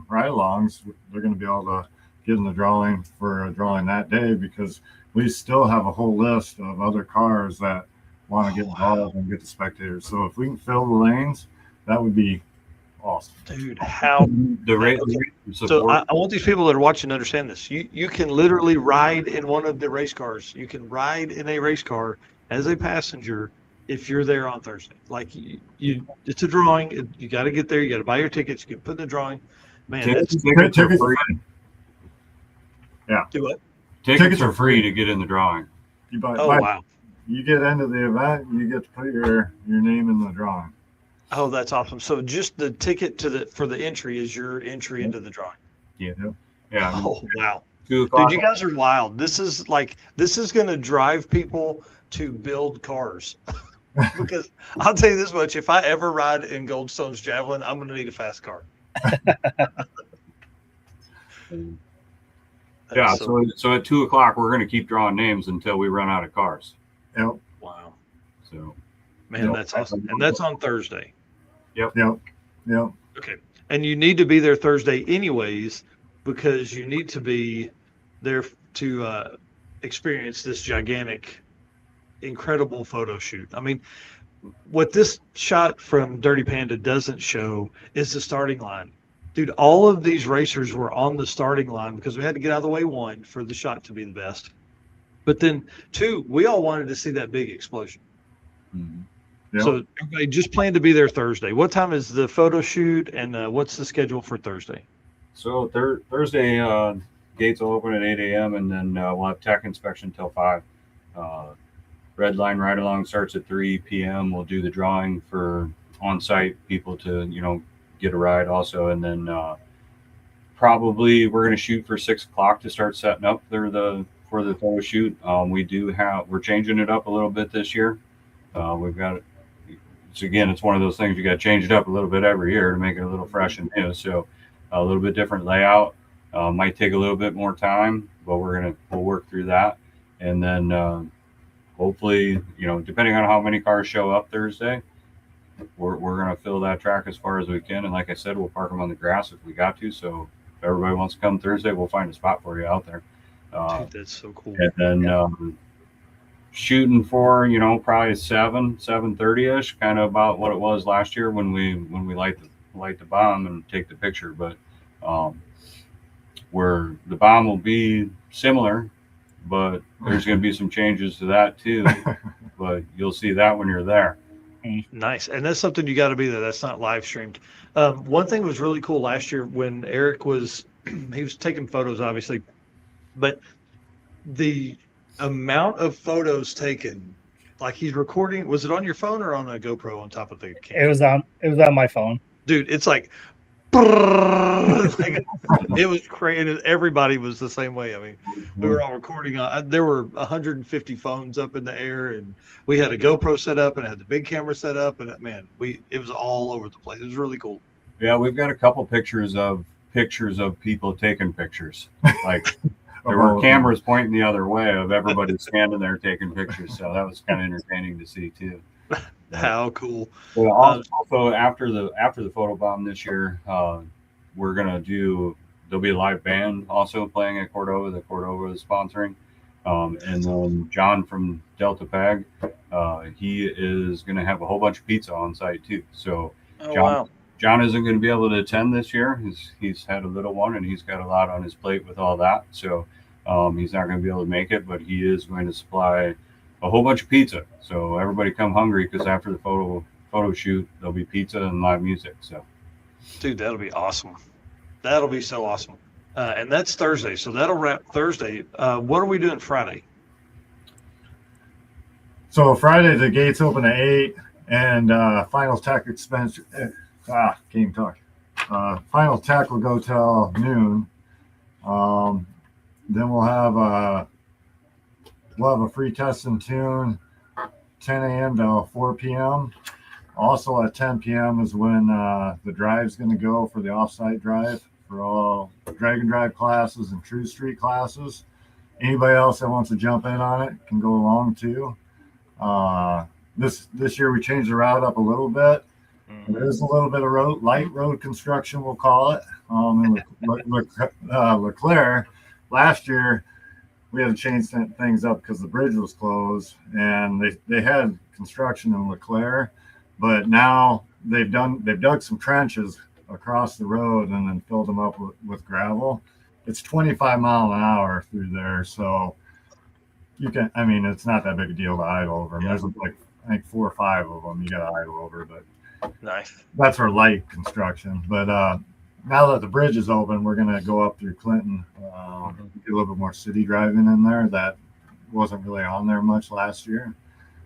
Speaker 9: ride-alongs, they're going to be able to get in the drawing for a drawing that day, because we still have a whole list of other cars that want to get involved and get the spectators. So if we can fill the lanes, that would be awesome.
Speaker 1: Dude, how so I want these people that are watching to understand this. You can literally ride in one of the race cars. You can ride in a race car as a passenger if you're there on Thursday. It's a drawing. You got to get there. You got to buy your tickets. You can put in the drawing. Man,
Speaker 10: tickets are free.
Speaker 9: Yeah.
Speaker 1: Do what?
Speaker 10: Tickets are free to get in the drawing.
Speaker 1: Wow.
Speaker 9: You get into the event, you get to put your name in the drawing.
Speaker 1: Oh, that's awesome. So just the ticket for the entry is your entry into the drawing.
Speaker 10: Yeah.
Speaker 1: Oh, wow.
Speaker 10: 2
Speaker 1: o'clock. Dude, you guys are wild. This is going to drive people to build cars. Because I'll tell you this much, if I ever ride in Goldstone's Javelin, I'm going to need a fast car.
Speaker 10: Yeah, so at 2 o'clock, we're going to keep drawing names until we run out of cars.
Speaker 9: Yep.
Speaker 1: Wow.
Speaker 10: So,
Speaker 1: man, that's awesome. And that's on Thursday.
Speaker 10: Yep.
Speaker 1: Okay. And you need to be there Thursday anyways, because you need to be there to experience this gigantic, incredible photo shoot. I mean, what this shot from Dirty Panda doesn't show is the starting line. Dude, all of these racers were on the starting line because we had to get out of the way, 1, for the shot to be the best. But then 2, we all wanted to see that big explosion.
Speaker 10: Mm-hmm.
Speaker 9: Yep.
Speaker 1: So everybody just plan to be there Thursday. What time is the photo shoot, and what's the schedule for Thursday?
Speaker 10: So Thursday, gates will open at 8 a.m. and then we'll have tech inspection till 5. Red line ride along starts at 3 p.m. We'll do the drawing for on-site people to, get a ride also. And then probably we're going to shoot for 6 o'clock to start setting up for the photo shoot. We're changing it up a little bit this year. We've got it. It's one of those things you got to change it up a little bit every year to make it a little fresh and new. So a little bit different layout. Might take a little bit more time, but we'll work through that. And then hopefully, depending on how many cars show up Thursday, we're going to fill that track as far as we can. And like I said, we'll park them on the grass if we got to. So if everybody wants to come Thursday, we'll find a spot for you out there.
Speaker 1: Dude, that's so cool.
Speaker 10: And then shooting for, probably 7:30ish, kind of about what it was last year when we light the bomb and take the picture. But where the bomb will be similar, but there's going to be some changes to that too. But you'll see that when you're there.
Speaker 1: Nice. And that's something you got to be there. That's not live streamed. One thing was really cool last year when Eric was taking photos, obviously, but the amount of photos taken, like he's recording, was it on your phone or on a GoPro on top of the camera?
Speaker 2: It was on my phone.
Speaker 1: Dude, it's like it was crazy. Everybody was the same way. I mean, we were all recording. There were 150 phones up in the air, and we had a GoPro set up and had the big camera set up, and man, it was all over the place. It was really cool.
Speaker 10: Yeah, we've got a couple pictures of people taking pictures. Like there were cameras pointing the other way of everybody standing there taking pictures. So that was kind of entertaining to see too.
Speaker 1: How cool.
Speaker 10: Well, also after the photo bomb this year, we're gonna there'll be a live band also playing at Cordova. The Cordova is sponsoring, and then John from Delta Pag, he is gonna have a whole bunch of pizza on site too. So John isn't going to be able to attend this year. He's had a little one, and he's got a lot on his plate with all that. So he's not going to be able to make it, but he is going to supply a whole bunch of pizza. So everybody come hungry, because after the photo shoot, there'll be pizza and live music. So,
Speaker 1: dude, that'll be awesome. That'll be so awesome. And that's Thursday, so that'll wrap Thursday. What are we doing Friday?
Speaker 9: So Friday the gates open at 8, and final tech expense. Can't talk. Final tech will go till noon. Then we'll have a free test and tune, 10 a.m. to 4 p.m. Also at 10 p.m. is when the drive's going to go for the offsite drive for all drag and drive classes and true street classes. Anybody else that wants to jump in on it can go along too. This year we changed the route up a little bit. There's a little bit of light road construction, we'll call it. In Leclerc, last year we had to change things up because the bridge was closed, and they had construction in Leclerc, but now they've dug some trenches across the road and then filled them up with gravel. It's 25 mile an hour through there, so it's not that big a deal to idle over. Yeah. There's like, I think 4 or 5 of them you got to idle over, but
Speaker 1: nice.
Speaker 9: That's for light construction. But now that the bridge is open, we're going to go up through Clinton, do a little bit more city driving in there. That wasn't really on there much last year.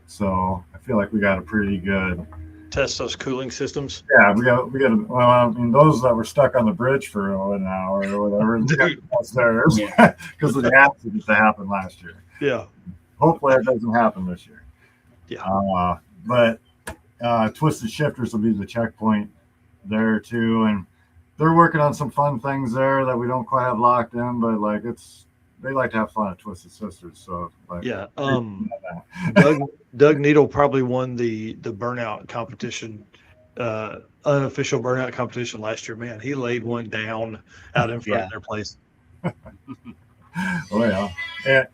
Speaker 9: So I feel like we got a pretty good
Speaker 1: test those cooling systems.
Speaker 9: Yeah, we got. Those that were stuck on the bridge for an hour or whatever, downstairs because of the accident that happened last year.
Speaker 1: Yeah.
Speaker 9: Hopefully it doesn't happen this year.
Speaker 1: Yeah.
Speaker 9: But Twisted Shifters will be the checkpoint there too, and they're working on some fun things there that we don't quite have locked in, but like they like to have fun at Twisted Sisters. So
Speaker 1: Doug Needle probably won the burnout competition, unofficial burnout competition last year. Man, he laid one down out in front of their place.
Speaker 9: Oh yeah.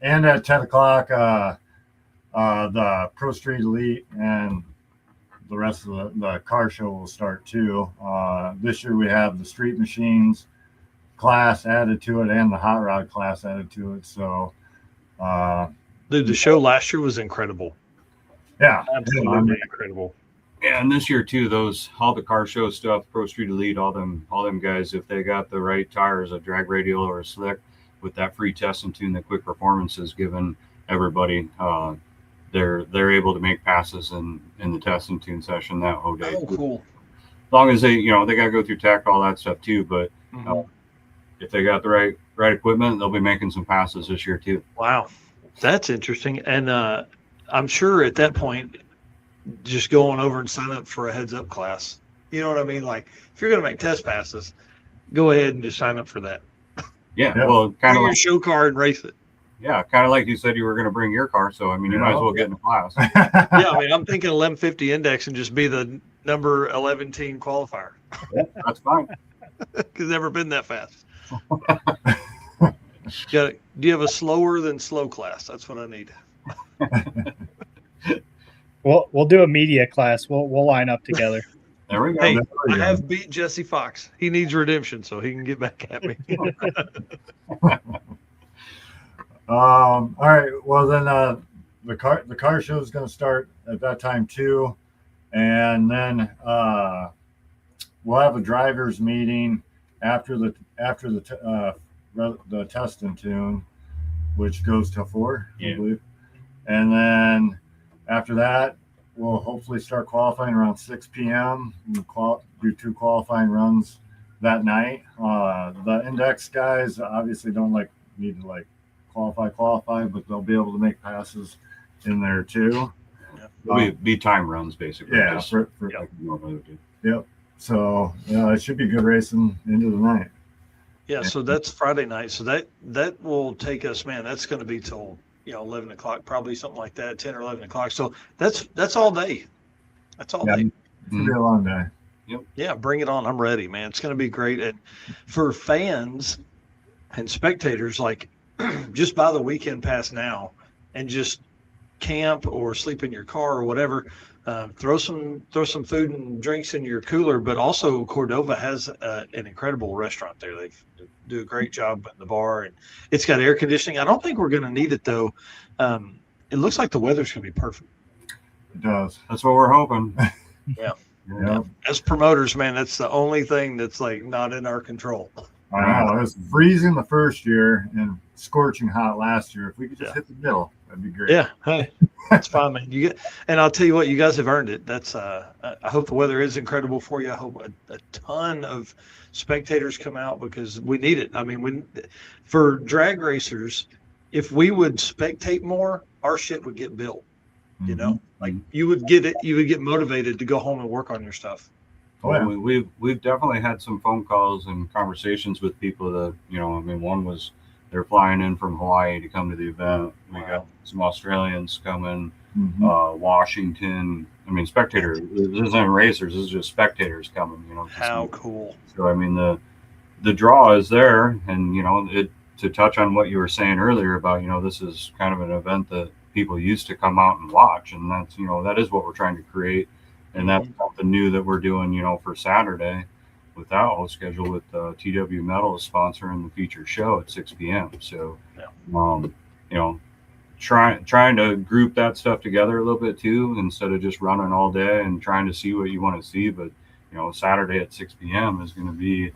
Speaker 9: And at 10 o'clock, the Pro Street Elite and the rest of the car show will start too. This year we have the Street Machines class added to it and the Hot Rod class added to it. So,
Speaker 1: dude, the show last year was incredible.
Speaker 9: Yeah,
Speaker 1: absolutely incredible.
Speaker 10: Yeah, and this year too, all the car show stuff, Pro Street Elite, all them guys, if they got the right tires, a drag radial or a slick, with that free test and tune, the quick performance is given everybody. They're able to make passes in the test and tune session that whole day.
Speaker 1: Oh, cool.
Speaker 10: As long as they got to go through tech, all that stuff too. But if they got the right equipment, they'll be making some passes this year too.
Speaker 1: Wow, that's interesting. And I'm sure at that point, just go on over and sign up for a heads up class. You know what I mean? Like if you're going to make test passes, go ahead and just sign up for that.
Speaker 10: Yeah. Well, kind of
Speaker 1: like your show car and race it.
Speaker 10: Yeah, kind of like you said you were going to bring your car, so I mean, you might as well get in the class.
Speaker 1: Yeah, I mean, I'm thinking 1150 index and just be the number 11 team qualifier.
Speaker 10: Yeah, that's fine.
Speaker 1: Because never been that fast. Do you have a slower than slow class? That's what I need.
Speaker 2: We'll do a media class. We'll line up together.
Speaker 10: There we go.
Speaker 1: Hey, I have beat Jesse Fox. He needs redemption, so he can get back at me.
Speaker 9: All right. Well, then the car show is going to start at that time too, and then we'll have a drivers meeting after the test and tune, which goes till 4, I believe, and then after that we'll hopefully start qualifying around 6 p.m. We'll do 2 qualifying runs that night. The index guys obviously don't need to qualify, but they'll be able to make passes in there too.
Speaker 10: Be time runs basically.
Speaker 9: Yeah. Yep. So it should be good racing into the night.
Speaker 1: Yeah. So that's Friday night. So that will take us, man. That's going to be till 11 o'clock, probably something like that, 10 or 11 o'clock. So that's all day. That's all day.
Speaker 9: It's gonna be a long day.
Speaker 10: Yep.
Speaker 1: Yeah. Bring it on. I'm ready, man. It's going to be great. And for fans and spectators, just buy the weekend pass now and just camp or sleep in your car or whatever, throw some food and drinks in your cooler. But also Cordova has an incredible restaurant there. They do a great job at the bar, and it's got air conditioning. I don't think we're going to need it though. It looks like the weather's going to be perfect.
Speaker 9: It does.
Speaker 10: That's what we're hoping.
Speaker 1: Yeah.
Speaker 9: Yeah.
Speaker 1: As promoters, man, that's the only thing that's like not in our control.
Speaker 9: I know. It was freezing the first year and scorching hot last year. If we could just hit the middle, that'd be great.
Speaker 1: Yeah. Hey, that's fine, man. And I'll tell you what, you guys have earned it. That's I hope the weather is incredible for you. I hope a ton of spectators come out because we need it. I mean, for drag racers, if we would spectate more, our shit would get built. You know, like you would get motivated to go home and work on your stuff.
Speaker 9: Oh, yeah.
Speaker 10: We've definitely had some phone calls and conversations with people that, you know, I mean, one was they're flying in from Hawaii to come to the event. We got some Australians coming, Washington. I mean, spectators. This isn't racers. This is just spectators coming. You know,
Speaker 1: how cool.
Speaker 10: So I mean, the draw is there, and you know, to touch on what you were saying earlier about, you know, this is kind of an event that people used to come out and watch, and that's, you know, that is what we're trying to create, and that's something new that we're doing, you know, for Saturday with that whole schedule with TW Metal sponsoring the feature show at 6 p.m. So, you know, trying to group that stuff together a little bit too, instead of just running all day and trying to see what you want to see. But, you know, Saturday at 6 p.m. is going to be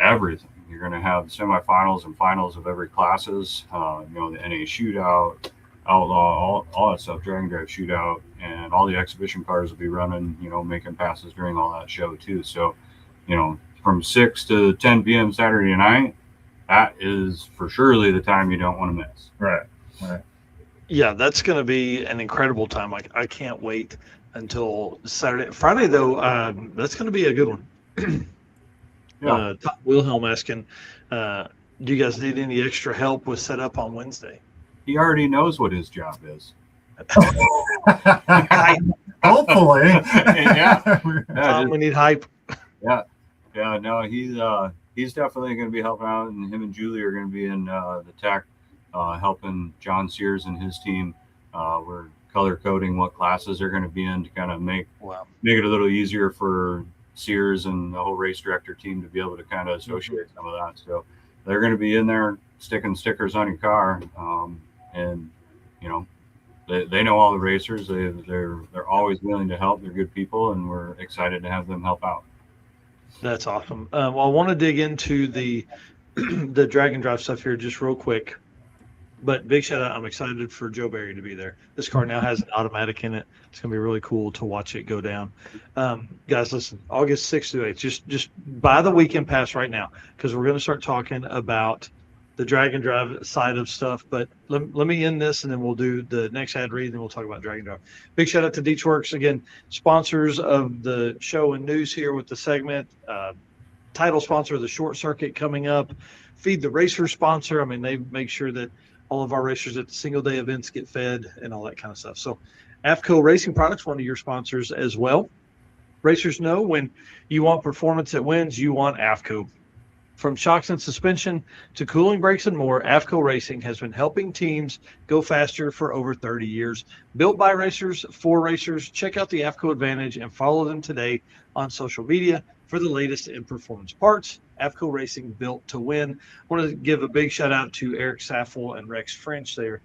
Speaker 10: everything. You're going to have semifinals and finals of every classes, you know, the NA Shootout, Outlaw, all that stuff, Dragon Drive Shootout, and all the exhibition cars will be running, you know, making passes during all that show too. So, you know, from 6 to 10 p.m. Saturday night, that is for surely the time you don't want to miss.
Speaker 9: Right.
Speaker 1: Yeah, that's going to be an incredible time. I can't wait until Saturday. Friday, though, that's going to be a good one. Wilhelm asking, do you guys need any extra help with setup on Wednesday?
Speaker 10: He already knows what his job is.
Speaker 9: Hopefully.
Speaker 1: We need hype.
Speaker 10: Yeah. No, he's definitely going to be helping out, and him and Julie are going to be in the tech, helping John Sears and his team. We're color coding what classes they're going to be in to kind of make it a little easier for Sears and the whole race director team to be able to kind of associate some of that. So they're going to be in there sticking stickers on your car. And, you know, they know all the racers. They're always willing to help. They're good people, and we're excited to have them help out.
Speaker 1: That's awesome. Well, I want to dig into the Dragon Drive stuff here just real quick. But big shout out. I'm excited for Joe Barry to be there. This car now has an automatic in it. It's going to be really cool to watch it go down. Guys, listen, August 6th through 8th, just buy the weekend pass right now, because we're going to start talking about the Dragon Drive side of stuff. But let me end this, and then we'll do the next ad read, and then we'll talk about Dragon Drive. Big shout out to Deechworks, again, sponsors of the show and news here with the segment. Title sponsor of the Short Circuit coming up. Feed the Racer sponsor. I mean, they make sure that all of our racers at the single day events get fed and all that kind of stuff. So AFCO Racing Products, one of your sponsors as well. Racers know when you want performance that wins, you want AFCO. From shocks and suspension to cooling brakes and more, AFCO Racing has been helping teams go faster for over 30 years. Built by racers, for racers. Check out the AFCO Advantage and follow them today on social media for the latest in performance parts. AFCO Racing, built to win. I want to give a big shout out to Eric Saffel and Rex French. They're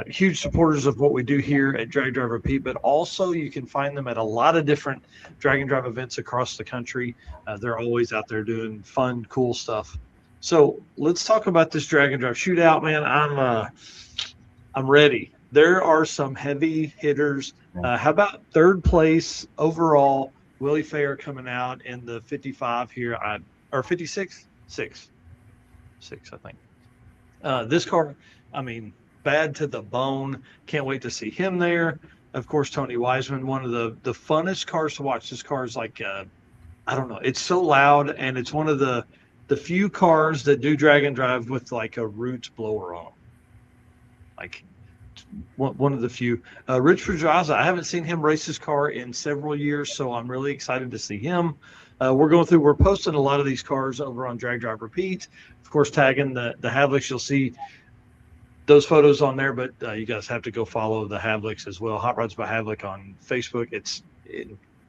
Speaker 1: huge supporters of what we do here at Drag Drive Repeat, but also you can find them at a lot of different Drag and Drive events across the country. They're always out there doing fun, cool stuff. So let's talk about this Drag and Drive Shootout, man. I'm ready. There are some heavy hitters. How about third place overall? Willie Fair coming out in the 55 here, or 56? Six, I think. This car, I mean, bad to the bone. Can't wait to see him there. Of course, Tony Wiseman, one of the funnest cars to watch. This car is like, I don't know, it's so loud, and it's one of the few cars that do drag and drive with like a roots blower on them. Like one of the few. Rich Pedraza, I haven't seen him race his car in several years, so I'm really excited to see him. We're posting a lot of these cars over on Drag Drive Repeat. Of course, tagging the Havliks. You'll see those photos on there, but you guys have to go follow the Havliks as well. Hot Rods by Havlik on Facebook.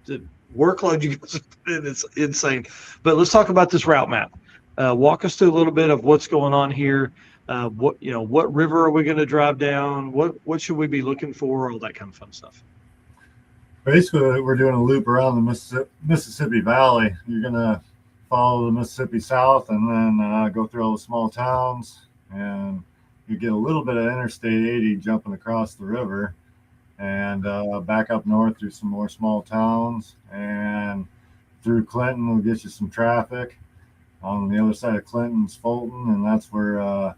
Speaker 1: The workload you guys put in is insane. But let's talk about this route map. Walk us through a little bit of what's going on here. What river are we going to drive down? What should we be looking for? All that kind of fun stuff.
Speaker 9: Basically, we're doing a loop around the Mississippi Valley. You're going to follow the Mississippi south and then go through all the small towns, and you get a little bit of Interstate 80 jumping across the river, and back up north through some more small towns, and through Clinton will get you some traffic. On the other side of Clinton's Fulton, and that's where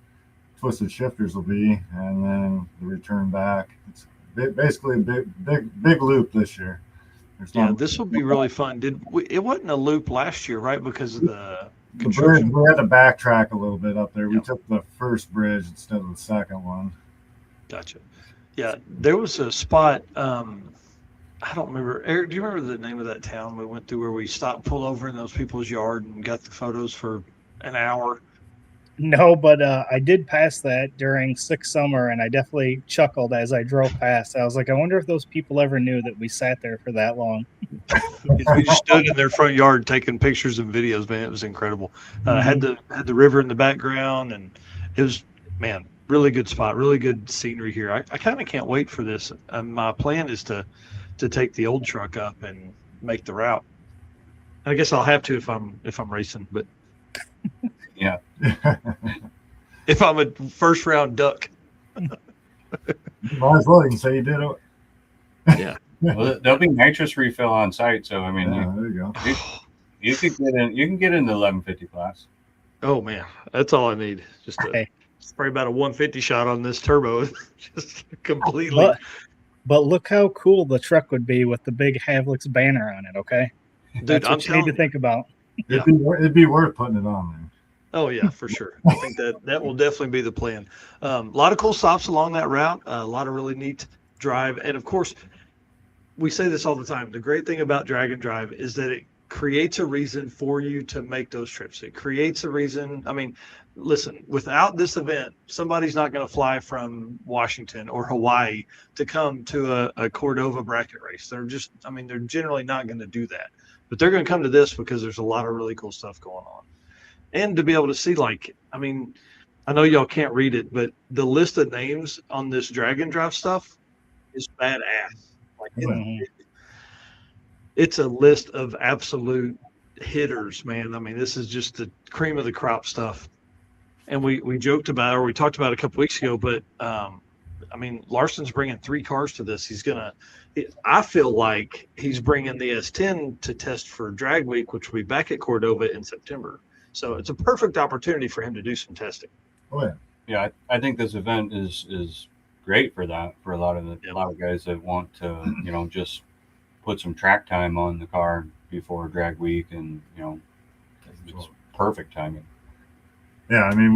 Speaker 9: Twisted Shifters will be, and then the return back. It's basically a big loop this year.
Speaker 1: This will be really fun. It wasn't a loop last year, right? Because of the
Speaker 9: construction. We had to backtrack a little bit up there. We took the first bridge instead of the second one.
Speaker 1: Gotcha. Yeah, there was a spot. I don't remember. Eric, do you remember the name of that town we went through where we stopped, pulled over in those people's yard and got the photos for an hour?
Speaker 2: No, but I did pass that during Sixth Summer, and I definitely chuckled as I drove past. I was like, I wonder if those people ever knew that we sat there for that long.
Speaker 1: We just stood in their front yard taking pictures and videos, man. It was incredible. Had the river in the background, and it was, man, really good spot, really good scenery here. I kind of can't wait for this. My plan is to take the old truck up and make the route. I guess I'll have to if I'm racing, but
Speaker 10: yeah.
Speaker 1: If I'm a first round duck.
Speaker 9: Might as well, you can say you did it.
Speaker 1: Yeah.
Speaker 10: Well, there'll be nitrous refill on site, so I mean,
Speaker 9: there you go.
Speaker 10: You can get in. You can get in the 1150 class.
Speaker 1: Oh man, that's all I need. Just to spray about a 150 shot on this turbo, just completely.
Speaker 2: But look how cool the truck would be with the big Havliks banner on it. Okay,
Speaker 1: dude,
Speaker 2: that's what you need to think about.
Speaker 9: It'd be worth putting it on there.
Speaker 1: Oh yeah, for sure. I think that will definitely be the plan. A lot of cool stops along that route. A lot of really neat drive, and of course, we say this all the time. The great thing about Drag and Drive is that it creates a reason for you to make those trips. It creates a reason. I mean, listen, without this event, somebody's not going to fly from Washington or Hawaii to come to a Cordova bracket race. They're generally not going to do that. But they're going to come to this because there's a lot of really cool stuff going on. And to be able to see, I know y'all can't read it, but the list of names on this Drag and Drive stuff is badass. It's a list of absolute hitters, man. I mean, this is just the cream of the crop stuff. And we joked about, or we talked about it a couple weeks ago, but Larson's bringing 3 cars to this. I feel like he's bringing the S10 to test for Drag Week, which will be back at Cordova in September. So it's a perfect opportunity for him to do some testing.
Speaker 9: Oh yeah.
Speaker 10: Yeah, I think this event is great for that, for a lot of guys that want to, just put some track time on the car before Drag Week, and it's perfect timing.
Speaker 9: Yeah, I mean,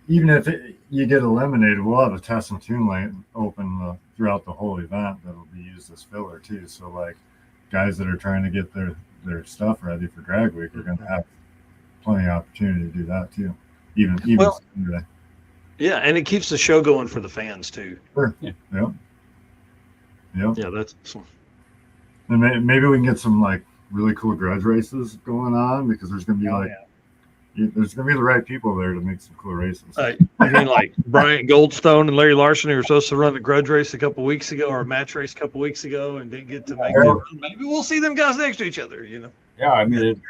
Speaker 9: even if you get eliminated, we'll have a test and tune lane open throughout the whole event that'll be used as filler too. So guys that are trying to get their stuff ready for Drag Week are going to have plenty of opportunity to do that too. Even Sunday.
Speaker 1: Yeah, and it keeps the show going for the fans too.
Speaker 9: Sure. Yeah.
Speaker 1: Yeah, that's awesome.
Speaker 9: And maybe we can get some really cool grudge races going on, because there's going to be there's going to be the right people there to make some cool races.
Speaker 1: I mean, Bryant Goldstone and Larry Larson, who were supposed to run the grudge race a couple weeks ago, or a match race a couple weeks ago, and didn't get to make it. Maybe we'll see them guys next to each other.
Speaker 10: Yeah, I mean,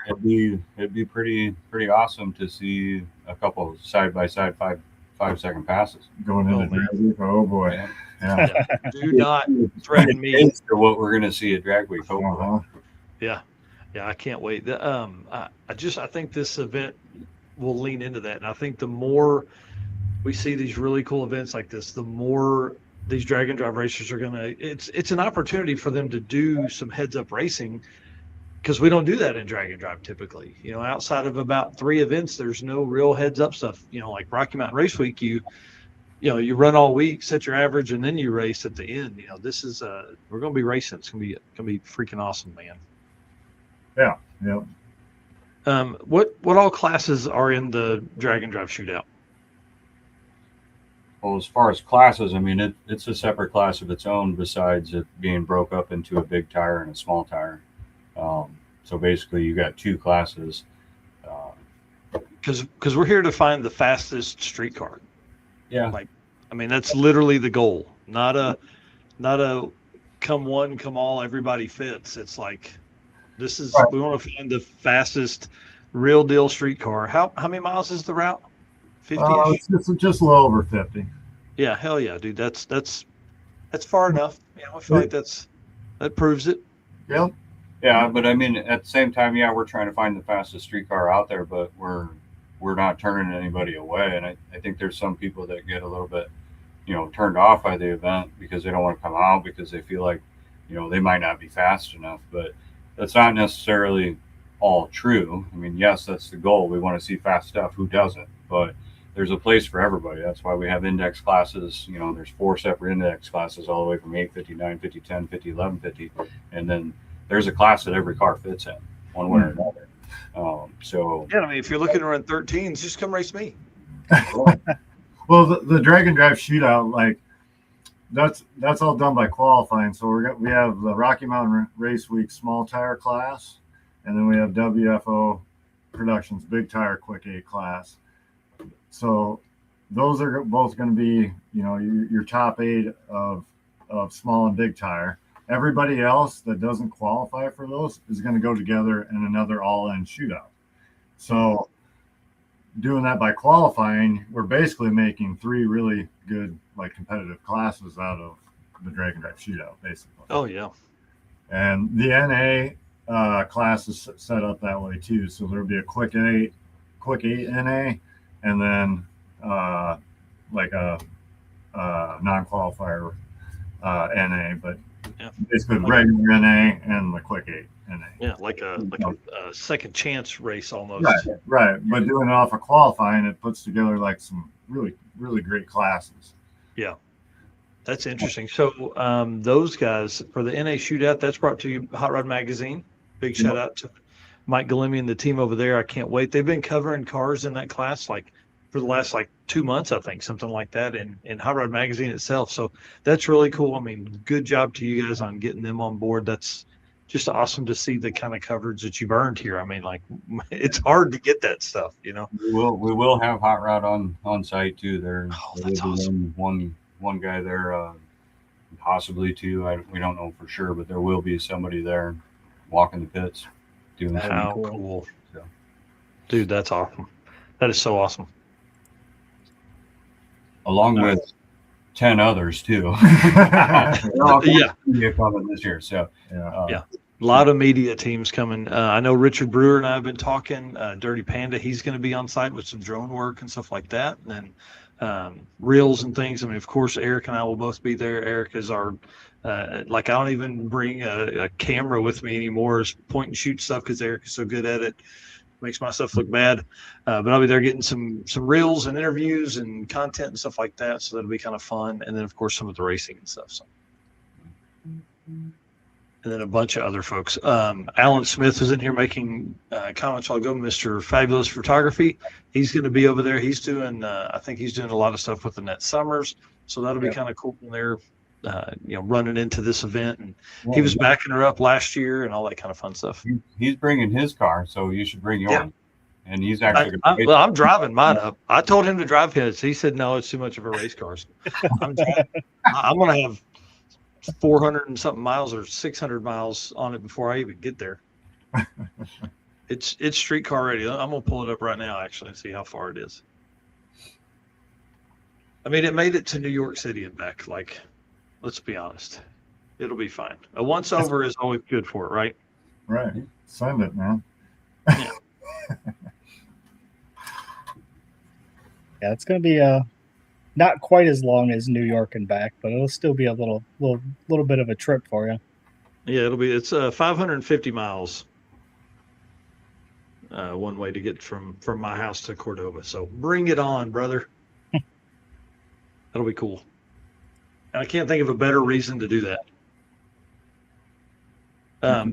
Speaker 10: it'd be pretty awesome to see a couple side by side 5-second passes
Speaker 9: going into Drag Week. Oh boy.
Speaker 1: Yeah. Do not threaten me.
Speaker 10: For what we're going to see at Drag Week.
Speaker 1: Yeah, I can't wait. I think this event will lean into that, and I think the more we see these really cool events like this, the more these Drag and Drive racers are gonna. It's an opportunity for them to do some heads up racing, because we don't do that in Drag and Drive typically. Outside of about 3 events, there's no real heads up stuff. Like Rocky Mountain Race Week, you run all week, set your average, and then you race at the end. This is we're gonna be racing. It's gonna be freaking awesome, man.
Speaker 9: Yeah. Yeah.
Speaker 1: What all classes are in the Drag and Drive Shootout?
Speaker 10: Well, as far as classes, I mean, it's a separate class of its own besides it being broke up into a big tire and a small tire. So basically, you got two classes.
Speaker 1: Because we're here to find the fastest street car.
Speaker 10: Yeah.
Speaker 1: Like, I mean, that's literally the goal. Not a come one, come all, everybody fits. It's like, this is, we want to find the fastest real deal street car. How many miles is the route? 50?
Speaker 9: It's just a little over 50.
Speaker 1: Yeah, hell yeah, dude. That's far enough. You know, I feel like that proves it.
Speaker 9: Yep.
Speaker 10: Yeah, but I mean, at the same time, yeah, we're trying to find the fastest street car out there, but we're not turning anybody away. And I think there's some people that get a little bit, turned off by the event because they don't want to come out because they feel like, they might not be fast enough. But that's not necessarily all true. I mean, yes, that's the goal. We want to see fast stuff. Who doesn't? But there's a place for everybody. That's why we have index classes. There's 4 separate index classes all the way from 850, 950, 1050, 1150. And then there's a class that every car fits in one way or another. So
Speaker 1: yeah, I mean, if you're looking to run 13s, just come race me.
Speaker 9: Well, the Drag and Drive Shootout, like that's all done by qualifying. So we have the Rocky Mountain Race Week small tire class, and then we have WFO Productions big tire quick 8 class. So those are both going to be, your top 8 of small and big tire. Everybody else that doesn't qualify for those is going to go together in another all-in shootout. So doing that by qualifying, we're basically making 3 really good, like, competitive classes out of the Drag and Drive Shootout, basically.
Speaker 1: Oh, yeah.
Speaker 9: And the NA class is set up that way, too. So there'll be a quick 8 NA, and then like a non-qualifier NA, but basically regular NA and the quick 8 NA.
Speaker 1: Yeah, like a second chance race almost.
Speaker 9: Right. But doing it off of qualifying, it puts together like some really, really great classes.
Speaker 1: Yeah, that's interesting. So those guys for the NA Shootout, that's brought to you Hot Rod Magazine. Big shout out to Mike Galimi and the team over there. I can't wait. They've been covering cars in that class for the last 2 months, I think, something like that, in Hot Rod Magazine itself. So that's really cool. I mean, good job to you guys on getting them on board. That's just awesome to see the kind of coverage that you've earned here. I mean, it's hard to get that stuff,
Speaker 10: We will have Hot Rod on site too.
Speaker 1: That's awesome.
Speaker 10: One guy there, possibly 2. We don't know for sure, but there will be somebody there walking the pits doing something.
Speaker 1: How cool. So. Dude, that's awesome. That is so awesome.
Speaker 10: Along with 10 others too.
Speaker 1: Yeah.
Speaker 10: Coming this year. So
Speaker 1: yeah. A lot of media teams coming. I know Richard Brewer and I have been talking. Dirty Panda, he's going to be on site with some drone work and stuff like that. And then reels and things. I mean, of course, Eric and I will both be there. Eric is our, I don't even bring a camera with me anymore. It's point and shoot stuff because Eric is so good at it. Makes my stuff look bad. But I'll be there getting some reels and interviews and content and stuff like that. So that'll be kind of fun. And then, of course, some of the racing and stuff. So. And then a bunch of other folks. Alan Smith was in here making comments while ago. Mr. Fabulous Photography. He's going to be over there. He's doing, I think he's doing a lot of stuff with Annette Summers. So that'll be kind of cool when they're, running into this event. And he was backing her up last year and all that kind of fun stuff.
Speaker 10: He's bringing his car, so you should bring yours. Yeah. And he's actually.
Speaker 1: I'm driving mine up. I told him to drive his. He said no, it's too much of a race car. So I'm going to have 400 and something miles or 600 miles on it before I even get there. It's street car ready. I'm going to pull it up right now, actually, and see how far it is. I mean, it made it to New York City and back. Let's be honest. It'll be fine. A once over is always good for it, right?
Speaker 9: Right. Send it, man.
Speaker 1: Yeah.
Speaker 2: Yeah, it's going to be not quite as long as New York and back, but it'll still be a little bit of a trip for you.
Speaker 1: Yeah, it's 550 miles one way to get from my house to Cordova. So bring it on, brother. That'll be cool. And I can't think of a better reason to do that.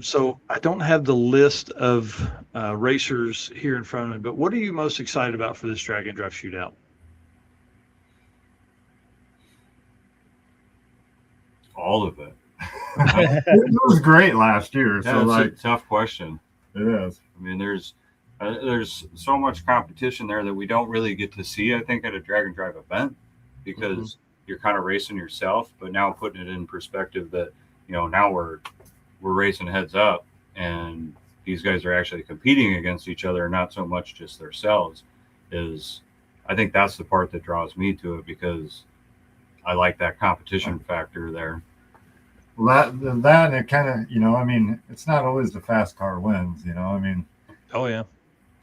Speaker 1: So I don't have the list of racers here in front of me, but what are you most excited about for this Drag and Drive Shootout?
Speaker 10: All of it.
Speaker 9: It was great last year.
Speaker 10: Yeah,
Speaker 9: So
Speaker 10: it's
Speaker 9: like,
Speaker 10: a tough question.
Speaker 9: it is.
Speaker 10: I mean, there's so much competition there that we don't really get to see, I think, at a drag and drive event, because you're kind of racing yourself. But now putting it in perspective that, you know, now we're racing heads up, and these guys are actually competing against each other, and not so much just themselves, is, I think that's the part that draws me to it, because I like that competition factor there.
Speaker 9: Well, that and it kind of, you know, I mean, it's not always the fast car wins, you know, I mean,
Speaker 1: Oh yeah.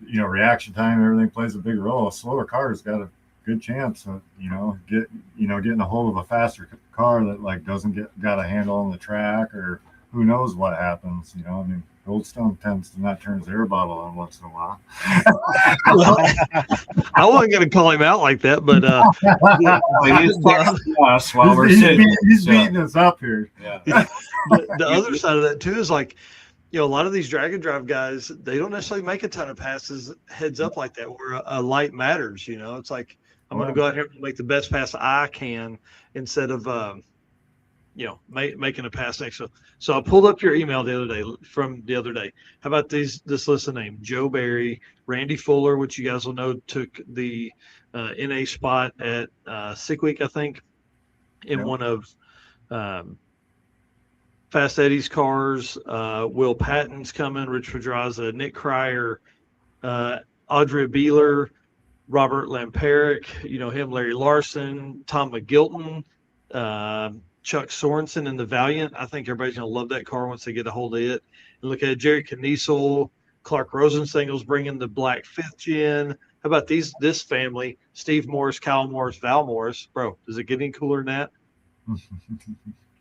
Speaker 9: you know, reaction time, everything plays a big role. A slower car's got a good chance of, you know, getting a hold of a faster car that like doesn't got a handle on the track, or who knows what happens, you know. I mean, Goldstone tends to not turn his air bottle on once in a while.
Speaker 1: Well, I wasn't going to call him out like that, but
Speaker 10: He's texting us while we're sitting.
Speaker 9: He's beating us up here.
Speaker 10: Yeah.
Speaker 1: the other side of that too is like, you know, a lot of these drag and drive guys, they don't necessarily make a ton of passes heads up like that, where a light matters. You know, it's like, I'm going to go out here and make the best pass I can, instead of, you know, making a pass next. So I pulled up your email from the other day. How about this list of names? Joe Barry, Randy Fuller, which you guys will know took the NA spot at Sick Week, I think, in one of Fast Eddie's cars. Will Patton's coming, Rich Pedraza, Nick Cryer, Audrey Beeler, Robert Lamperic, you know him, Larry Larson, Tom McGilton, Chuck Sorensen in the Valiant. I think everybody's going to love that car once they get a hold of it. And look at Jerry Kniesel, Clark Rosensingel's bringing the black 5th gen. How about this family? Steve Morris, Kyle Morris, Val Morris. Bro, does it get any cooler than that?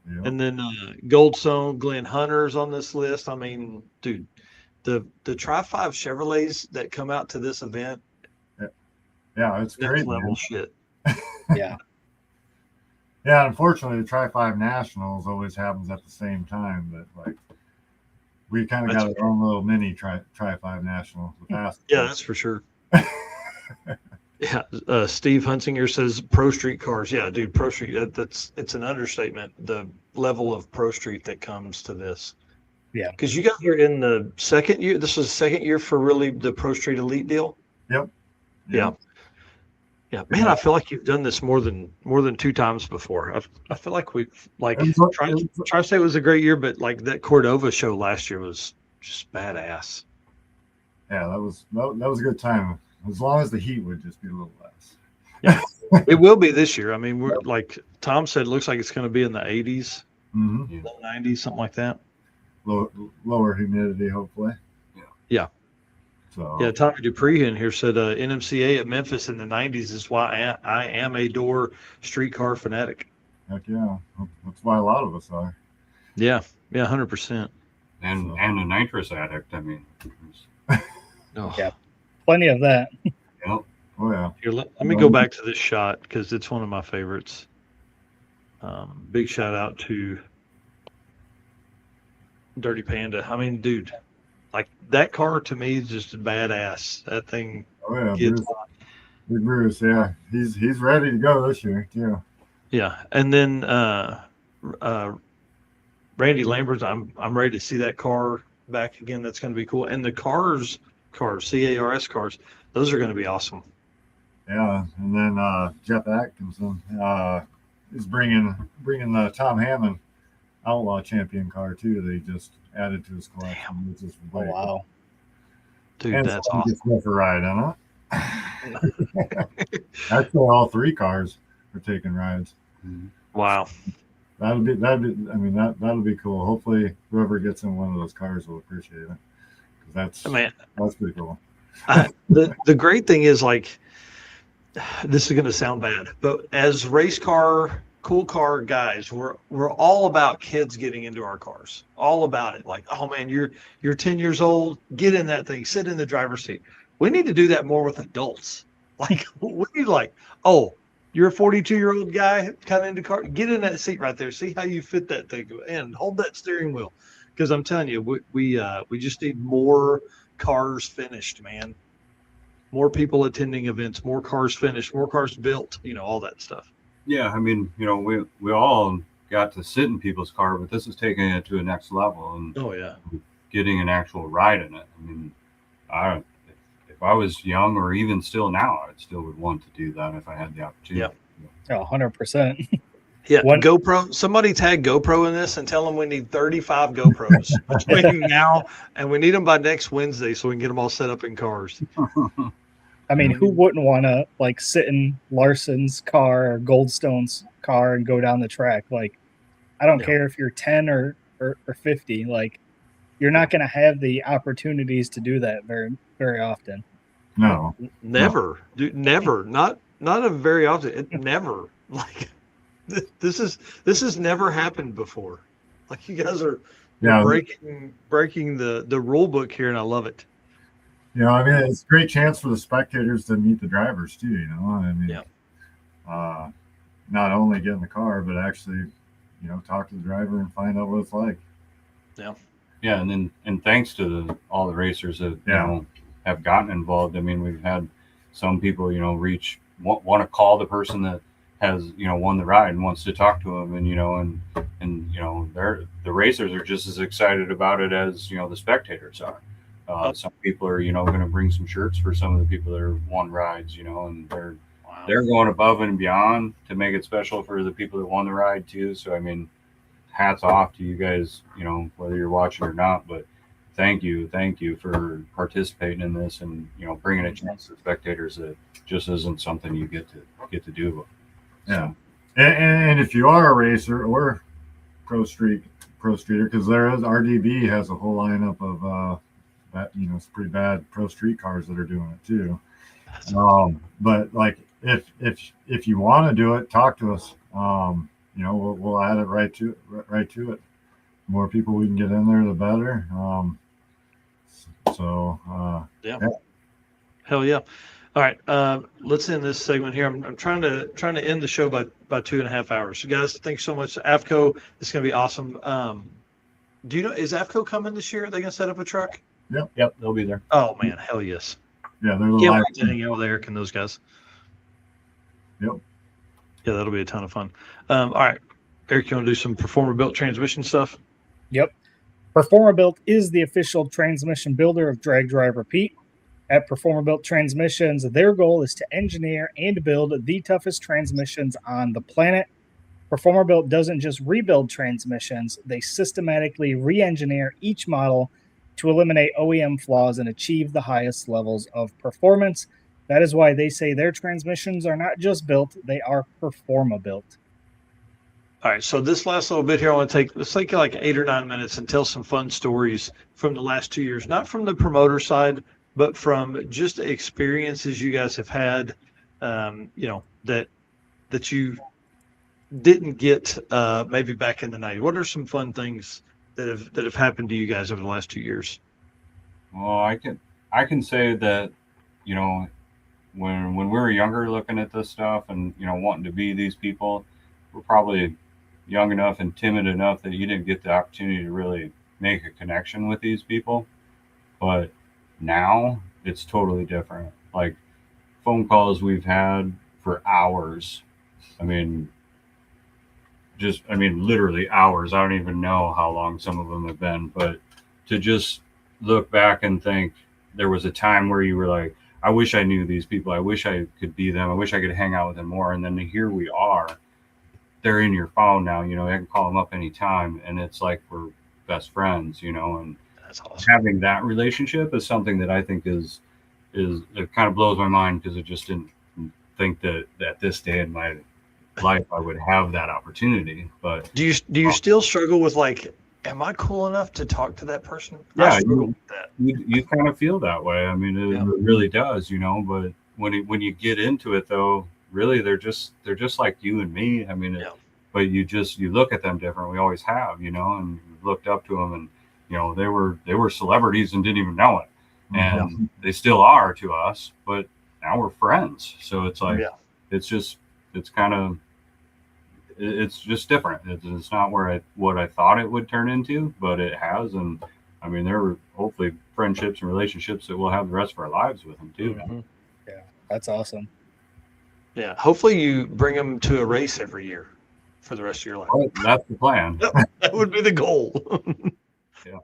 Speaker 9: Yeah.
Speaker 1: And then Goldstone, Glenn Hunter's on this list. I mean, dude, the Tri-5 Chevrolets that come out to this event,
Speaker 9: Yeah, it's
Speaker 1: next
Speaker 9: great.
Speaker 1: level
Speaker 9: Man.
Speaker 1: shit.
Speaker 2: Yeah.
Speaker 9: Yeah, unfortunately, the Tri-5 Nationals always happens at the same time, but like we kind of got our own little mini Tri-5 National.
Speaker 1: Yeah, that's for sure. Yeah, Steve Hunsinger says Pro Street cars. Yeah, dude, Pro Street. It's an understatement. The level of Pro Street that comes to this.
Speaker 2: Yeah,
Speaker 1: because you guys are in the second year. This was the second year for really the Pro Street Elite deal.
Speaker 9: Yep.
Speaker 1: Yeah. Yeah, man, I feel like you've done this more than 2 times before. I feel like we Tri-State was a great year, but like that Cordova show last year was just badass.
Speaker 9: Yeah, that was a good time. As long as the heat would just be a little less.
Speaker 1: Yeah, it will be this year. I mean, we're like Tom said, it looks like it's going to be in the 80s, low 90s, something like that.
Speaker 9: Lower humidity, hopefully.
Speaker 1: Yeah.
Speaker 9: So
Speaker 1: yeah, Tommy Dupree in here said NMCA at Memphis in the 90s is why I am a door streetcar fanatic.
Speaker 9: Heck yeah, that's why a lot of us are.
Speaker 1: Yeah, 100%.
Speaker 10: And a nitrous addict. I mean,
Speaker 2: yeah, plenty of that.
Speaker 10: Yep.
Speaker 9: Oh yeah.
Speaker 1: Here, let me go back to this shot because it's one of my favorites. Big shout out to Dirty Panda. I mean, dude, like that car to me is just badass. That thing.
Speaker 9: Oh yeah, Bruce. Yeah, he's ready to go this year too.
Speaker 1: Yeah, and then Randy Lambert's. I'm ready to see that car back again. That's going to be cool. And the cars, CARS cars, those are going to be awesome.
Speaker 9: Yeah, and then Jeff Atkinson is bringing the Tom Hammond Outlaw Champion car too. They just added to his collection. Which is
Speaker 2: wow,
Speaker 1: dude,
Speaker 9: and
Speaker 1: that's awesome.
Speaker 9: Gets a ride on it. Actually, all 3 cars are taking rides.
Speaker 1: Wow.
Speaker 9: That'll be cool. Hopefully, whoever gets in one of those cars will appreciate it. That's pretty cool.
Speaker 1: The great thing is, like, this is going to sound bad, but as race car, cool car guys, we're all about kids getting into our cars. All about it. Like, oh man, you're 10 years old, get in that thing, sit in the driver's seat. We need to do that more with adults. Like, we need oh, you're a 42-year-old guy kind of into car, get in that seat right there, see how you fit that thing, and hold that steering wheel. Because I'm telling you, we just need more cars finished, man. More people attending events, more cars finished, more cars built, all that stuff.
Speaker 10: Yeah, I mean, we all got to sit in people's car, but this is taking it to a next level and
Speaker 1: Oh yeah.
Speaker 10: getting an actual ride in it. I mean, if I was young or even still now, I still would want to do that if I had the opportunity.
Speaker 2: Yeah. 100%.
Speaker 1: Yeah,
Speaker 2: One-
Speaker 1: GoPro. Somebody tag GoPro in this and tell them we need 35 GoPros between now and we need them by next Wednesday so we can get them all set up in cars.
Speaker 2: I mean, who wouldn't want to like sit in Larson's car or Goldstone's car and go down the track? Like, I don't care if you're 10 or 50. Like, you're not going to have the opportunities to do that very, very often.
Speaker 9: No,
Speaker 1: Never, dude, never. Not a very often. It never. Like, this has never happened before. Like, you guys are breaking the rule book here, and I love it.
Speaker 9: You know, I mean, it's a great chance for the spectators to meet the drivers too. You know, I mean, not only get in the car, but actually, you know, talk to the driver and find out what it's like.
Speaker 10: Yeah, and thanks to all the racers that you know have gotten involved. I mean, we've had some people, you know, want to call the person that has, you know, won the ride and wants to talk to them, and you know, and you know, the racers are just as excited about it as, you know, the spectators are. Some people are, you know, going to bring some shirts for some of the people that are won rides, you know, and they're going above and beyond to make it special for the people that won the ride too. So I mean, hats off to you guys, you know, whether you're watching or not, but thank you for participating in this and, you know, bringing a chance to spectators that just isn't something you get to do.
Speaker 9: Yeah. And if you are a racer or pro streeter, because there is RDB has a whole lineup of that, you know, it's pretty bad pro street cars that are doing it too. But like if you want to do it, talk to us. You know, we'll add it right to it. The more people we can get in there, the better.
Speaker 1: Hell yeah. All right, let's end this segment here. I'm trying to end the show by 2.5 hours. So guys, thanks so much. AFCO, it's going to be awesome. Do you know, is AFCO coming this year? Are they going to set up a truck?
Speaker 10: Yep, they'll be there.
Speaker 1: Oh man, hell yes.
Speaker 9: Yeah, they're
Speaker 1: Can't wait to hang out with Eric and those guys.
Speaker 9: Yep.
Speaker 1: Yeah, that'll be a ton of fun. All right, Eric, you want to do some Performer Built transmission stuff?
Speaker 2: Yep. Performer Built is the official transmission builder of Drag Drive Repeat. At Performer Built Transmissions, their goal is to engineer and build the toughest transmissions on the planet. Performer Built doesn't just rebuild transmissions, they systematically re-engineer each model to eliminate OEM flaws and achieve the highest levels of performance. That is why they say their transmissions are not just built, they are Performa built.
Speaker 1: All right, so this last little bit here, let's take like 8 or 9 minutes and tell some fun stories from the last 2 years, not from the promoter side, but from just experiences you guys have had, you know, that you didn't get maybe back in the night. What are some fun things that have happened to you guys over the last 2 years?
Speaker 10: Well, I can say that, you know, when we were younger looking at this stuff and, you know, wanting to be these people, we're probably young enough and timid enough that you didn't get the opportunity to really make a connection with these people. But now it's totally different. Like phone calls we've had for hours. I mean, literally hours. I don't even know how long some of them have been, but to just look back and think there was a time where you were like, I wish I knew these people. I wish I could be them. I wish I could hang out with them more. And then here we are. They're in your phone now, you know, I can call them up anytime. And it's like we're best friends, you know, and
Speaker 1: that's awesome.
Speaker 10: Having that relationship is something that I think is it kind of blows my mind because I just didn't think that at this day in my life I would have that opportunity. But
Speaker 1: do you still struggle with like, am I cool enough to talk to that person?
Speaker 10: Yeah, you kind of feel that way. I mean, it really does, you know. But when you get into it, though, really they're just like you and me. I mean, but you look at them different. We always have, you know, and looked up to them, and you know they were celebrities and didn't even know it, and they still are to us. But now we're friends, so it's like it's just different. It's not what I thought it would turn into, but it has. And I mean, there were hopefully friendships and relationships that we'll have the rest of our lives with them too.
Speaker 2: Mm-hmm. Yeah, that's awesome.
Speaker 1: Yeah, hopefully you bring them to a race every year. for the rest of your life.
Speaker 10: Well, that's the plan.
Speaker 1: That would be the goal.
Speaker 10: Yeah.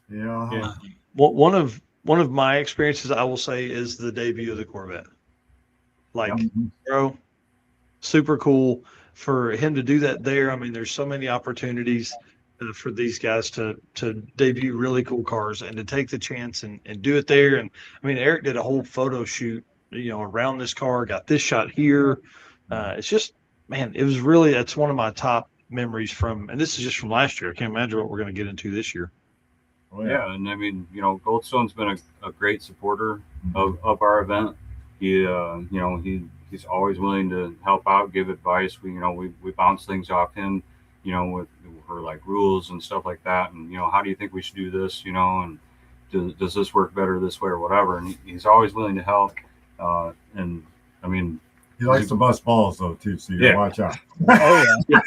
Speaker 9: Yeah.
Speaker 1: One of my experiences, I will say, is the debut of the Corvette. Like, bro, super cool for him to do that there. I mean, there's so many opportunities for these guys to debut really cool cars and to take the chance and do it there. And I mean, Eric did a whole photo shoot, around this car, got this shot here. It's just, man, it was really, that's one of my top memories and this is just from last year. I can't imagine what we're going to get into this year.
Speaker 9: Oh,
Speaker 10: yeah. And I mean, Goldstone's been a great supporter of our event. He, he's always willing to help out, give advice. We bounce things off him, with like rules and stuff like that. And, how do you think we should do this, and does this work better this way or whatever? And he's always willing to help. And I mean,
Speaker 9: he likes to bust balls though too, so you gotta watch out.
Speaker 2: Oh yeah.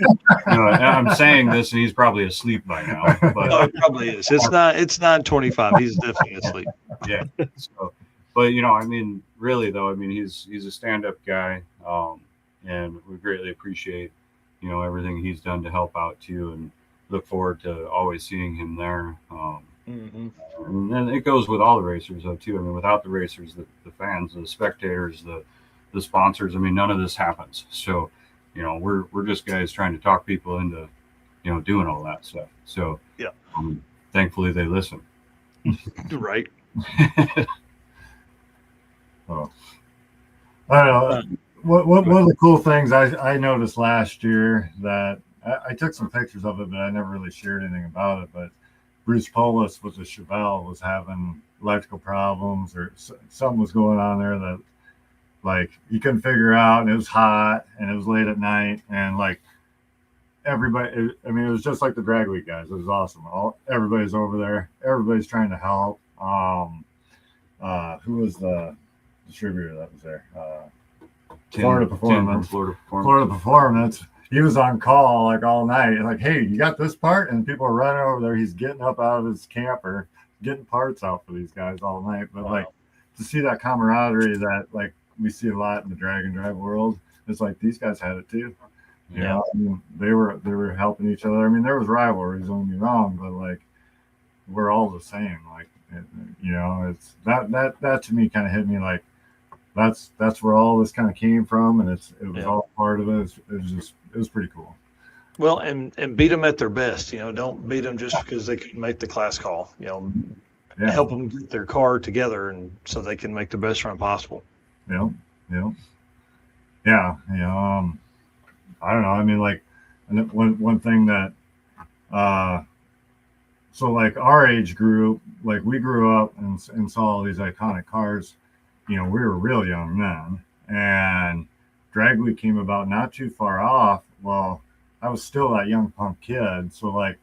Speaker 10: I'm saying this, and he's probably asleep by now. But
Speaker 1: No, it probably is. It's 9:25. He's definitely asleep.
Speaker 10: Yeah. So, but I mean, really though, I mean, he's a stand-up guy, and we greatly appreciate everything he's done to help out too, and look forward to always seeing him there. And then it goes with all the racers though too. I mean, without the racers, the fans, the spectators, the sponsors, I mean, none of this happens. So, we're just guys trying to talk people into, doing all that stuff. So
Speaker 1: yeah,
Speaker 10: thankfully they listen.
Speaker 1: Right.
Speaker 9: Oh, I don't know. One of the cool things I noticed last year that I took some pictures of it, but I never really shared anything about it. But Bruce Polis with the Chevelle was having electrical problems, or something was going on there that, like, you couldn't figure out, and it was hot and it was late at night, and like everybody, I mean, it was just like the drag week guys. It was awesome. Everybody's over there. Everybody's trying to help. Who was the distributor that was there? Florida Performance. He was on call like all night, like, hey, you got this part? And people are running over there. He's getting up out of his camper, getting parts out for these guys all night. But like, to see that camaraderie that like we see a lot in the drag and drive world, it's like these guys had it too. You know, I mean, they were helping each other. I mean, there was rivalries, don't get me wrong, but like, we're all the same. Like, it's that to me kind of hit me like, that's where all this kind of came from, and it was all part of it. It was pretty cool.
Speaker 1: Well, and beat them at their best. Don't beat them just because they couldn't make the class call. Help them get their car together, and so they can make the best run possible.
Speaker 9: Yeah. I don't know. I mean, like, one thing that, so like our age group, like we grew up and saw all these iconic cars. We were real young then, and Drag Week came about not too far off. Well, I was still that young punk kid, so like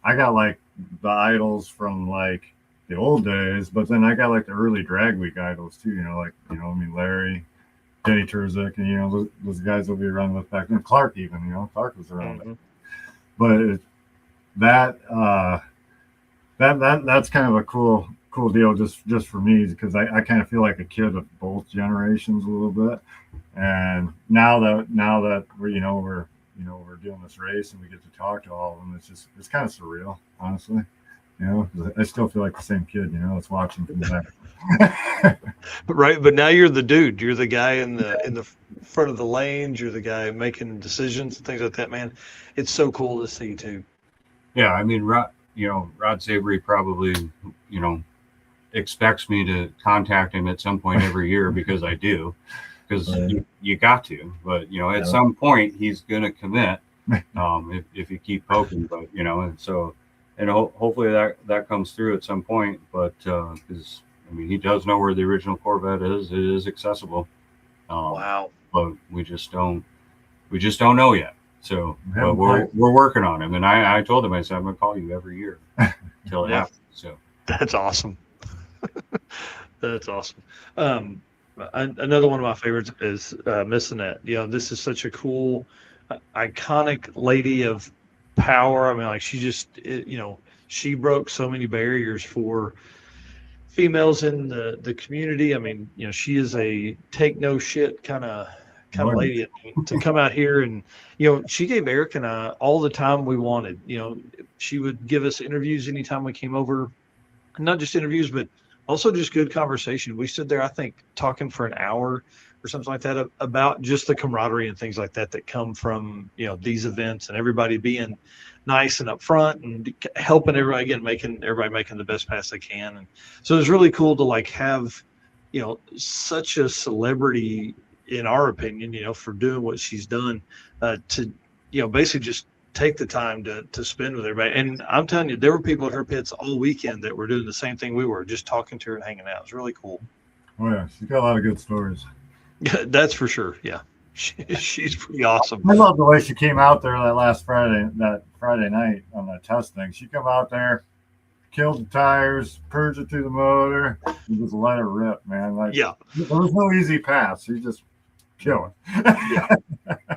Speaker 9: I got like the idols from like the old days, but then I got like the early Drag Week idols too. Larry, Jenny Turzik, and those guys that we run with back then. Clark even, Clark was around. But that's kind of a cool deal just for me, because I kind of feel like a kid of both generations a little bit. And now that we're doing this race and we get to talk to all of them, it's kind of surreal, honestly. I still feel like the same kid, that's watching from back.
Speaker 1: Right, but now you're the dude. You're the guy in the front of the lanes. You're the guy making decisions and things like that, man. It's so cool to see too.
Speaker 10: Yeah, I mean, Rod Savory probably, expects me to contact him at some point every year, because I do, because you got to. But at some point he's going to commit, if you keep poking. But and so. And hopefully that comes through at some point. But because he does know where the original Corvette is. It is accessible.
Speaker 1: Wow.
Speaker 10: But we just don't know yet. So but we're working on him. And I told him, I said, I'm going to call you every year until it happens. So
Speaker 1: that's awesome. That's awesome. Another one of my favorites is Miss Annette. This is such a cool, iconic lady of power. I mean, like, she just, she broke so many barriers for females in the community. I mean, she is a take no shit kind of kind of lady to come out here. And, she gave Eric and I all the time we wanted. She would give us interviews anytime we came over, not just interviews, but also just good conversation. We stood there, I think, talking for an hour or something like that about just the camaraderie and things like that come from, these events, and everybody being nice and upfront and helping everybody, again, making the best pass they can. And so it's really cool to like have, such a celebrity, in our opinion, for doing what she's done, to, basically just take the time to spend with everybody. And I'm telling you, there were people at her pits all weekend that were doing the same thing we were, just talking to her and hanging out. It was really cool.
Speaker 9: Oh yeah, she's got a lot of good stories.
Speaker 1: Yeah, that's for sure. Yeah, she's pretty awesome.
Speaker 9: I love the way she came out there that Friday night on that test thing. She come out there, killed the tires, purged it through the motor, and just let it rip, man. Like,
Speaker 1: yeah,
Speaker 9: there was no easy pass. She just killing.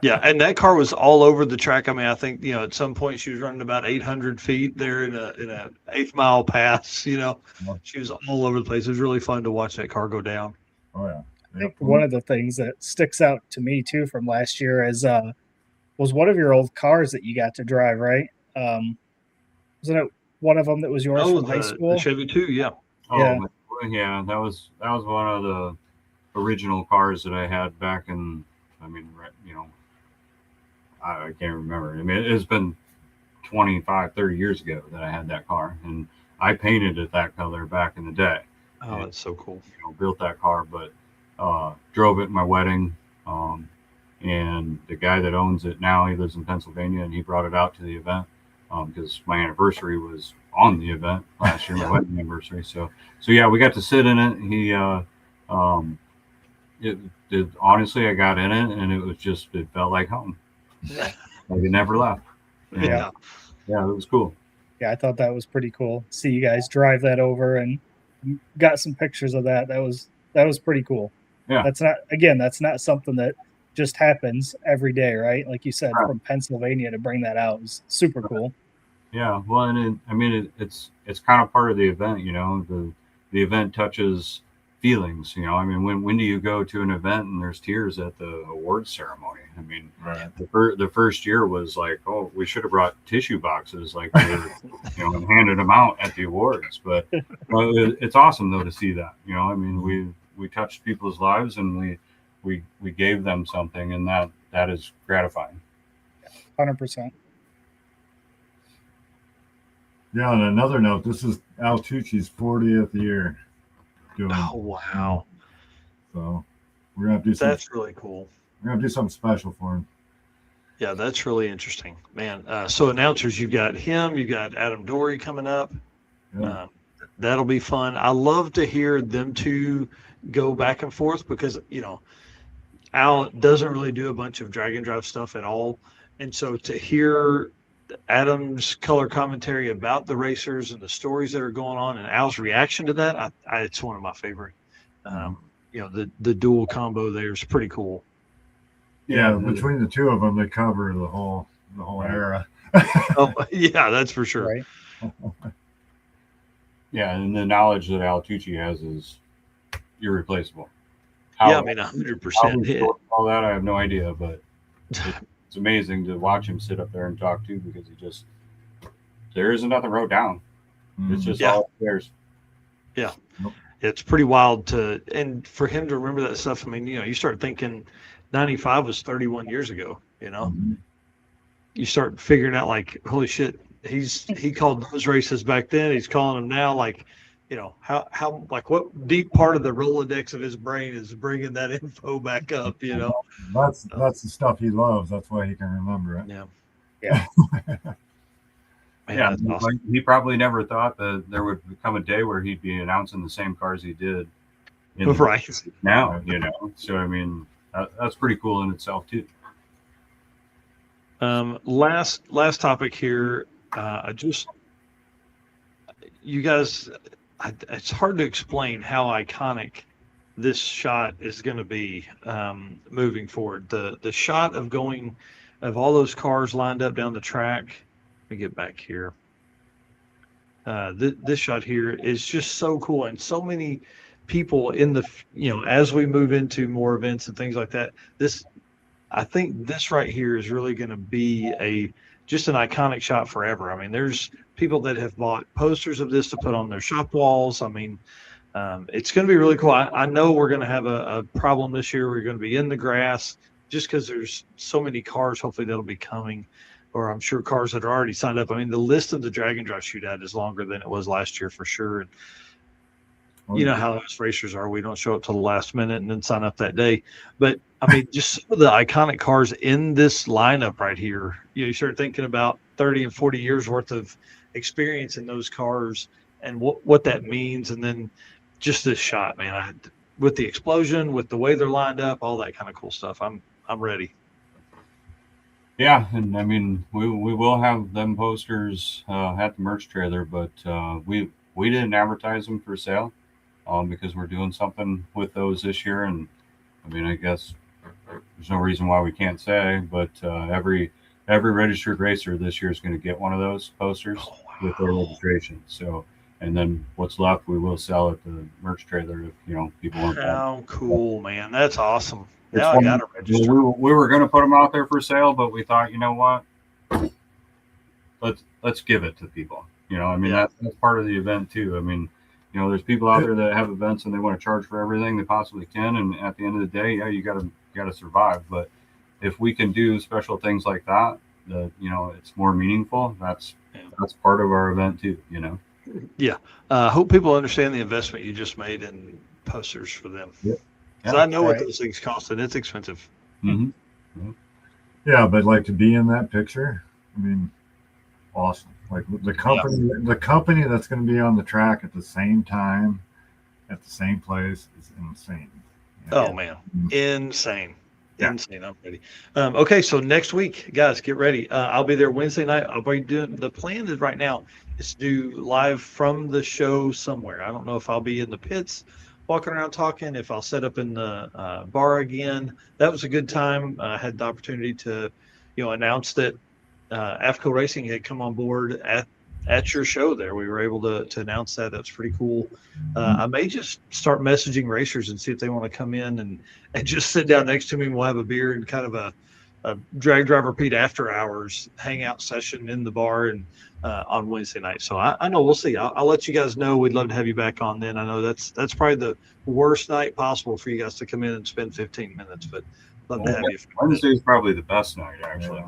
Speaker 1: Yeah, and that car was all over the track. I mean, I think at some point she was running about 800 feet there in a 8th mile pass. She was all over the place. It was really fun to watch that car go down.
Speaker 9: Oh yeah.
Speaker 2: I think one of the things that sticks out to me too from last year is was one of your old cars that you got to drive, right? Wasn't it one of them that was yours from high school?
Speaker 1: The Chevy 2, yeah.
Speaker 10: Oh yeah, that was one of the original cars that I had back in. I mean, I can't remember. I mean, it's been 25, 30 years ago that I had that car, and I painted it that color back in the day.
Speaker 1: Oh, that's so cool.
Speaker 10: Built that car, but drove it at my wedding. And the guy that owns it now, he lives in Pennsylvania, and he brought it out to the event because my anniversary was on the event last year, my wedding anniversary. So yeah, we got to sit in it. Honestly, I got in it, and it felt like home. Like it never left. Yeah, it was cool.
Speaker 2: Yeah, I thought that was pretty cool. See you guys drive that over and got some pictures of that. That was pretty cool.
Speaker 10: Yeah,
Speaker 2: that's not something that just happens every day, right? Like you said, from Pennsylvania to bring that out was super cool.
Speaker 10: Yeah, well, and it's kind of part of the event. The event touches feelings. I mean, when do you go to an event and there's tears at the awards ceremony? I mean, the first year was like, oh, we should have brought tissue boxes, like we were, and handed them out at the awards. But it's awesome though to see that. I mean, we touched people's lives, and we gave them something, and that is gratifying.
Speaker 2: 100%.
Speaker 9: Yeah, on another note, this is Al Tucci's 40th year.
Speaker 1: Oh wow!
Speaker 9: So we're gonna do
Speaker 1: that's really cool.
Speaker 9: We're gonna do something special for him.
Speaker 1: Yeah, that's really interesting, man. So announcers, you've got him, you've got Adam Dory coming up. Yeah. That'll be fun. I love to hear them two go back and forth because Al doesn't really do a bunch of drag and drive stuff at all, and so to hear Adam's color commentary about the racers and the stories that are going on, and Al's reaction to that, it's one of my favorite. The dual combo there is pretty cool.
Speaker 9: Yeah, between the two of them, they cover the whole era.
Speaker 1: Oh, yeah, that's for sure.
Speaker 2: Right.
Speaker 10: Yeah, and the knowledge that Al Tucci has is irreplaceable.
Speaker 1: 100%.
Speaker 10: All that I have no idea, but it's amazing to watch him sit up there and talk too, because there isn't nothing wrote down. It's just all upstairs.
Speaker 1: Yeah. It's pretty wild and for him to remember that stuff. I mean, you start thinking 95 was 31 years ago, you start figuring out like, holy shit, he called those races back then. He's calling them now. Like, how like what deep part of the Rolodex of his brain is bringing that info back up,
Speaker 9: That's the stuff he loves. That's why he can remember it.
Speaker 2: Yeah.
Speaker 1: Man, awesome.
Speaker 10: He probably never thought that there would come a day where he'd be announcing the same cars he did
Speaker 1: right
Speaker 10: now, So I mean, that's pretty cool in itself too.
Speaker 1: Last topic here. You guys, it's hard to explain how iconic this shot is going to be moving forward. The shot of all those cars lined up down the track. Let me get back here. This shot here is just so cool, and so many people in the as we move into more events and things like that. I think this right here is really going to be just an iconic shot forever. I mean, there's people that have bought posters of this to put on their shop walls. I mean, it's going to be really cool. I know we're going to have a problem this year. We're going to be in the grass just because there's so many cars. Hopefully that'll be coming, or I'm sure cars that are already signed up. I mean, the list of the Drag and Drive Shootout is longer than it was last year for sure. And you know how those racers are. We don't show up till the last minute and then sign up that day. But I mean, just some of the iconic cars in this lineup right here, you start thinking about 30 and 40 years worth of experience in those cars and what that means. And then just this shot, man, with the explosion, with the way they're lined up, all that kind of cool stuff. I'm ready.
Speaker 10: Yeah, and I mean, we will have them posters at the merch trailer, but we didn't advertise them for sale because we're doing something with those this year. And I mean, I guess there's no reason why we can't say, but every registered racer this year is going to get one of those posters with their registration. So, and then what's left, we will sell at the merch trailer if people want that.
Speaker 1: How cool, man! That's awesome. Now I got to register.
Speaker 10: We were going to put them out there for sale, but we thought, you know what? Let's give it to people. I mean, that's part of the event too. I mean, there's people out there that have events and they want to charge for everything they possibly can, and at the end of the day, you got to survive. But if we can do special things like that, it's more meaningful. That's part of our event too.
Speaker 1: Yeah. Hope people understand the investment you just made in posters for them.
Speaker 9: Yep.
Speaker 1: Because I know what those things cost, and it's expensive.
Speaker 10: Mm-hmm.
Speaker 9: Yeah, but like to be in that picture, I mean, awesome. Like the company that's going to be on the track at the same time, at the same place is insane.
Speaker 1: Oh man, insane.
Speaker 9: Yeah.
Speaker 1: Insane. I'm ready. Okay, so next week, guys, get ready. I'll be there Wednesday night. I'll be doing, the plan is right now is to do live from the show somewhere. I don't know if I'll be in the pits walking around talking, if I'll set up in the bar again. That was a good time. I had the opportunity to, announce that AFCO Racing had come on board at your show there. We were able to announce that. That's pretty cool. I may just start messaging racers and see if they want to come in and just sit down next to me and we'll have a beer and kind of a drag driver Pete after hours hangout session in the bar and on Wednesday night. So I know we'll see. I'll let you guys know. We'd love to have you back on then. I know that's probably the worst night possible for you guys to come in and spend 15 minutes, but love to have you.
Speaker 10: Wednesday's probably the best night, actually.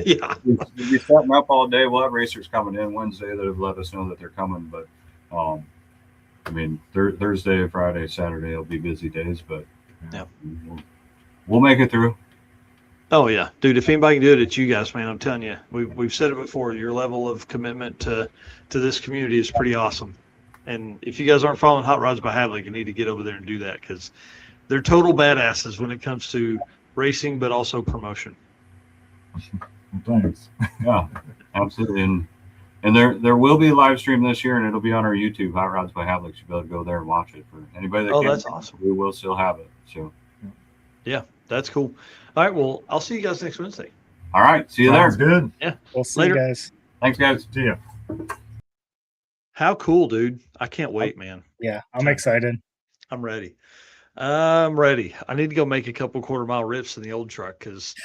Speaker 1: Yeah.
Speaker 10: We'll be setting up all day. We'll have racers coming in Wednesday that have let us know that they're coming, but I mean, Thursday, Friday, Saturday will be busy days, but we'll make it through.
Speaker 1: Oh yeah, dude! If anybody can do it, it's you guys, man. I'm telling you, we've said it before. Your level of commitment to this community is pretty awesome. And if you guys aren't following Hot Rods by Havlik, you need to get over there and do that because they're total badasses when it comes to racing, but also promotion.
Speaker 9: Thanks.
Speaker 10: Yeah, absolutely. And there will be a live stream this year, and it'll be on our YouTube, Hot Rods by Havlik. You'll be able to go there and watch it. For anybody that can,
Speaker 1: that's awesome.
Speaker 10: We will still have it. So
Speaker 1: yeah, that's cool. All right, well, I'll see you guys next Wednesday.
Speaker 10: All right, see you there.
Speaker 9: Sounds good.
Speaker 1: Yeah,
Speaker 2: We'll see
Speaker 1: Later.
Speaker 2: you guys.
Speaker 10: Thanks, guys.
Speaker 9: See ya.
Speaker 1: How cool, dude! I can't wait, man.
Speaker 2: Yeah, I'm excited.
Speaker 1: I'm ready. I'm ready. I need to go make a couple quarter-mile rips in the old truck because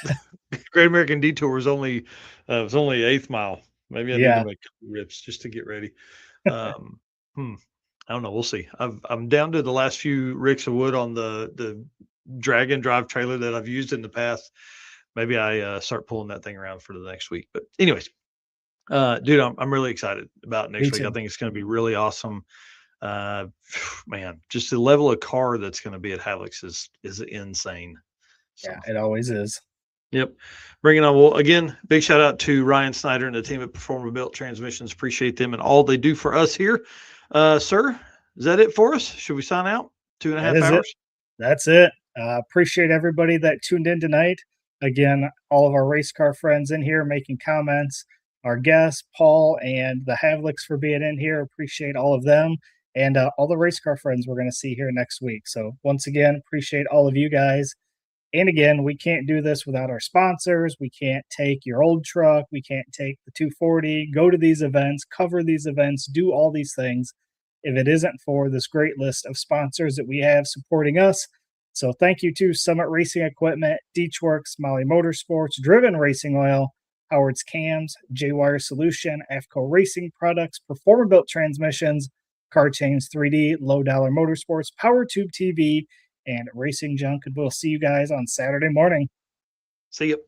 Speaker 1: Great American Detour was only 8th mile. Maybe I need to make a couple rips just to get ready. I don't know. We'll see. I'm down to the last few ricks of wood on the drag and drive trailer that I've used in the past. Maybe I start pulling that thing around for the next week. But anyways, dude, I'm really excited about next week. I think it's going to be really awesome. Man, just the level of car that's going to be at Havliks is insane. So.
Speaker 2: Yeah, it always is.
Speaker 1: Yep. Bring it on. Well, again, big shout out to Ryan Snyder and the team at Performer Built Transmissions. Appreciate them and all they do for us here. Sir, is that it for us? Should we sign out? 2.5 hours?
Speaker 2: That's it. Appreciate everybody that tuned in tonight. Again, all of our race car friends in here making comments, our guests, Paul and the Havliks for being in here. Appreciate all of them and all the race car friends we're going to see here next week. So once again, appreciate all of you guys. And again, we can't do this without our sponsors. We can't take your old truck. We can't take the 240, go to these events, cover these events, do all these things if it isn't for this great list of sponsors that we have supporting us So thank you to Summit Racing Equipment, Deechworks, Molly Motorsports, Driven Racing Oil, Howard's Cams, J-Wire Solution, AFCO Racing Products, Performer Built Transmissions, Car Chains 3D, Low Dollar Motorsports, Power Tube TV, and Racing Junk. And we'll see you guys on Saturday morning.
Speaker 1: See you.